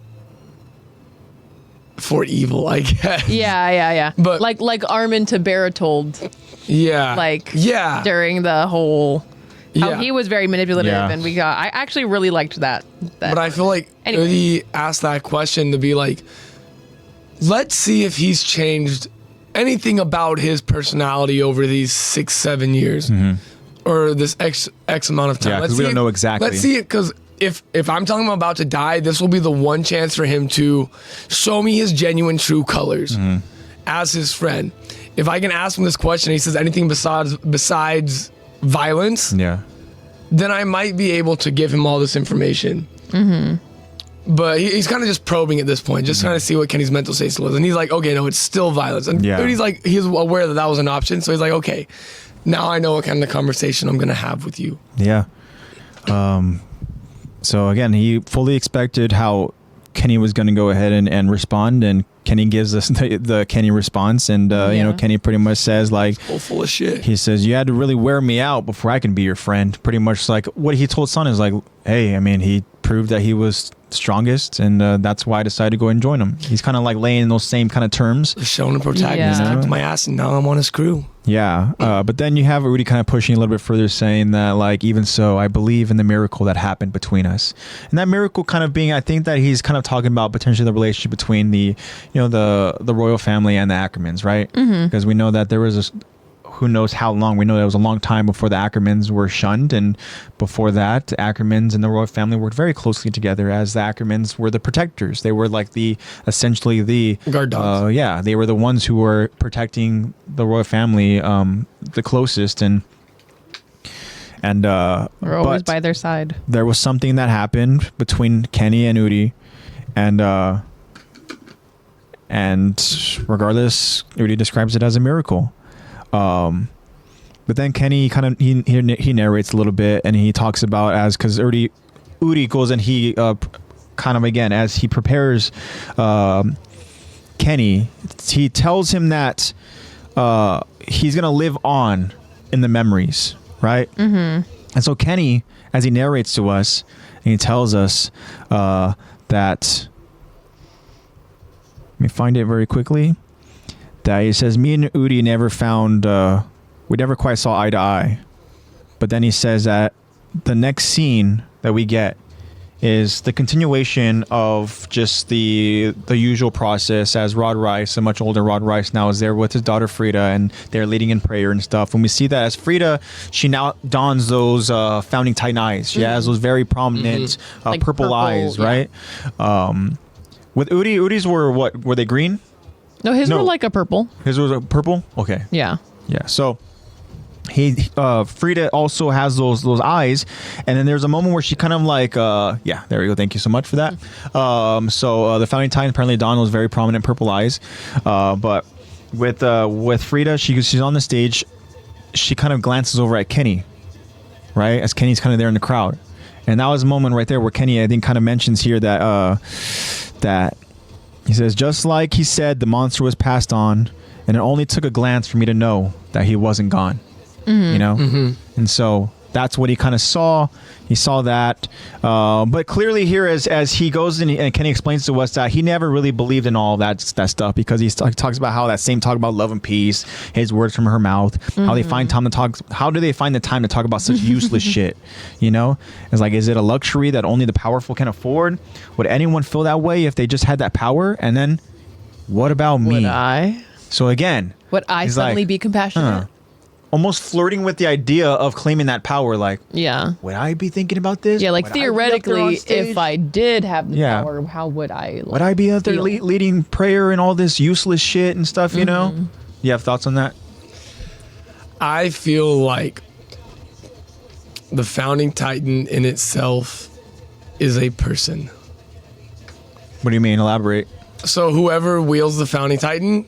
for evil, I guess. Yeah. But- like Armin to Baratold Yeah. Like, yeah. during the whole how Yeah. he was very manipulative Yeah. and I actually really liked that. But I feel like Anyway. Uri asked that question to be like, let's see if he's changed anything about his personality over these 6-7 years or this X amount of time. Yeah, 'cause Let's we see don't know exactly. Let's see it, because if I'm telling him I'm about to die, this will be the one chance for him to show me his genuine true colors as his friend. If I can ask him this question, he says anything besides violence, Yeah. then I might be able to give him all this information. But he's kind of just probing at this point, just trying to see what Kenny's mental state was. And he's like, okay, no, it's still violence. And Yeah. he's aware that that was an option. So he's like, okay, now I know what kind of conversation I'm going to have with you. Yeah. So again, he fully expected how Kenny was going to go ahead and respond, and Kenny gives us the Kenny response, and you know, Yeah. Kenny pretty much says like, Full of shit. he says, you had to really wear me out before I can be your friend. Pretty much like what he told Son is like, hey, I mean, he proved that he was strongest, and that's why I decided to go and join him. He's kind of like laying in those same kind of terms. Showing a protagonist, Yeah. kicked my ass, and now I'm on his crew. Yeah, but then you have Rudy kind of pushing a little bit further, saying that like, even so, I believe in the miracle that happened between us, and that miracle kind of being, I think that he's kind of talking about potentially the relationship between the, you know, the royal family and the Ackermans, right? Because we know that there was a, who knows how long, we know that it was a long time before the Ackermans were shunned, and before that, the Ackermans and the royal family worked very closely together, as the Ackermans were the protectors. They were like essentially the Guard dogs. yeah, they were the ones who were protecting the royal family the closest, and We're always but by their side. there was something that happened between Kenny and Udi, and regardless, Udi describes it as a miracle. But then Kenny kind of he narrates a little bit, and he talks about because Udi goes and he kind of, again, as he prepares Kenny, he tells him that he's gonna live on in the memories, right? And so Kenny, as he narrates to us, and he tells us that, let me find it very quickly, that he says, me and Udi never found, we never quite saw eye to eye. But then he says that the next scene that we get is the continuation of just the usual process as Rod Rice, a much older Rod Rice now, is there with his daughter Frida, and they're leading in prayer and stuff. And we see that as Frida, she now dons those founding Titan eyes. She has those very prominent Like purple eyes, right? With Udi's were what? Were they green? No, his were like a purple. His was a purple? Okay. Yeah. Yeah. So Frida also has those eyes, and then there's a moment where she kind of like yeah, there we go, thank you so much for that. So the founding Titan, apparently Dawn, was very prominent purple eyes, but with Frida, she's on the stage, she kind of glances over at Kenny, right, as Kenny's kind of there in the crowd, and that was a moment right there where Kenny, I think, kind of mentions here that that he says, just like he said, the monster was passed on, and it only took a glance for me to know that he wasn't gone. You know, and so that's what he kind of saw. He saw that, but clearly here, as he goes in and Kenny explains to us that he never really believed in all that stuff, because he talks about how that same talk about love and peace, his words from her mouth, how they find time to talk. How do they find the time to talk about such useless shit? You know, it's like, is it a luxury that only the powerful can afford? Would anyone feel that way if they just had that power? And then, what about me? Would I? So again, Would I suddenly be compassionate? Almost flirting with the idea of claiming that power, like, Yeah. would I be thinking about this? Yeah, like Would I be up there on theoretically, stage? if I did have the Yeah. power, how would I? Would I be out there feel? leading prayer and all this useless shit and stuff, you know? You have thoughts on that? I feel like the founding Titan in itself is a person. What do you mean? Elaborate. So whoever wields the founding Titan,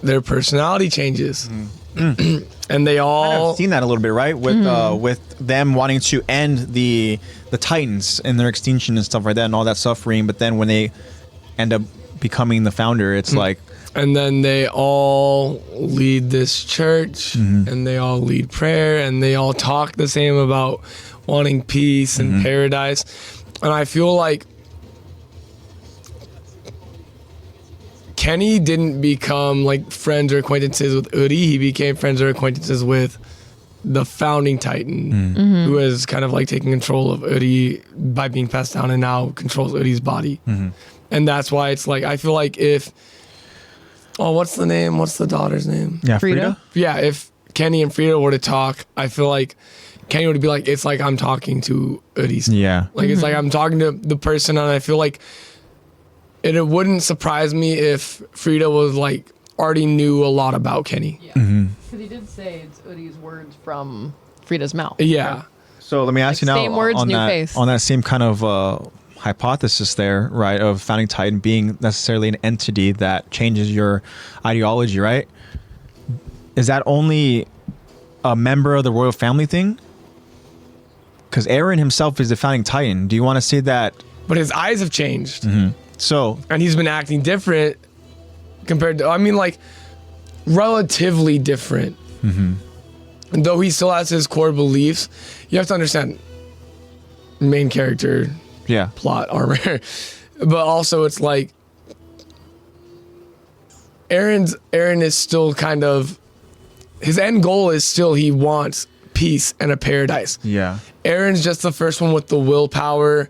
their personality changes. And they all I've seen that a little bit, right? With them wanting to end the Titans and their extinction and stuff like that and all that suffering, but then when they end up becoming the founder, it's like, and then they all lead this church and they all lead prayer and they all talk the same about wanting peace and paradise. And I feel like Kenny didn't become like friends or acquaintances with Udi. He became friends or acquaintances with the founding Titan, who is kind of like taking control of Udi by being passed down and now controls Udi's body. And that's why it's like, I feel like if, what's the name? What's the daughter's name? yeah, Frida? Yeah, if Kenny and Frida were to talk, I feel like Kenny would be like, it's like I'm talking to Udi's. Yeah. Like, it's like I'm talking to the person, and I feel like it wouldn't surprise me if Frida was like already knew a lot about Kenny. Yeah. Because he did say it's Udi's words from Frida's mouth. Yeah. So let me ask you now, same words, on new that face. on that same kind of hypothesis there, right, of founding Titan being necessarily an entity that changes your ideology, right? Is that only a member of the royal family thing? Because Eren himself is the founding Titan. Do you want to say that? But his eyes have changed. So And he's been acting different compared to, I mean, like, relatively different. And though he still has his core beliefs, you have to understand main character, yeah, plot armor. But also it's like Eren is still kind of, his end goal is still he wants peace and a paradise. yeah. Eren's just the first one with the willpower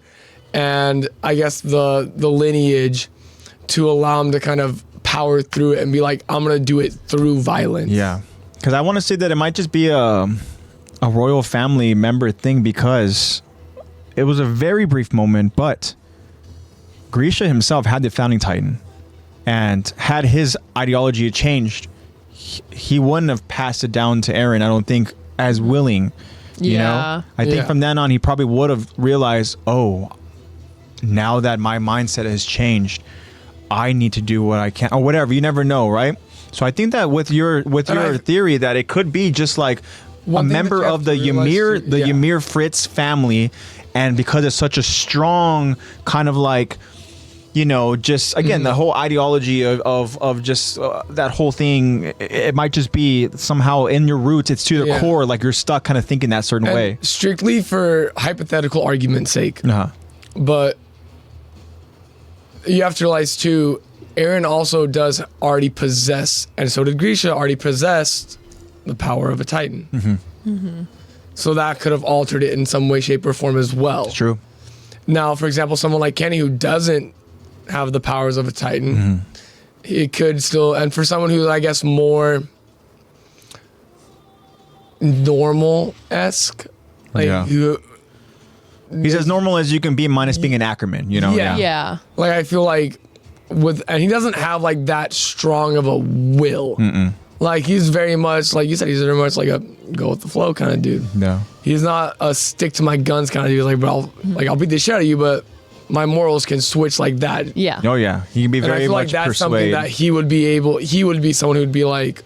and I guess the lineage to allow him to kind of power through it and be like, I'm gonna do it through violence. Yeah, because I want to say that it might just be a royal family member thing, because it was a very brief moment, but Grisha himself had the founding Titan, and had his ideology changed, he wouldn't have passed it down to Eren, I don't think, as willing. You know, I think from then on he probably would have realized, oh, now that my mindset has changed, I need to do what I can, or whatever. You never know, right? So I think that with your theory that it could be just like a member of the Ymir Fritz family, and because it's such a strong kind of like, you know, just again the whole ideology of just that whole thing, it might just be somehow in your roots, it's to the core, like you're stuck kind of thinking that certain way. Strictly for hypothetical argument's sake. But you have to realize too, Eren also does already possess, and so did Grisha, already possessed the power of a Titan. So that could have altered it in some way, shape, or form as well. It's true. Now, for example, someone like Kenny who doesn't have the powers of a Titan, he could still, and for someone who's, I guess, more normal-esque, like who, he's as normal as you can be minus being an Ackerman, you know? Yeah. like I feel like and he doesn't have like that strong of a will. Like he's very much, like you said, he's very much like a go with the flow kind of dude. No. He's not a stick to my guns kind of dude. Like, bro, I'll beat the shit out of you, but my morals can switch like that. Yeah. Oh yeah, he can be And I very feel like much that's something persuade. that he would be someone who'd be like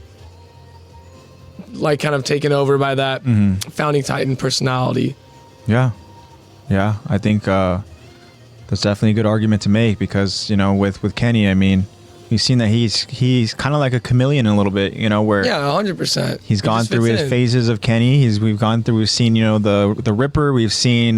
kind of taken over by that founding Titan personality. Yeah, I think that's definitely a good argument to make because with Kenny, I mean, you've seen that he's kind of like a chameleon a little bit, where 100%. he's gone through his phases of Kenny. We've seen the Ripper. We've seen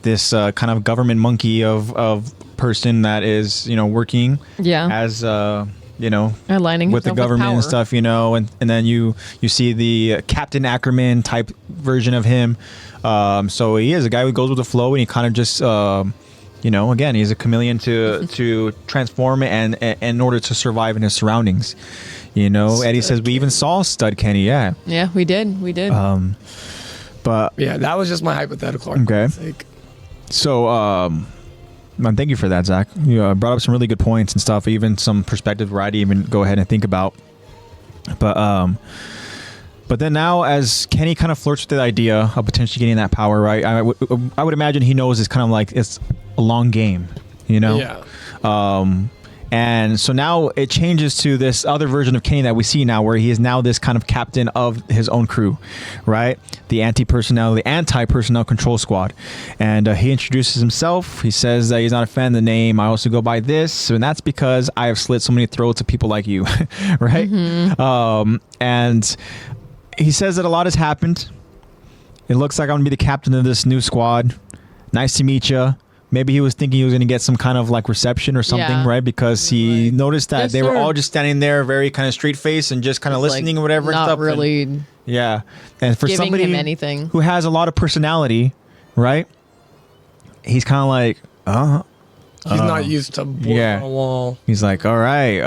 this kind of government monkey of person that is working as aligning with the government and stuff, and then you see the Captain Ackerman type version of him. So he is a guy who goes with the flow, and he kind of just again, he's a chameleon to transform and in order to survive in his surroundings. Eddie says we even saw Stud Kenny. Yeah, we did. But yeah, that was just my hypothetical. Okay. So thank you for that, Zach. You brought up some really good points and stuff, even some perspective where I'd even go ahead and think about. But then now, as Kenny kind of flirts with the idea of potentially getting that power, right? I would imagine he knows it's kind of like it's a long game, Yeah. And so now it changes to this other version of Kenny that we see now, where he is now this kind of captain of his own crew, right? The anti-personnel control squad. And he introduces himself. He says that he's not a fan of the name. I also go by this, and that's because I have slit so many throats of people like you, right? And he says that a lot has happened. It looks like I'm going to be the captain of this new squad. Nice to meet you. Maybe he was thinking he was going to get some kind of like reception or something, right? Because he noticed that they were all just standing there very kind of straight face and just kind of listening or whatever. Not and stuff. really. And for giving somebody him anything who has a lot of personality, right? He's kind of like, He's not used to boarding on a wall. He's like, all right,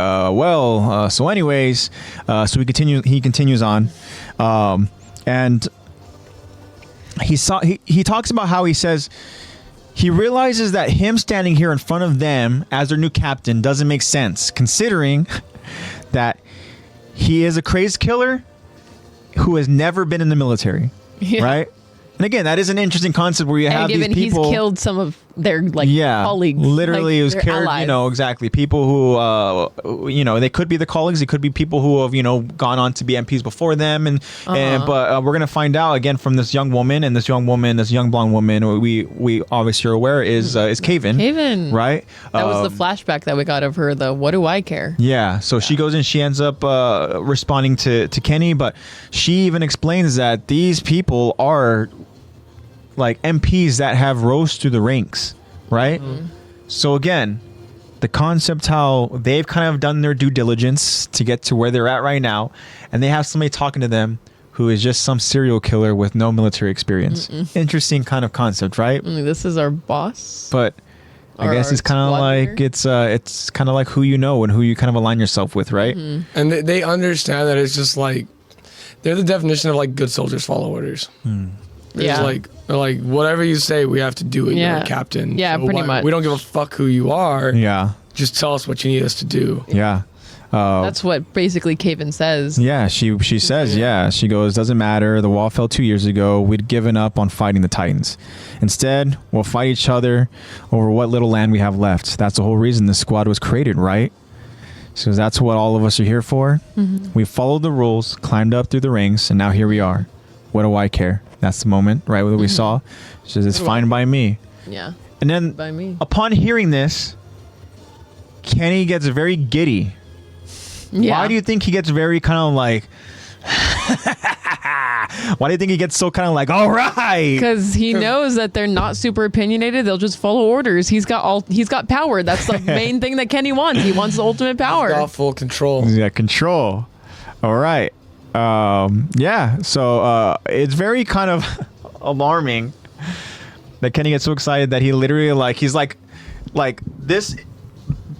so anyways, so he continues on, and he talks about how he says he realizes that him standing here in front of them as their new captain doesn't make sense, considering that he is a crazed killer who has never been in the military, right? And again, that is an interesting concept where you have these people. He's killed some of their colleagues. Literally, it was killed. Exactly. People who, they could be the colleagues. It could be people who have, gone on to be MPs before them, but we're gonna find out again from this young woman, this young blonde woman. We obviously are aware is Kaven. Kaven, right? That was the flashback that we got of her. The what do I care? Yeah. So she goes in. She ends up responding to Kenny, but she even explains that these people are like MPs that have rose through the ranks, right? So again, the concept how they've kind of done their due diligence to get to where they're at right now, and they have somebody talking to them who is just some serial killer with no military experience. Interesting kind of concept, right? This is our boss. But I guess it's kind of like it's kind of like who you know and who you kind of align yourself with, right? And they understand that it's just like they're the definition of like good soldiers follow orders. They're like whatever you say, we have to do it. You're a captain. Yeah, so pretty much. We don't give a fuck who you are. Yeah. Just tell us what you need us to do. Yeah. That's what basically Kaven says. Yeah, she says, she goes, doesn't matter. The wall fell 2 years ago. We'd given up on fighting the Titans. Instead, we'll fight each other over what little land we have left. That's the whole reason this squad was created, right? So that's what all of us are here for. We followed the rules, climbed up through the ranks, and now here we are. What do I care? That's the moment, right, that we saw. She says, it's fine by me. Yeah. And then by me. Upon hearing this, Kenny gets very giddy. Yeah. Why do you think he gets very kind of like... Why do you think he gets so kind of like, all right? Because he knows that they're not super opinionated. They'll just follow orders. He's got power. That's the main thing that Kenny wants. He wants the ultimate power. He's got full control. Yeah, control. All right. So it's very kind of alarming that Kenny gets so excited that he literally he's like this.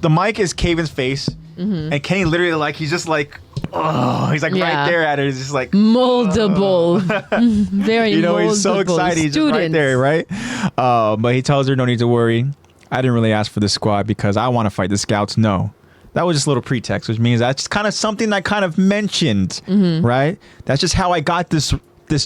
The mic is Kaven's face, and Kenny literally he's just oh, he's right there at it. He's just multiple, very multiple. He's so excited. He's just right there, right? But he tells her, no need to worry. I didn't really ask for this squad because I want to fight the scouts. No, that was just a little pretext, which means that's kind of something I kind of mentioned, right? That's just how I got this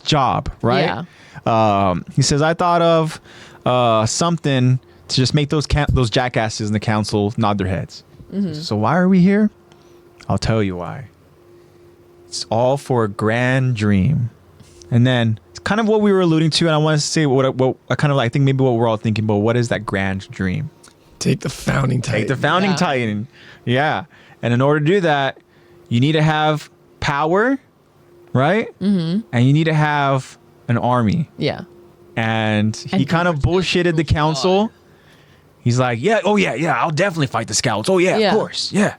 job, right? Yeah. He says, I thought of something to just make those jackasses in the council nod their heads. So why are we here? I'll tell you why. It's all for a grand dream. And then it's kind of what we were alluding to, and I want to say what I kind of I think maybe what we're all thinking, but what is that grand dream? Take the founding Titan. Take the founding Titan. Yeah. And in order to do that, you need to have power, right? And you need to have an army. Yeah. And he kind of bullshitted the council. He's like, I'll definitely fight the scouts. Oh, yeah, of course. Yeah.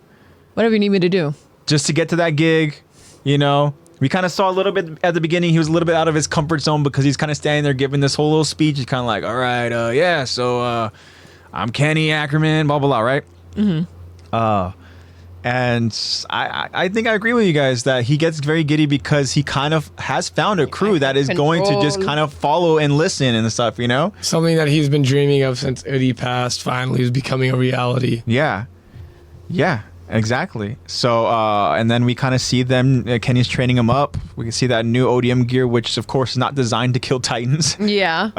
Whatever you need me to do. Just to get to that gig, we kind of saw a little bit at the beginning. He was a little bit out of his comfort zone because he's kind of standing there giving this whole little speech. He's kind of like, all right, so I'm Kenny Ackerman, blah, blah, blah, right? And I think I agree with you guys that he gets very giddy because he kind of has found a crew that is going to just kind of follow and listen and stuff, Something that he's been dreaming of since Udi passed finally is becoming a reality. Yeah. Yeah, exactly. So, and then we kind of see them, Kenny's training them up. We can see that new ODM gear, which of course is not designed to kill Titans. Yeah.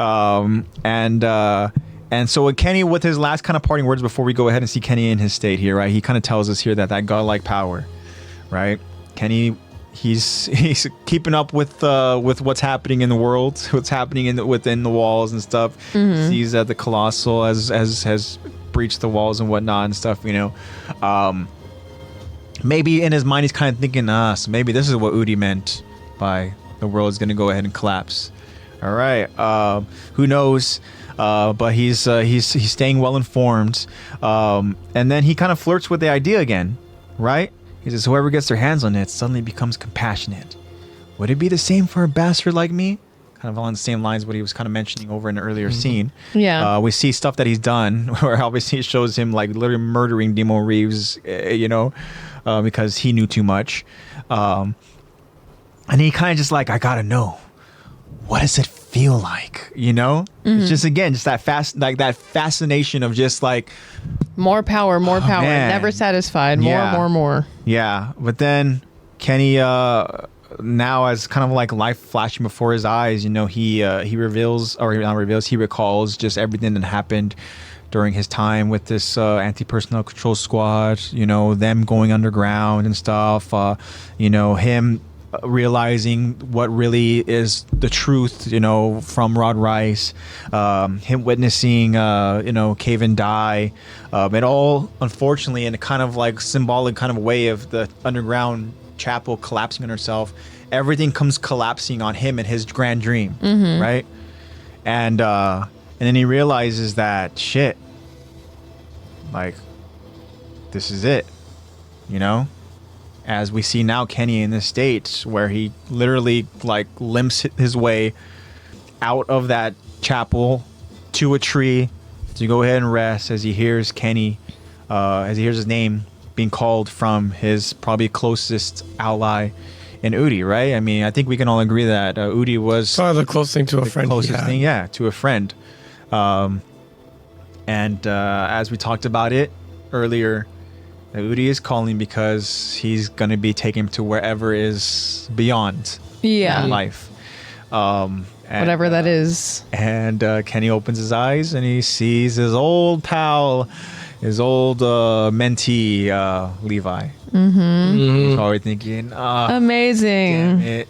And so with Kenny, with his last kind of parting words before we go ahead and see Kenny in his state here, right? He kind of tells us here that godlike power, right? Kenny, he's keeping up with what's happening in the world, what's happening within the walls and stuff. Sees that the Colossal has breached the walls and whatnot and stuff, maybe in his mind he's kind of thinking, so maybe this is what Udi meant by the world is going to go ahead and collapse. All right, who knows? But he's staying well informed, and then he kind of flirts with the idea again, right? He says, whoever gets their hands on it suddenly becomes compassionate. Would it be the same for a bastard like me? Kind of along the same lines what he was kind of mentioning over in an earlier scene. Yeah. We see stuff that he's done where obviously it shows him literally murdering Demo Reeves, because he knew too much. And he kind of just I gotta know, what does it feel like? It's just that that fascination of just more power, man. Never sasatisfied, more. Yeah, but then Kenny, now as kind of life flashing before his eyes, he recalls just everything that happened during his time with this anti-personnel control squad, them going underground and stuff, him realizing what really is the truth, from Rod Rice, him witnessing, Kaven die, it all unfortunately in a kind of symbolic kind of way of the underground chapel collapsing on herself. Everything comes collapsing on him and his grand dream, right? And then he realizes that shit, this is it, as we see now Kenny in this state where he literally limps his way out of that chapel to a tree to go ahead and rest as he hears Kenny, as he hears his name being called from his probably closest ally in Udi, right? I mean, I think we can all agree that Udi was probably the closest thing to a friend. Closest thing, yeah, to a friend. And as we talked about it earlier, Udi is calling because he's going to be taken to wherever is beyond life. Whatever that is. And Kenny opens his eyes and he sees his old pal, his old mentee, Levi. He's probably thinking, amazing. Damn it.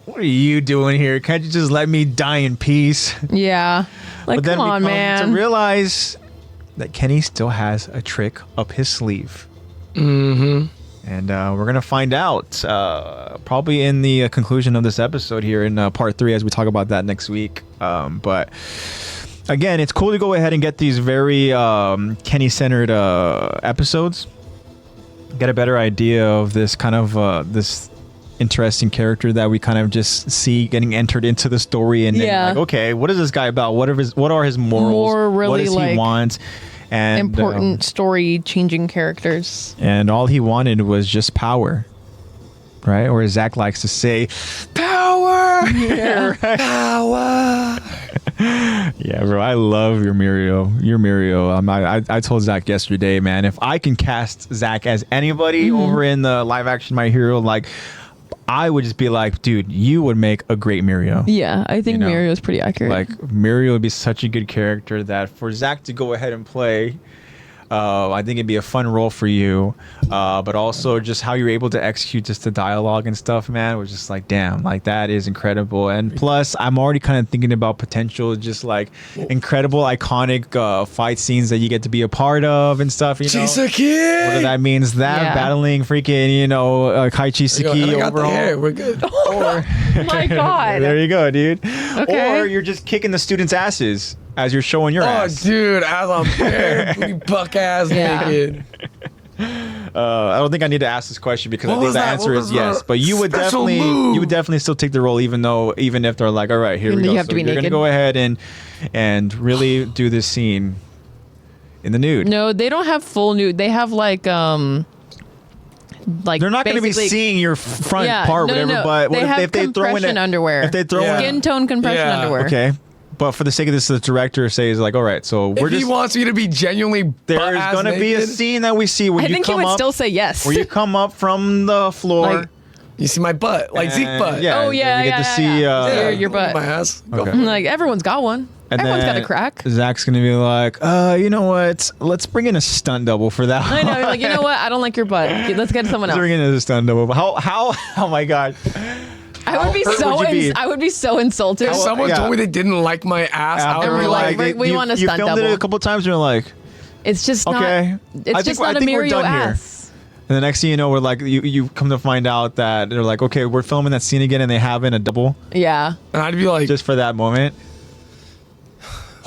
What are you doing here? Can't you just let me die in peace? Yeah. But then come on, man. To realize that Kenny still has a trick up his sleeve. And we're going to find out probably in the conclusion of this episode here in part 3 as we talk about that next week. But again, it's cool to go ahead and get these very Kenny-centered episodes. Get a better idea of this kind of this interesting character that we kind of just see getting entered into the story, and then like, okay, what is this guy about? What are his morals? More really, what does like, he want? And important story changing characters. And all he wanted was just power, right? Or as Zach likes to say, power. Yeah. Right? Power. Yeah, bro, I love your Mirio. I told Zach yesterday, man, if I can cast Zach as anybody over in the live action My Hero, like, I would just be like, dude, you would make a great Mirio. Yeah, I think Mirio is pretty accurate. Like, Mirio would be such a good character that for Zach to go ahead and play, I think it'd be a fun role for you. But also just how you're able to execute just the dialogue and stuff, man, was just like, damn, like that is incredible. And plus, I'm already kind of thinking about potential, just like incredible, iconic fight scenes that you get to be a part of and stuff. You know, Chisaki! whether that means that battling freaking, Kai Chisaki overall. We're good. Or, oh my god. there you go, dude. Okay. Or you're just kicking the students' asses as you're showing your Oh, ass. dude, as I'm bare buck ass naked. I don't think I need to ask this question because I What think was the that? answer What is was yes. the But you would special definitely move? still take the role, even if they're like, all right, here we go. You have So to be you're gonna naked. go ahead and really do this scene in the nude. No, they don't have full nude. They have like They're not going to be basically seeing your front Yeah, part, no, whatever. no. But They have if they throw in compression underwear. If they throw Yeah. in, skin tone compression Yeah. underwear. okay. But for the sake of this, the director says like, all right, so we're If he just wants me to be genuinely there's butt-ass going to be a naked, scene that we see where I you think he come would up, still say yes. where you come up from the floor. Like, you see my butt, like Zeke and, butt. Yeah, Oh, yeah, we get to yeah, see. yeah. Your butt. My ass. Go Okay. for it. like everyone's got one. And Everyone's got a then crack. Zach's gonna be like, you know what? Let's bring in a stunt double for that. I know. Like, you know what? I don't like your butt. Let's get someone Let's else. bring in a stunt double. How? Oh my god! I would be hurt so. would you be? I would be so insulted. If someone yeah. told me they didn't like my ass, I After would be like, like, we want a you stunt filmed it double. a couple times. And you're like, It's just not. okay. It's just not a Mirio ass. And the next thing you know, we're like, you come to find out that they're like, okay, we're filming that scene again, and they have in a double Yeah. and I'd be like, just for that moment.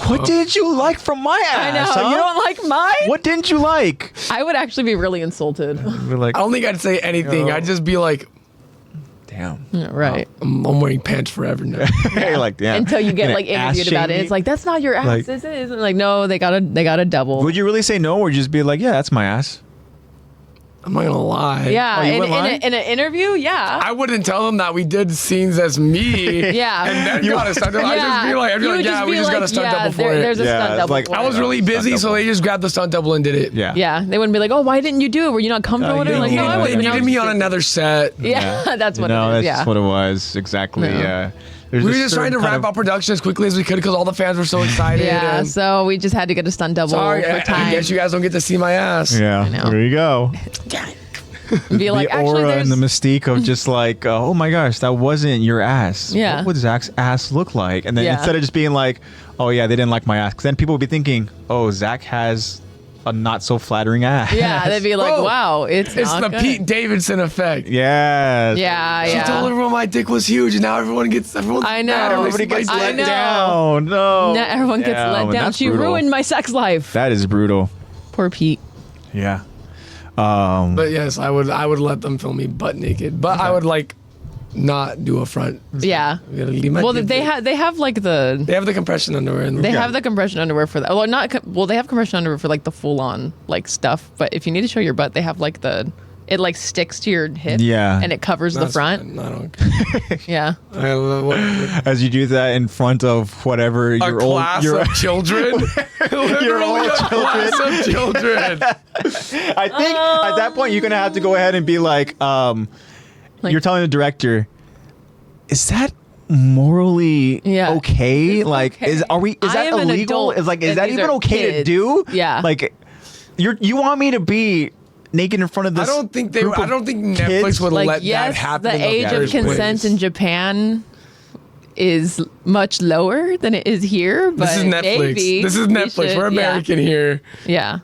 What did you like from my ass? I know. Huh? You don't like mine? What didn't you like? I would actually be really insulted. We're like, I don't think I'd say anything. Yo. I'd just be like, damn. Yeah, right. I'm wearing pants forever now. Hey, like, damn. Until you get Gonna like interviewed ass about it. shame It's like, that's not your ass, Like- is it? Isn't it? Like, no, they got a double. Would you really say no, or just be like, yeah, that's my ass? I'm not gonna lie. Yeah, Oh, you wouldn't lie? in an interview, yeah. I wouldn't tell them that we did scenes as me. Yeah. And then got a stunt double. I'd just be like, You would yeah, just we be just got a like, stunt yeah, double for there's it. a Yeah, stunt it's double. like- for I it. was really Stunt busy, so double. they just grabbed the stunt double and did it. Yeah. Yeah, they wouldn't be like, oh, why didn't you do it? Were you not comfortable with it? They Like, no, I needed, wouldn't. they needed me on another set. Yeah, that's what No, it that's is. Yeah. just what it was. Exactly. No. Yeah. We were just trying to wrap up production as quickly as we could because all the fans were so excited. Yeah, and so we just had to get a stunt double sorry, for I time. guess you guys don't get to see my ass. Yeah. know. There you go. Be like, The actually, aura there's. and the mystique of just like, oh my gosh, that wasn't your ass. Yeah. What would Zach's ass look like? And then Yeah. instead of just being like, oh yeah, they didn't like my ass, 'cause then people would be thinking, oh, Zach has a not so flattering ass. Yeah, they'd be like, Bro, wow, it's It's not the good. Pete Davidson effect. Yes. Yeah, She yeah. told everyone my dick was huge, and now everyone's I know. mad. Everybody gets I let know. down. No. Now everyone gets Damn, let and down. that's She brutal. ruined my sex life. That is brutal. Poor Pete. Yeah. But yes, I would let them film me butt naked, but I would like not do a front. Yeah. I gotta leave my Well, dick they there. have like the. They have the compression underwear. In them. They have the compression underwear for that. Well, not well. They have compression underwear for like the full on like stuff. But if you need to show your butt, they have like the. It like sticks to your hip. Yeah. And it covers the That's front. fine. I don't care. Yeah. I love what, As you do that in front of whatever a your class old, of children. your old a class of children. I think at that point you're gonna have to go ahead and be like, you're telling the director, is that morally Yeah. okay? It's like, okay. is I that am an illegal? adult, Is and that these even are okay to kids. do? Yeah. Like, you want me to be naked in front of this? I don't think group I of don't think Netflix kids? would Like, let that yes, happen. the in age of first consent place. in Japan is much lower than it is here. But This is Netflix. maybe This is we Netflix. should- We're American here. Yeah.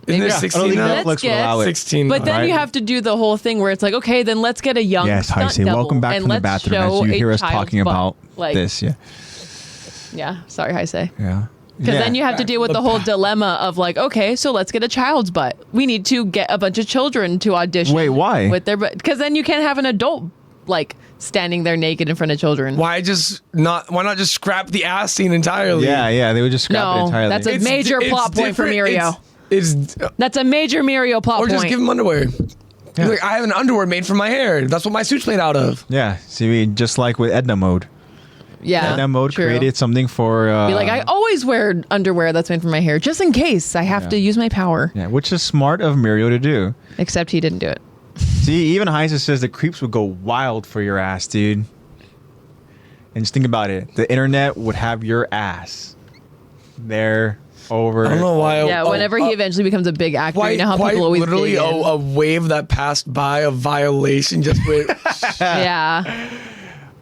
Isn't Maybe- it Yeah, I don't 16 think now? Netflix Let's would get- allow it. 16. But then Right. you have to do the whole thing where it's like, okay, then let's get a young Yes, stunt Heisey. double Welcome back and from the let's bathroom as show you a hear us child's talking butt. about Like, this. Yeah. Yeah, sorry, Heisey. Yeah. Because then you have to Back deal to with the the whole past. dilemma of like, okay, so let's get a child's butt. We need to get a bunch of children to audition. Wait, why? With their butt. Because then you can't have an adult like standing there naked in front of children. Why not just scrap the ass scene entirely? Yeah, they would just scrap it No, entirely. that's a major plot point for different. Mirio. It's That's a major Mirio plot or point. just give him underwear. Yeah. Like, I have an underwear made for my hair. That's what my suit's made out of. Yeah, see, just like with Edna mode. Yeah, Edna mode true. created something for. Be like, I always wear underwear that's made for my hair, just in case I have to use my power. Yeah, which is smart of Mirio to do. Except he didn't do it. See, even Heisa says the creeps would go wild for your ass, dude. And just think about it. The internet would have your ass there over. I don't know why. Yeah, whenever he eventually becomes a big actor, you know how people always literally dig in. a wave that passed by, a violation just went. Yeah.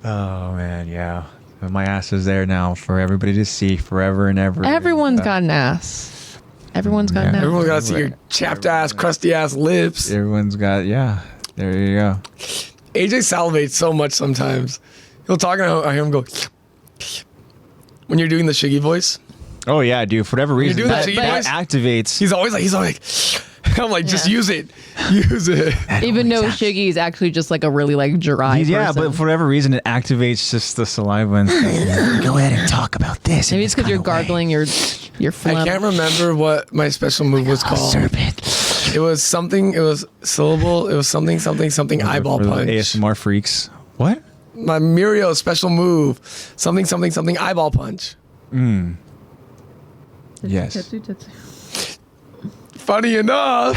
Oh, man, yeah. My ass is there now for everybody to see forever and ever. Everyone's got an ass. Everyone's got an ass. Everyone's got to see your chapped ass, crusty ass lips. Everyone's got, yeah. There you go. AJ salivates so much sometimes. He'll talk and I hear him go. When you're doing the Shiggy voice, Oh, yeah, dude. For whatever reason, doing that that, to you that guys? activates. he's always like. I'm like, just use it. Use it. Even though Shiggy is actually just like a really like dry Yeah, person. but for whatever reason, it activates just the saliva and stuff. Go ahead and talk about this. Maybe it's because you're gargling your phlegm. I can't remember what my special move was called. It was something. It was syllable. It was something eyeball For the punch. ASMR freaks. What? My Mirio special move. Something eyeball punch. Yes. Funny enough,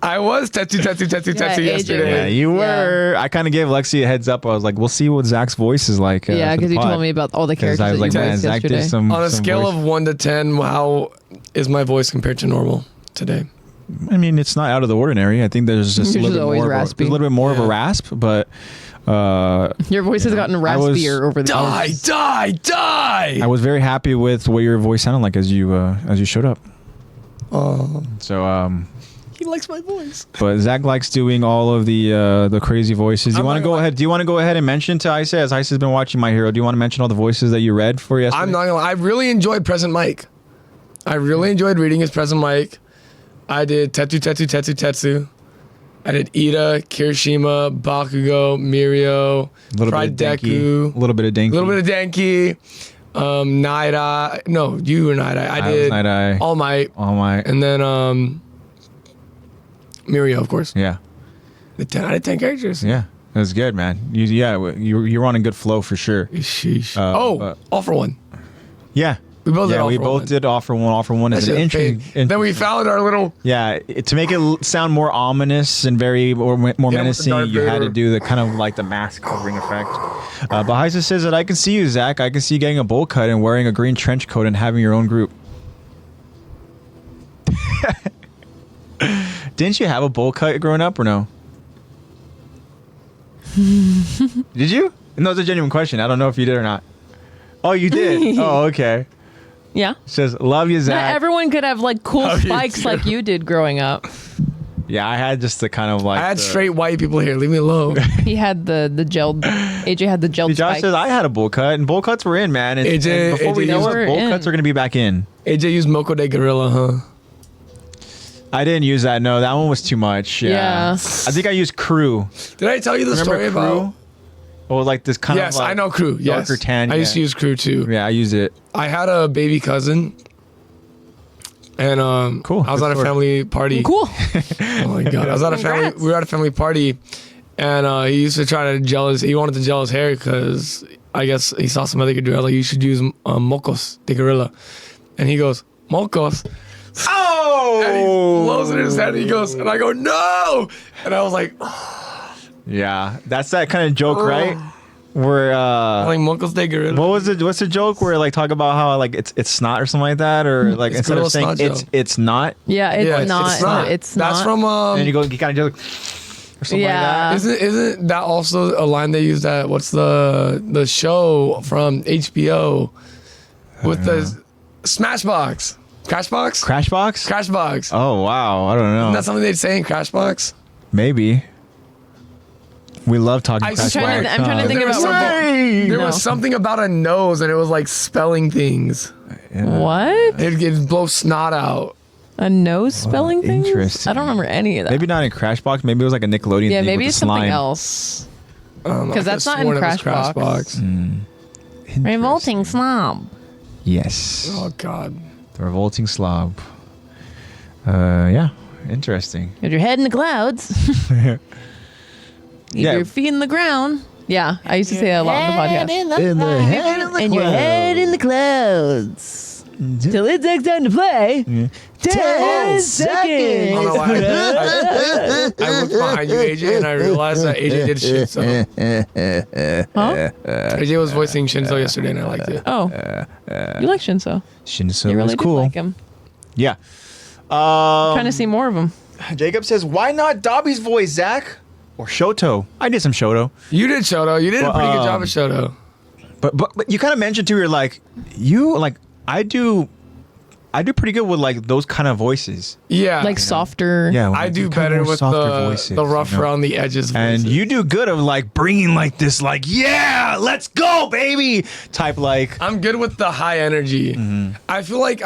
I was Tetsu AJ yesterday. Yeah, you were. I kind of gave Lexi a heads up. I was like, we'll see what Zach's voice is like. Yeah, for because the you pod. told me about all the 'Cause characters I was that like, you man, voiced Zach yesterday. did some. On a some scale voice. of 1 to 10, how is my voice compared to normal today? I mean, it's not out of the ordinary. I think there's just a Yours little is bit always more. raspy. A little bit more of a rasp, but. Your voice has gotten I was- raspier over the Die! years. I was very happy with what your voice sounded like as you showed up. So He likes my voice. but Zach likes doing all of the crazy voices. You I'm want to not go gonna- ahead? Do you want to go ahead and mention to Isa, as Isa's been watching My Hero? Do you want to mention all the voices that you read for yesterday? I'm not gonna lie. I really enjoyed Present Mike. I really enjoyed reading his Present Mike. I did Tetsu. I did Ida, Kirishima, Bakugo, Mirio, A little Pride bit of Denki, Deku, a little bit of Denki, a little bit of Denki, Night Eye. No, you were Night Eye. I did Night Eye. All Might, All My. and then Mirio, of course. Yeah, I did 10 characters. yeah, it was good, man. You're on a good flow for sure. Sheesh. but- All for one. Yeah, We both did yeah, all we for both one. did offer one. Offer one is That an shit interesting. paid. Then we found our little. Yeah, to make it sound more ominous and very more with the menacing, Darth you had to Vader. do the kind of like the mask covering effect. But Heisa says that I can see you, Zach. I can see you getting a bowl cut and wearing a green trench coat and having your own group. Didn't you have a bowl cut growing up or no? Did you? No, it's a genuine question. I don't know if you did or not. Oh, you did? Oh, okay. Yeah. It says, love you, Not Zach. everyone could have like cool Love you spikes too. like you did growing up. Yeah, I had just the kind of like. I had the- straight white people here. Leave me alone. He had the gelled. AJ had the gelled See, Josh spikes. says I had a bowl cut, and bowl cuts were in, man. And, AJ and before we AJ know used- it, bowl in. cuts are going to be back in. AJ used Moko de Gorilla, huh? I didn't use that. No, that one was too much. Yeah. I think I used Crew. Did I tell you the Remember story Crew? about? Or like this kind Yes, of like I know Crew. Yes. darker tan. I used to yeah. use Crew too. Yeah, I used it. I had a baby cousin, and Cool. I was Good at a story. family party. Cool. Oh my god! I was at a family. Congrats. We were at a family party, and he used to try to gel his. He wanted to gel his hair because I guess he saw some other kid do it. I was like, you should use Mocos de Gorilla, and he goes Mocos. Oh! And he blows it in his head. And he goes, and I go no, and I was like, Yeah, that's that kind of joke, right? Where like Mocos de Gorilla. what was it? What's the joke where like talk about how like it's snot or something like that, or like It's instead of gorilla saying snot it's joke. it's not, Yeah, it's Yeah, not. It's not. That's from and you go you kind of joke or something Yeah. like that. Isn't that also a line they use at what's the show from HBO with the Smashbox, Crashbox, Crashbox? Crashbox? Oh wow, I don't know. Isn't that something they'd say in Crashbox? Maybe. We love talking I'm Crashbox. I'm trying to think There was about something- There No. was something about a nose, and it was like spelling things. what? It'd blow snot out. A nose spelling thing? interesting. I don't remember any of that. Maybe not in Crashbox. Maybe it was like a Nickelodeon Yeah, thing maybe with it's the something slime. else. Because that's not in Crashbox. Revolting slob. Yes. Oh God. The revolting slob. Yeah. Interesting. With your head in the clouds. Yeah. Your feet in the ground. Yeah, I used to say that a lot on the podcast. In the head in the And your head in the clouds. Till it takes time to play. 10 seconds. I don't know why. I looked behind you, AJ, and I realized that AJ did Shinzo. Huh? AJ was voicing Shinzo yesterday, and I liked it. Oh. You like Shinso. Shinzo You really is do cool. like him. Yeah. Trying to see more of him. Jacob says, why not Dobby's voice, Zach? Or Shoto? I did some Shoto. You did Shoto. You did a pretty good job of Shoto. But you kind of mentioned too, you're like, I do pretty good with like those kind of voices. Yeah. Like softer. Yeah. I do kind of better more with softer the voices, rough you know? around the edges voices. And you do good of like bringing like this, like, yeah, let's go, baby, type like. I'm good with the high energy. I feel like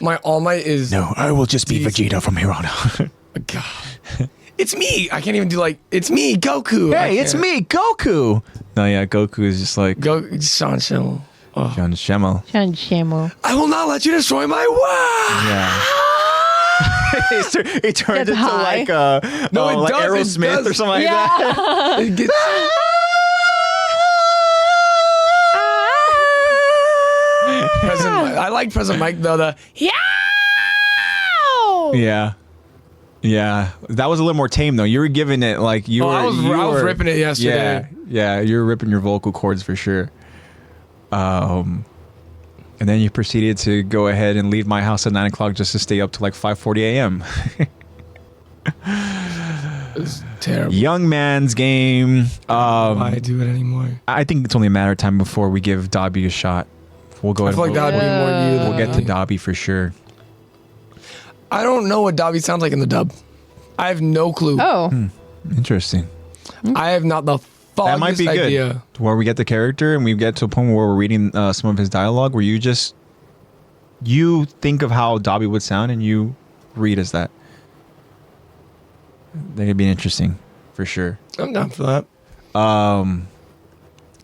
my All Might is. No, I will just be Vegeta from here on out. God. It's me. I can't even do like, it's me, Goku. Hey, it's me, Goku. No, yeah, Goku is just like Sean Schimmel. Oh. John Schemmel. I will not let you destroy my world. Yeah. He turned Gets into high. like No, it like does, it Aerosmith or does. something like that. It gets- I like Present Mike though. Yeah. Yeah. That was a little more tame though. You were giving it like you were. I was ripping it yesterday. Yeah. You were ripping your vocal cords for sure. And then you proceeded to go ahead and leave my house at 9 o'clock just to stay up to like 5:40 a.m. It's terrible. Young man's game. Why do it anymore? I think it's only a matter of time before we give Dobby a shot. We'll go I ahead. feel like that would be more you. We'll than get to me. Dobby for sure. I don't know what Dobby sounds like in the dub. I have no clue. Oh. Interesting. I have not the That might be good. idea. Where we get the character and we get to a point where we're reading some of his dialogue where you think of how Dobby would sound and you read as that. That could be interesting for sure. I'm down for that.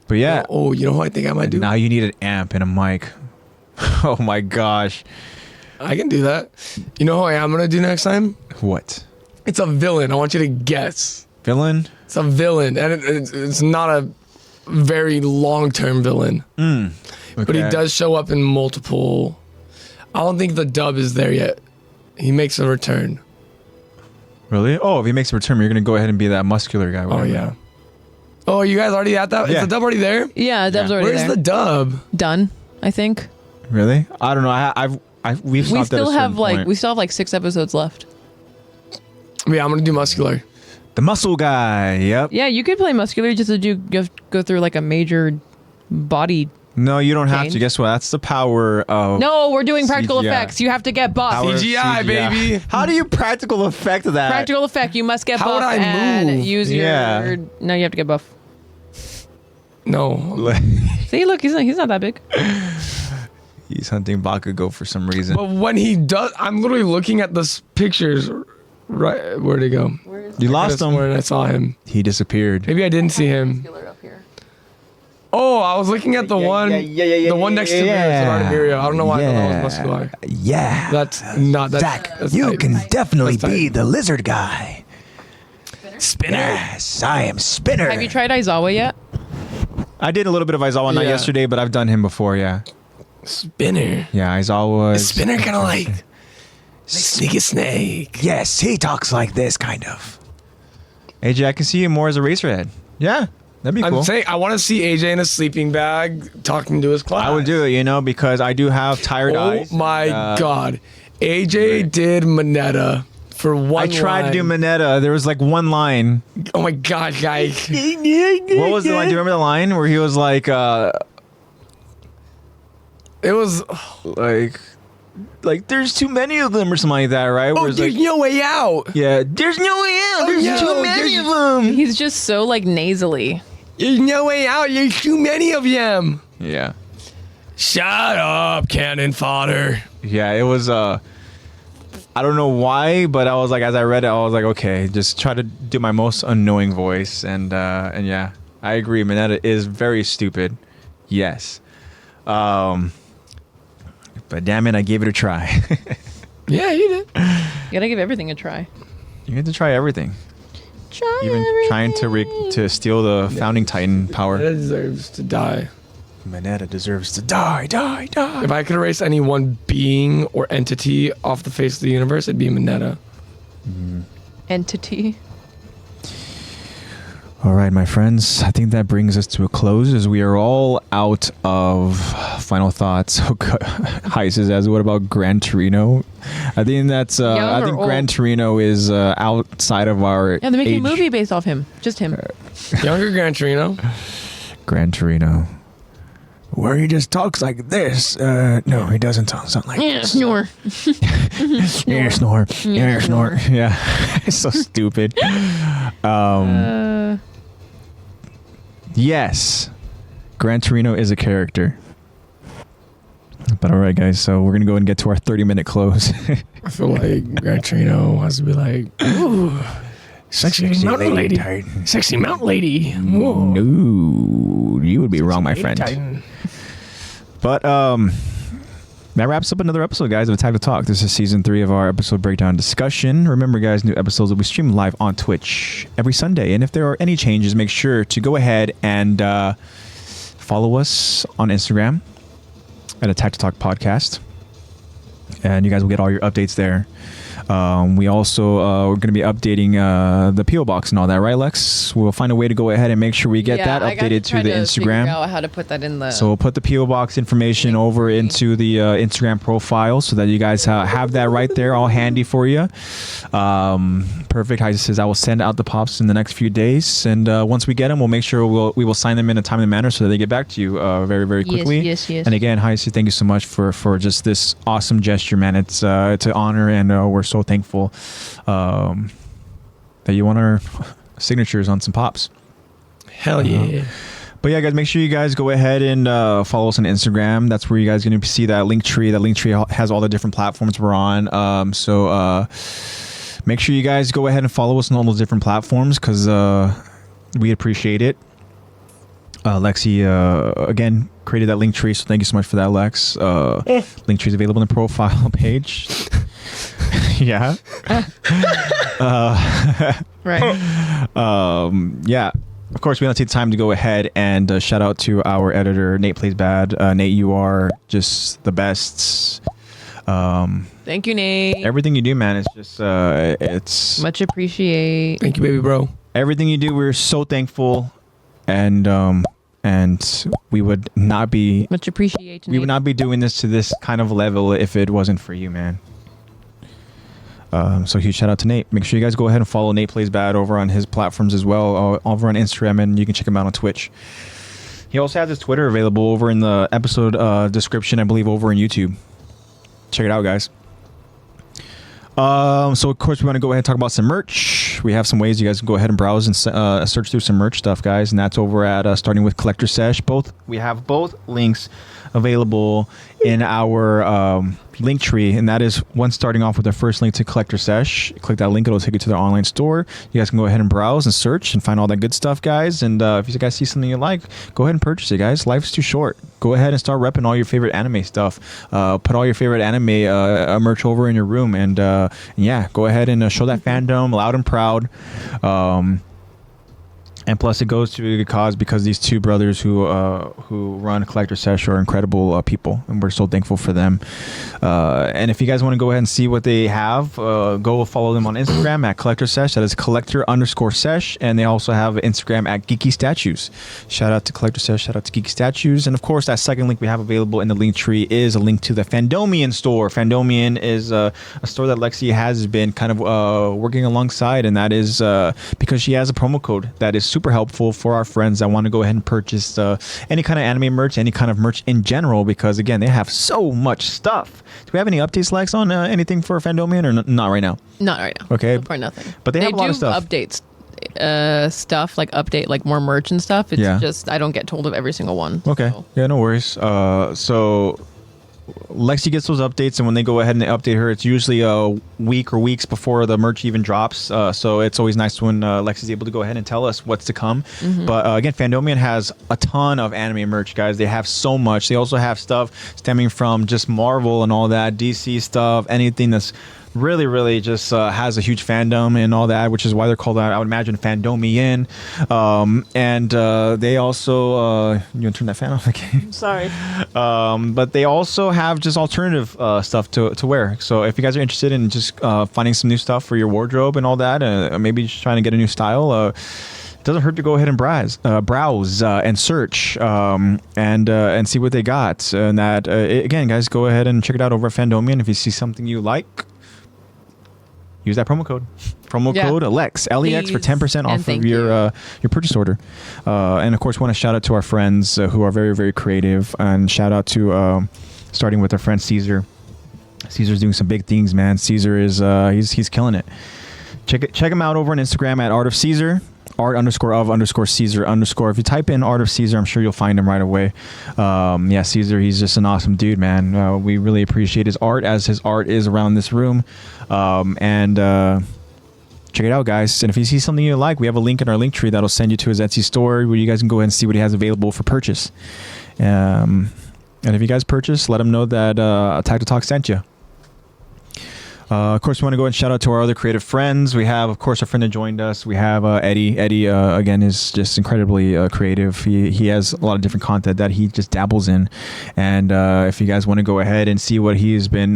But yeah, Oh, you know what I think I might do? now you need an amp and a mic. Oh my gosh. I can do that. You know what I am gonna do next time? What? It's a villain. I want you to guess. Villain? It's a villain, and it's not a very long-term villain. Okay. But he does show up in multiple. I don't think the dub is there yet. He makes a return. Really? Oh, if he makes a return, you're going to go ahead and be that muscular guy. Oh whatever. yeah. Oh, are you guys already at that? Yeah. Is the dub already there? Yeah, Dub's already Where's there. the dub? Done, I think. Really? I don't know. We've We stopped at a still have certain point. 6 episodes left. Yeah, I'm gonna do muscular. The muscle guy. Yep. Yeah, you could play muscular just to go through like a major body. No, you don't have Change. to. Guess what? That's the power of. No, we're doing practical CGI. effects. You have to get buff. Power of CGI, baby. How do you practical effect that? Practical effect. You must get How buff would I and move? use your. Yeah. No, you have to get buff. No. See, look, he's not that big. He's hunting Bakugo for some reason. But when he does, I'm literally looking at the pictures. Right, where'd he go? You lost him. When I saw him. He disappeared. Maybe I didn't see him. Up here. Oh, I was looking at the one next to me. I don't know why I thought that was muscular. Yeah. That's not that. Zach, that's you tight. can definitely That's tight. be the lizard guy. Spinner. Yes, I am Spinner. Have you tried Aizawa yet? I did a little bit of Aizawa not Yeah. yesterday, but I've done him before. Yeah. Spinner. Yeah, Aizawa. Is Spinner kind of like sneaky snake? Yes, he talks like this, kind of. AJ, I can see you more as a Eraserhead. Yeah, that'd be cool. I'm saying I want to see AJ in a sleeping bag talking to his class. I would do it, because I do have tired eyes. Oh my God. AJ did Mineta for one I tried to do line. Mineta. There was like one line. Oh my God, guys. What was the line? Do you remember the line where he was like, It was, like there's too many of them or something like that, right? Where oh, it's there's like, no way out. yeah, there's no way out. There's no, too many there's- of them. He's just so like nasally. There's no way out. There's too many of them. Yeah, Shut up, cannon fodder. yeah. It was I don't know why, but I was like, as I read it, I was like, okay, just try to do my most annoying voice, and yeah, I agree. Mineta is very stupid. Yes. But damn it, I gave it a try. Yeah, you did. You gotta give everything a try. You get to try everything. Try Even everything. trying to steal the founding Titan power. It deserves to die. Mineta deserves to die. If I could erase any one being or entity off the face of the universe, it'd be Mineta. Entity. All right, my friends. I think that brings us to a close as we are all out of final thoughts. Heist says, what about Gran Torino? I think that's. I think Gran Torino is outside of our. Yeah, they're making age. a movie based off him. Just him. Younger Gran Torino. Gran Torino. Where he just talks like this. No, he doesn't sound like Yeah, this. snore. Yeah, snore. Yeah, snore. Yeah, it's so stupid. Yes, Gran Torino is a character. But all right, guys. So we're gonna go and get to our 30-minute close. I feel like Gran Torino has to be like, ooh, sexy mountain lady. Sexy mountain lady. Whoa. No, you would be wrong, my friend. Titan. But that wraps up another episode, guys, of Attack the Talk. This is season 3 of our episode breakdown discussion. Remember, guys, new episodes will be streamed live on Twitch every Sunday. And if there are any changes, make sure to go ahead and follow us on Instagram at Attack the Talk Podcast. And you guys will get all your updates there. We also we're going to be updating the PO box and all that, right, Lex? We'll find a way to go ahead and make sure we get that updated to the Instagram. Figure out how to put that in the. So we'll put the PO box information over into the Instagram profile so that you guys have that right there, all handy for you. Perfect. Heist says I will send out the pops in the next few days, and once we get them, we'll make sure we will sign them in a timely manner so that they get back to you very, very quickly. Yes. And again, Heist, thank you so much for just this awesome gesture, man. It's an honor, and we're so thankful that you want our signatures on some pops. Hell yeah. But yeah, guys, make sure you guys go ahead and follow us on Instagram. That's where you guys are going to see that link tree. That link tree has all the different platforms we're on. So make sure you guys go ahead and follow us on all those different platforms because we appreciate it. Lexi, again, created that link tree. So thank you so much for that, Lex. Link tree is available in the profile page. Yeah. Right. Yeah. Of course, we want to take time to go ahead and shout out to our editor, NatePlaysBad. Nate, you are just the best. Thank you, Nate. Everything you do, man, is just it's Much appreciate. Thank you, baby bro. everything you do. We're so thankful, and we would not be Much appreciate. we would not be doing this to this kind of level if it wasn't for you, man. So huge shout out to Nate. Make sure you guys go ahead and follow Nate Plays Bad over on his platforms as well, over on Instagram, and you can check him out on Twitch. He also has his Twitter available over in the episode description, I believe, over on YouTube. Check it out, guys. So of course we want to go ahead and talk about some merch. We have some ways you guys can go ahead and browse and search through some merch stuff, guys, and that's over at starting with Collector Sesh. We have both links available in our link tree, and that is one starting off with the first link to Collector Sesh. Click that link, it'll take you to their online store. You guys can go ahead and browse and search and find all that good stuff, guys. And if you guys see something you like, go ahead and purchase it, guys. Life's too short. Go ahead and start repping all your favorite anime stuff. Put all your favorite anime merch over in your room, and yeah, go ahead and show that fandom loud and proud. And plus, it goes to a good cause because these two brothers who run Collector Sesh are incredible people, and we're so thankful for them. And if you guys want to go ahead and see what they have, go follow them on Instagram at Collector Sesh. That is Collector_Sesh, and they also have Instagram at Geeky Statues. Shout out to Collector Sesh. Shout out to Geeky Statues. And of course, that second link we have available in the link tree is a link to the Fandomion store. Fandomion is a store that Lexi has been kind of working alongside, and that is because she has a promo code that is super helpful for our friends that want to go ahead and purchase any kind of anime merch, any kind of merch in general, because again, they have so much stuff. Do we have any updates, Lex, on anything for Fandomion, or not right now? Not right now. Okay. So far, nothing. But they have a lot of stuff. Updates, stuff like update like more merch and stuff. It's just I don't get told of every single one. Okay. So. Yeah, no worries. So Lexi gets those updates, and when they go ahead and they update her, it's usually a week or weeks before the merch even drops. So it's always nice when Lexi's able to go ahead and tell us what's to come. But again, Fandomion has a ton of anime merch, guys. They have so much. They also have stuff stemming from just Marvel and all that, DC stuff, anything that's really just has a huge fandom and all that, which is why they're called, I would imagine, Fandomion. And they also you want to turn that fan off? Okay. Sorry. But they also have just alternative stuff to wear. So if you guys are interested in just finding some new stuff for your wardrobe and all that, maybe just trying to get a new style, it doesn't hurt to go ahead and browse and search and see what they got. And that again, guys, go ahead and check it out over at Fandomion. If you see something you like, use that promo code. Code LEX, LEX, for 10% off of your purchase order. And of course, want to shout out to our friends who are very, very creative. And shout out to starting with our friend Caesar. Caesar's doing some big things, man. Caesar is he's killing it. Check him out over on Instagram at ArtofCesar. Art_of_Caesar_. If you type in ArtofCesar, I'm sure you'll find him right away. Caesar, he's just an awesome dude, man. We really appreciate his art, as his art is around this room. And check it out, guys. And if you see something you like, we have a link in our link tree that'll send you to his Etsy store, where you guys can go ahead and see what he has available for purchase. And if you guys purchase, let him know that Attack the Talk sent you. Of course, we want to go and shout out to our other creative friends. We have, of course, our friend that joined us. We have Eddie. Eddie, again, is just incredibly creative. He has a lot of different content that he just dabbles in. And if you guys want to go ahead and see what he's been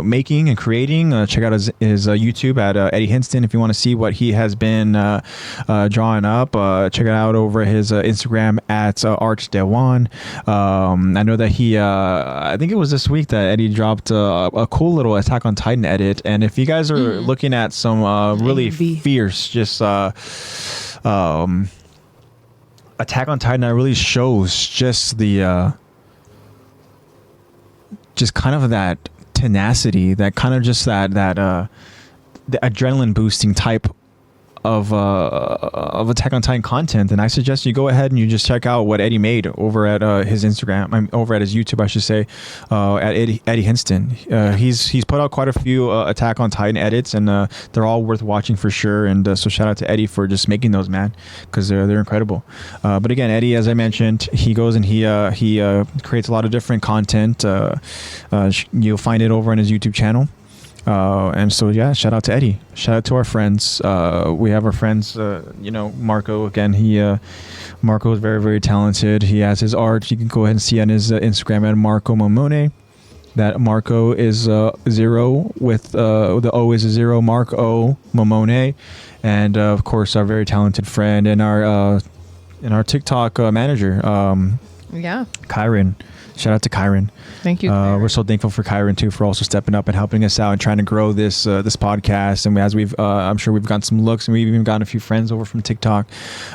making and creating, check out his YouTube at Eddie Hinston. If you want to see what he has been drawing up, check it out over his Instagram at ArtDewan. I know that I think it was this week that Eddie dropped a cool little Attack on Titan edit. And if you guys are looking at some really fierce, just Attack on Titan, that really shows just the just kind of that tenacity, that kind of just that the adrenaline boosting type of Attack on Titan content. And I suggest you go ahead and you just check out what Eddie made over at his Instagram, over at his YouTube, I should say, at Eddie Hinston. He's put out quite a few Attack on Titan edits, and they're all worth watching for sure. And so shout out to Eddie for just making those, man, because they're incredible. But again, Eddie, as I mentioned, he goes and he creates a lot of different content. You'll find it over on his YouTube channel. And so, shout out to Eddie. Shout out to our friends. We have our friends, Marco. Again, Marco is very, very talented. He has his art. You can go ahead and see on his Instagram at Marco Momone. That Marco is 0 with the O is a 0. Marco Momone. And, of course, our very talented friend and our TikTok manager, Kyron. Shout out to Kyron. Thank you. We're so thankful for Kyron too, for also stepping up and helping us out and trying to grow this podcast. And as I'm sure we've gotten some looks, and we've even gotten a few friends over from TikTok.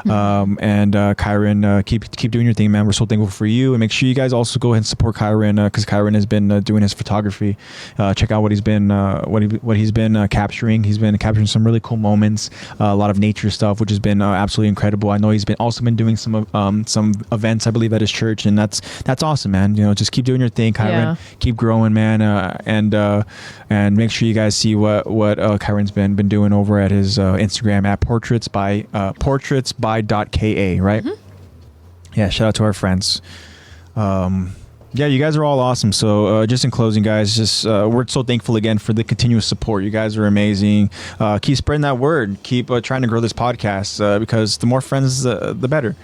And Kyron, keep doing your thing, man. We're so thankful for you. And make sure you guys also go ahead and support Kyron, because Kyron has been doing his photography. Check out what he's been capturing. He's been capturing some really cool moments, a lot of nature stuff, which has been absolutely incredible. I know he's also been doing some events, I believe, at his church, and that's awesome, man. Just keep doing your thing, Kyron. Yeah. Keep growing, man, and make sure you guys see what Kyron's been doing over at his Instagram at portraitsby.ka, right? Yeah, shout out to our friends. You guys are all awesome. So just in closing, guys, just we're so thankful again for the continuous support. You guys are amazing. Keep spreading that word. Keep trying to grow this podcast, because the more friends, the better.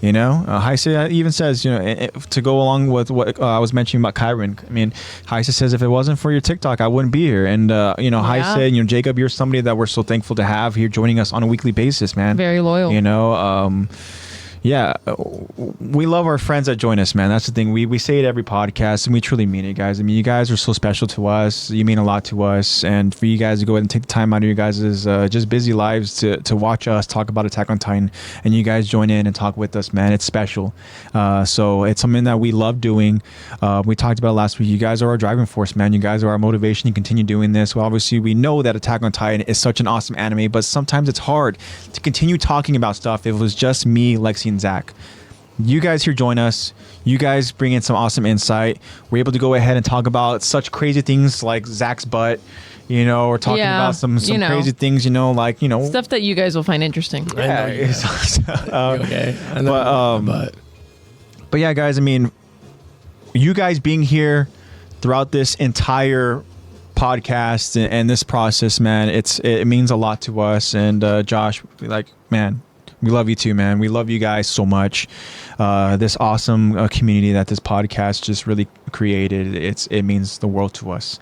Heise even says, to go along with what I was mentioning about Kyron. I mean, Heise says, if it wasn't for your TikTok, I wouldn't be here. And, Heise and, Jacob, you're somebody that we're so thankful to have here joining us on a weekly basis, man. Very loyal. We love our friends that join us, man. That's the thing. We say it every podcast, and we truly mean it, guys. I mean, you guys are so special to us. You mean a lot to us. And for you guys to go ahead and take the time out of your guys' just busy lives to watch us talk about Attack on Titan, and you guys join in and talk with us, man, it's special. So it's something that we love doing. We talked about it last week. You guys are our driving force, man. You guys are our motivation to continue doing this. Well, obviously, we know that Attack on Titan is such an awesome anime, but sometimes it's hard to continue talking about stuff if it was just me, Lexi, and Zach. you guys here join us. You guys bring in some awesome insight. We're able to go ahead and talk about such crazy things like Zach's butt. You know, we're talking about some crazy things. You know, like stuff that you guys will find interesting. Yeah. Okay. I know, but yeah, guys. I mean, you guys being here throughout this entire podcast and this process, man, it means a lot to us. And Josh, man, we love you too, man. We love you guys so much. This awesome community that this podcast just really created, it means the world to us.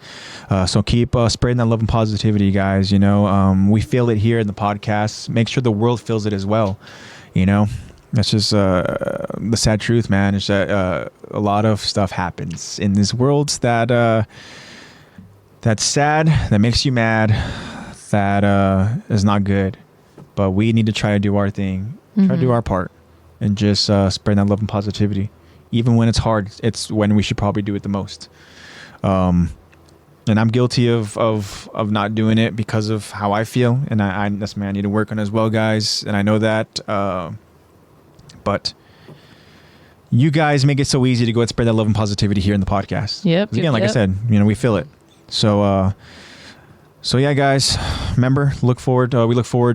So keep spreading that love and positivity, guys. You know, we feel it here in the podcast. Make sure the world feels it as well. You know, that's just the sad truth, man. Is that a lot of stuff happens in this world that's sad, that makes you mad, that is not good. But we need to try to do our thing, try to do our part, and just spread that love and positivity. Even when it's hard, it's when we should probably do it the most. And I'm guilty of not doing it because of how I feel, and that's something I need to work on as well, guys. And I know that. But you guys make it so easy to go and spread that love and positivity here in the podcast. Yep. Again, like I said, we feel it. So yeah, guys, remember, we look forward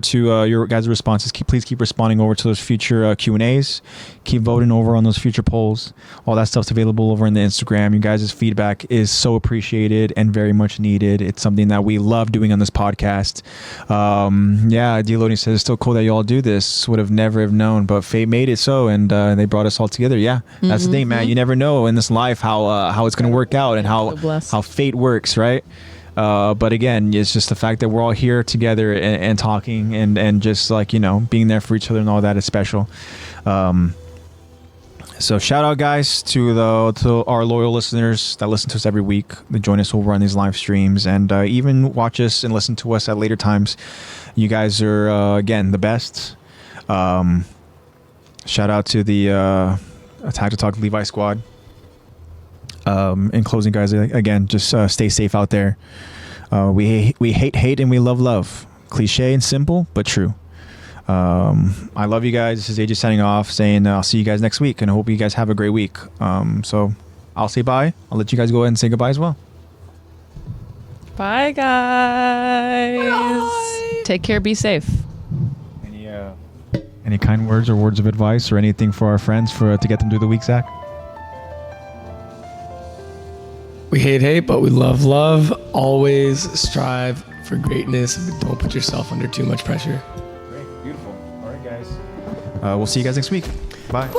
to your guys' responses. Please keep responding over to those future Q&As. Keep voting over on those future polls. All that stuff's available over in the Instagram. You guys' feedback is so appreciated and very much needed. It's something that we love doing on this podcast. Yeah, D-Loading says it's still cool that y'all do this. Would have never have known, but fate made it so, and they brought us all together. Yeah, that's the thing, man. You never know in this life how it's going to work out and how fate works, right? But again, it's just the fact that we're all here together and talking and just being there for each other and all that is special. So shout out, guys, to our loyal listeners that listen to us every week, that join us over on these live streams, and even watch us and listen to us at later times. You guys are again the best. Shout out to the Attack to Talk Levi squad. In closing, guys, again, just stay safe out there. We hate and we love. Cliche and simple, but true. I love you guys. This is AJ signing off, saying I'll see you guys next week, and I hope you guys have a great week. So I'll say bye. I'll let you guys go ahead and say goodbye as well. Bye, guys. Bye. Take care. Be safe. Any kind words or words of advice or anything for our friends to get them through the week, Zach? We hate, but we love. Always strive for greatness, but don't put yourself under too much pressure. Great, beautiful. All right, guys. We'll see you guys next week. Bye.